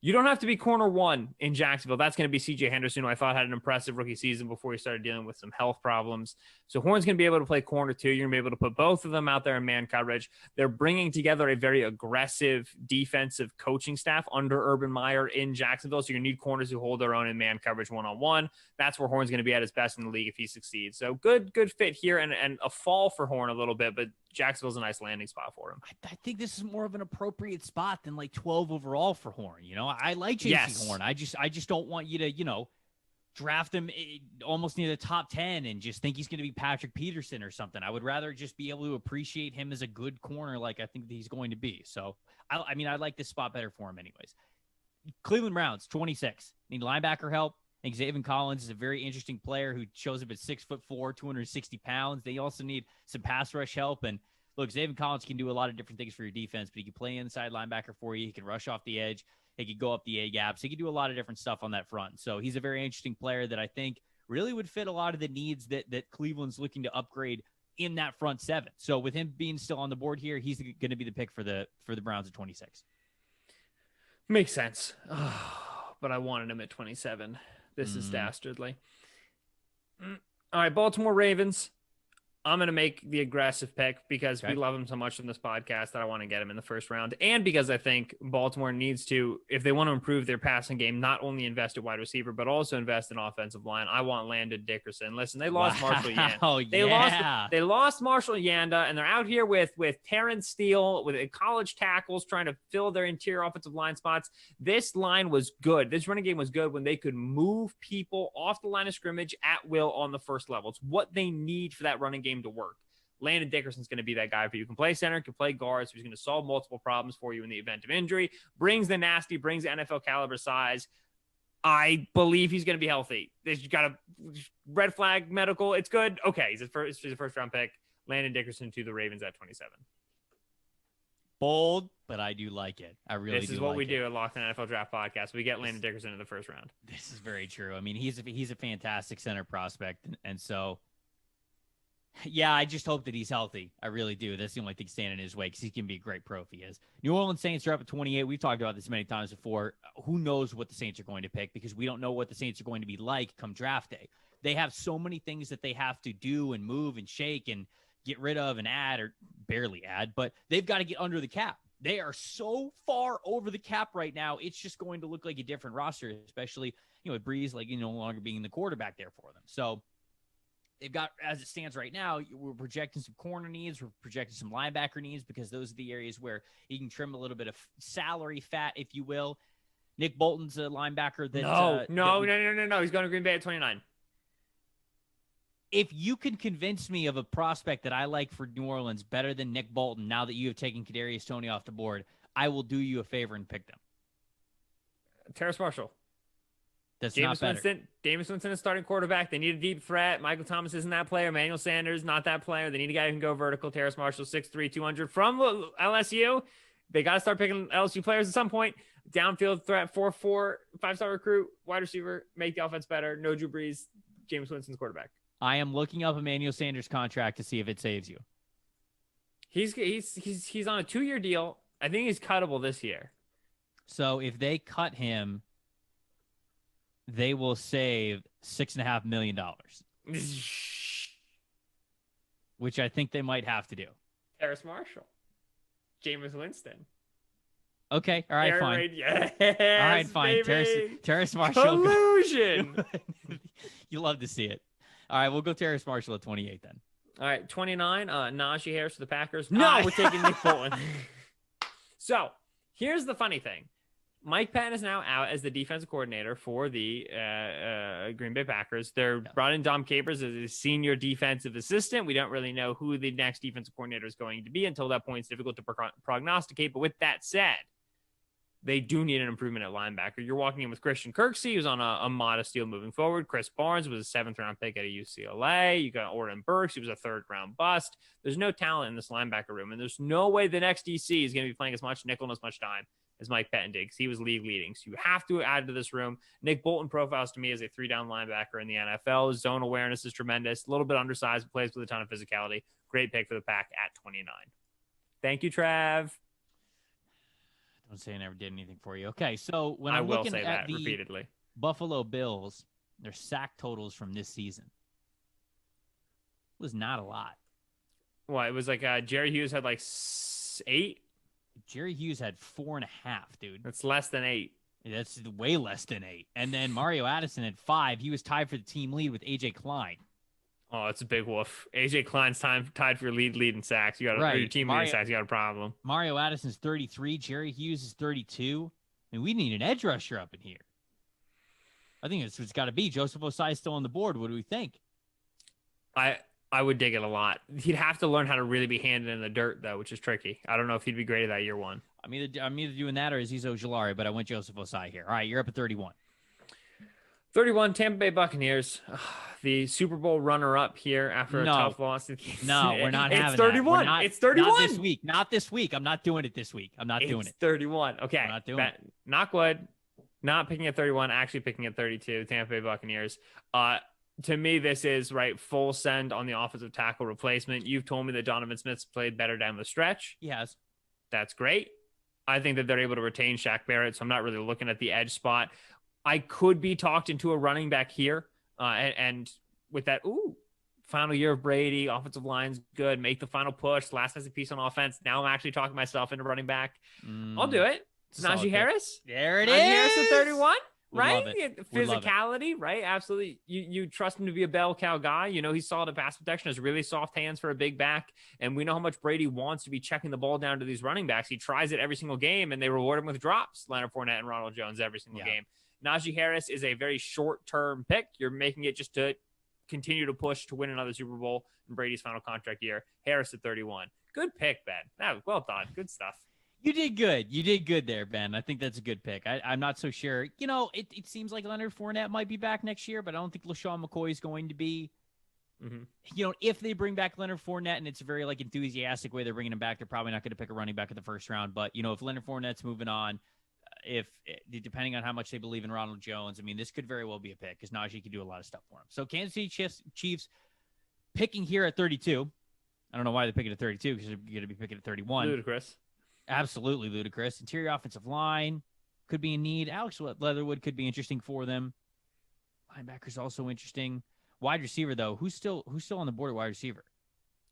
You don't have to be corner one in Jacksonville. That's going to be C.J. Henderson, who I thought had an impressive rookie season before he started dealing with some health problems. So Horn's going to be able to play corner two. You're going to be able to put both of them out there in man coverage. They're bringing together a very aggressive defensive coaching staff under Urban Meyer in Jacksonville. So you need corners who hold their own in man coverage one-on-one. That's where Horn's going to be at his best in the league if he succeeds. So good fit here and a fall for Horn a little bit, but Jacksonville's a nice landing spot for him.
I think this is more of an appropriate spot than like 12 overall for Horn. You know, I like J.C. Horn. I just don't want you to, draft him almost near the top 10 and just think he's going to be Patrick Peterson or something. I would rather just be able to appreciate him as a good corner like I think that he's going to be. So, I like this spot better for him anyways. Cleveland Browns, 26. Need linebacker help. I think Zaven Collins is a very interesting player who shows up at 6'4", 260 pounds. They also need some pass rush help. And look, Zaven Collins can do a lot of different things for your defense, but he can play inside linebacker for you. He can rush off the edge. He can go up the A gaps. He can do a lot of different stuff on that front. So he's a very interesting player that I think really would fit a lot of the needs that Cleveland's looking to upgrade in that front seven. So with him being still on the board here, he's going to be the pick for the Browns at 26.
Makes sense. But I wanted him at 27. This is dastardly. All right, Baltimore Ravens. I'm going to make the aggressive pick because we love him so much in this podcast that I want to get him in the first round. And because I think Baltimore needs to, if they want to improve their passing game, not only invest at wide receiver, but also invest in offensive line. I want Landon Dickerson. Listen, they lost Marshall Yanda. They lost Marshall Yanda, and they're out here with Terrence Steele, with college tackles trying to fill their interior offensive line spots. This line was good. This running game was good when they could move people off the line of scrimmage at will on the first level. It's what they need for that running game to work. Landon Dickerson's going to be that guy for you. Can play center, can play guard, so he's going to solve multiple problems for you in the event of injury. Brings the nasty, brings the NFL caliber size. I believe he's going to be healthy. He's got a red flag medical. It's good. Okay, he's a first round pick. Landon Dickerson to the Ravens at 27.
Bold, but I do like it. I really do.
This is what we do at Locked On NFL Draft Podcast. We get Landon Dickerson in the first round.
This is very true. I mean, he's a fantastic center prospect, and so. Yeah, I just hope that he's healthy. I really do. That's the only thing standing in his way because he can be a great pro if he is. New Orleans Saints are up at 28. We've talked about this many times before. Who knows what the Saints are going to pick because we don't know what the Saints are going to be like come draft day. They have so many things that they have to do and move and shake and get rid of and add or barely add, but they've got to get under the cap. They are so far over the cap right now. It's just going to look like a different roster, especially, with Breeze, no longer being the quarterback there for them. So, they've got, as it stands right now, we're projecting some corner needs. We're projecting some linebacker needs because those are the areas where you can trim a little bit of salary fat, if you will. Nick Bolton's a linebacker that...
No. He's going to Green Bay at 29.
If you can convince me of a prospect that I like for New Orleans better than Nick Bolton now that you have taken Kadarius Toney off the board, I will do you a favor and pick them.
Terrace Marshall.
That's not better.
Jameis Winston is starting quarterback. They need a deep threat. Michael Thomas isn't that player. Emmanuel Sanders, not that player. They need a guy who can go vertical. Terrace Marshall, 6'3", 200 from LSU. They got to start picking LSU players at some point. Downfield threat, 4'4", 5-star recruit, wide receiver, make the offense better. No Drew Brees. Jameis Winston's quarterback.
I am looking up Emmanuel Sanders' contract to see if it saves you.
He's on a 2-year deal. I think he's cuttable this year.
So if they cut him, they will save $6.5 million, which I think they might have to do.
Terrace Marshall, Jameis Winston.
Okay, all right,
Air
fine.
Raid, yes,
all right, fine. Terrace Marshall.
Collusion.
You love to see it. All right, we'll go Terrace Marshall at 28 then.
All right, 29. Najee Harris for the Packers. No, we're taking Nick Bolton. So here's the funny thing. Mike Patton is now out as the defensive coordinator for the Green Bay Packers. They're brought in Dom Capers as a senior defensive assistant. We don't really know who the next defensive coordinator is going to be. Until that point, it's difficult to prognosticate. But with that said, they do need an improvement at linebacker. You're walking in with Christian Kirksey, who's on a modest deal moving forward. Chris Barnes was a 7th-round pick at UCLA. You got Orton Burks, who was a 3rd-round bust. There's no talent in this linebacker room, and there's no way the next DC is going to be playing as much nickel and as much time as Mike Patton did, because he was league leading. So you have to add to this room. Nick Bolton profiles to me as a 3-down linebacker in the NFL. His zone awareness is tremendous. A little bit undersized, but plays with a ton of physicality. Great pick for the Pack at 29. Thank you, Trav.
Don't say I never did anything for you. Okay, so when
I
I'm
will
looking
say
at
that
the
repeatedly.
Buffalo Bills, their sack totals from this season was not a lot.
Well, it was like Jerry Hughes had like 8.
Jerry Hughes had 4.5, dude.
That's less than 8.
That's way less than 8. And then Mario Addison had 5. He was tied for the team lead with AJ Klein.
Oh, it's a big woof. AJ Klein's tied for your lead in sacks. You got your team lead in sacks. You got a problem.
Mario Addison's 33. Jerry Hughes is 32. I mean, we need an edge rusher up in here. I think it's got to be. Joseph Osai is still on the board. What do we think?
I would dig it a lot. He'd have to learn how to really be handed in the dirt, though, which is tricky. I don't know if he'd be great at that year one.
I'm either doing that or Aziz Ojulari, but I went Joseph Osai here. All right, you're up at 31.
31, Tampa Bay Buccaneers, the Super Bowl runner-up here after a tough loss.
No, we're not having
It's 31.
That.
It's 31.
Not this week. Not this week. I'm not doing it this week. I'm not doing it.
31. Okay.
I'm not doing it.
Knock wood. Not picking at 31, actually picking at 32, Tampa Bay Buccaneers. To me, this is right full send on the offensive tackle replacement. You've told me that Donovan Smith's played better down the stretch.
He has.
That's great. I think that they're able to retain Shaq Barrett, so I'm not really looking at the edge spot. I could be talked into a running back here. And with that, final year of Brady, offensive line's good, make the final push, last has a piece on offense. Now I'm actually talking myself into running back. I'll do it. Najee Harris.
There it
Najee
is.
Harris at 31. Right?
Physicality,
right? Absolutely. You trust him to be a bell cow guy. You know, he's solid at pass protection, has really soft hands for a big back. And we know how much Brady wants to be checking the ball down to these running backs. He tries it every single game, and they reward him with drops, Leonard Fournette and Ronald Jones every single game. Najee Harris is a very short-term pick. You're making it just to continue to push to win another Super Bowl in Brady's final contract year. Harris at 31. Good pick, Ben. Well done. Good stuff.
You did good. You did good there, Ben. I think that's a good pick. I'm not so sure. You know, it seems like Leonard Fournette might be back next year, but I don't think LaShawn McCoy is going to be. You know, if they bring back Leonard Fournette and it's a very enthusiastic way they're bringing him back, they're probably not going to pick a running back in the first round. But, you know, if Leonard Fournette's moving on, depending on how much they believe in Ronald Jones, I mean, this could very well be a pick because Najee could do a lot of stuff for him. So Kansas City Chiefs picking here at 32. I don't know why they're picking at 32 because they're going to be picking at 31.
Ludicrous. Absolutely
ludicrous. Interior offensive line could be in need. Alex Leatherwood could be interesting for them. Linebackers also interesting. Wide receiver though, who's still on the board at wide receiver?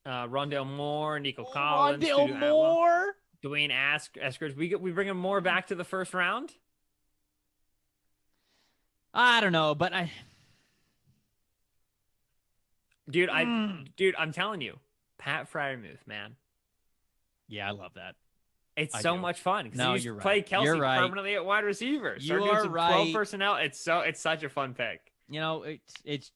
Rondale Moore, Nico Collins,
Rondale Moore,
Dwayne Eskridge. We bring him more back to the first round.
I don't know, but
dude, I'm telling you, Pat Freiermuth, man.
Yeah, I love that.
It's so much fun because
you're right.
Play Kelsey
You're right.
permanently at wide receiver.
You are right.
12 personnel. It's such a fun pick.
You know, it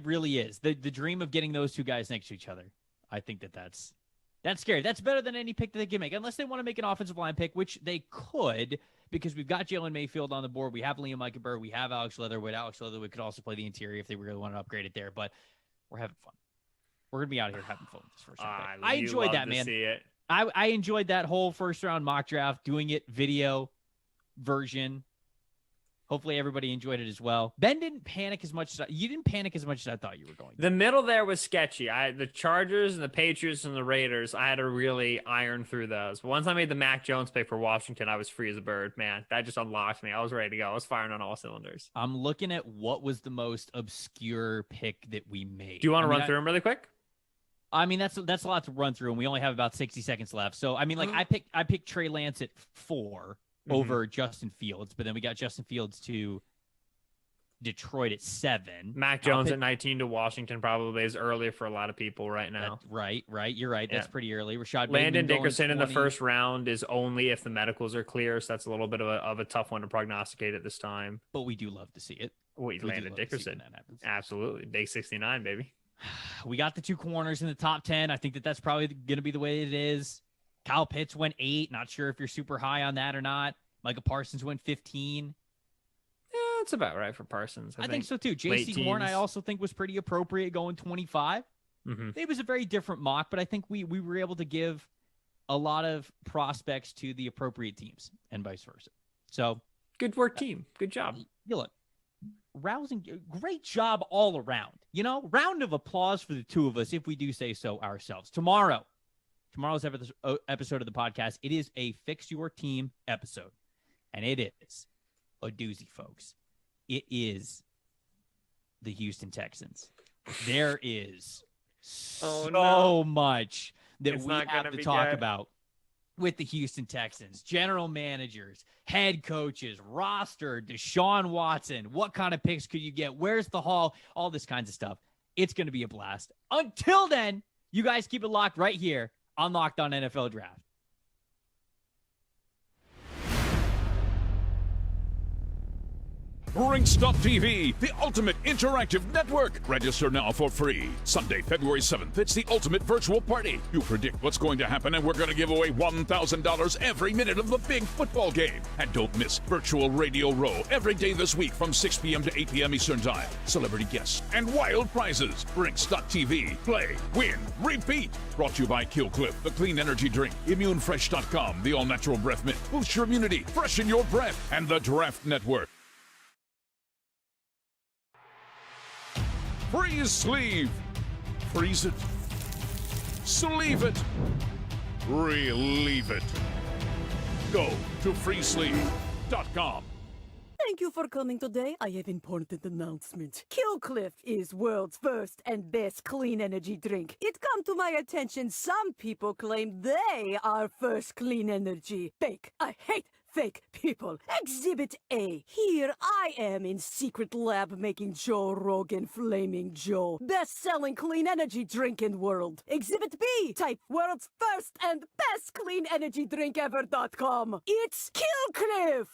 really is the dream of getting those two guys next to each other. I think that's scary. That's better than any pick that they can make, unless they want to make an offensive line pick, which they could because we've got Jalen Mayfield on the board. We have Liam Eichenberg. We have Alex Leatherwood. Alex Leatherwood could also play the interior if they really want to upgrade it there. But we're having fun. We're gonna be out here having fun with this first round pick. I enjoyed that, man.
See it.
I enjoyed that whole first round mock draft, doing it video version. Hopefully everybody enjoyed it as well. Ben didn't panic as much. You didn't panic as much as I thought you were going to.
The middle there was sketchy. The Chargers and the Patriots and the Raiders, I had to really iron through those. But once I made the Mac Jones pick for Washington, I was free as a bird, man. That just unlocked me. I was ready to go. I was firing on all cylinders.
I'm looking at what was the most obscure pick that we made.
Do you want to run through them really quick?
I mean, that's a lot to run through, and we only have about 60 seconds left. So, I mean, I picked Trey Lance at 4 over Justin Fields, but then we got Justin Fields to Detroit at 7.
Mac Jones at 19 to Washington probably is early for a lot of people right now.
Right. You're right. That's pretty early.
Landon Dickerson in the first round is only if the medicals are clear, so that's a little bit of a tough one to prognosticate at this time.
But we do love to see it.
Landon Dickerson. That happens. Absolutely. Big 69, baby.
We got the 2 corners in the top 10. I think that's probably going to be the way it is. Kyle Pitts went 8. Not sure if you're super high on that or not. Micah Parsons went 15.
Yeah, that's about right for Parsons.
I think so too. J.C. Horn, I also think was pretty appropriate going 25. It was a very different mock, but I think we were able to give a lot of prospects to the appropriate teams and vice versa. So
good work, team. Good job.
You look. Rousing, great job all around. You know, round of applause for the two of us if we do say so ourselves. Tomorrow's episode of the podcast, it is a Fix Your Team episode, and it is a doozy, folks. It is the Houston Texans. There is so much that we have to talk about with the Houston Texans, general managers, head coaches, roster, Deshaun Watson. What kind of picks could you get? Where's the haul? All this kinds of stuff. It's going to be a blast. Until then, you guys keep it locked right here on Locked On NFL Draft.
Brinks.tv, the ultimate interactive network. Register now for free. Sunday, February 7th, it's the ultimate virtual party. You predict what's going to happen, and we're going to give away $1,000 every minute of the big football game. And don't miss Virtual Radio Row every day this week from 6 p.m. to 8 p.m. Eastern Time. Celebrity guests and wild prizes. Brinks.tv. Play, win, repeat. Brought to you by Killcliff, the clean energy drink. ImmuneFresh.com, the all-natural breath mint. Boost your immunity, freshen your breath. And the Draft Network. Freeze sleeve. Freeze it. Sleeve it. Relieve it. Go to freesleeve.com.
Thank you for coming today. I have important announcement. Killcliff is world's first and best clean energy drink. It come to my attention some people claim they are first clean energy. Fake. I hate fake people. Exhibit A. Here I am in secret lab making Joe Rogan Flaming Joe. Best-selling clean energy drink in world. Exhibit B. Type world's first and best clean energy drink ever.com. It's Killcliff.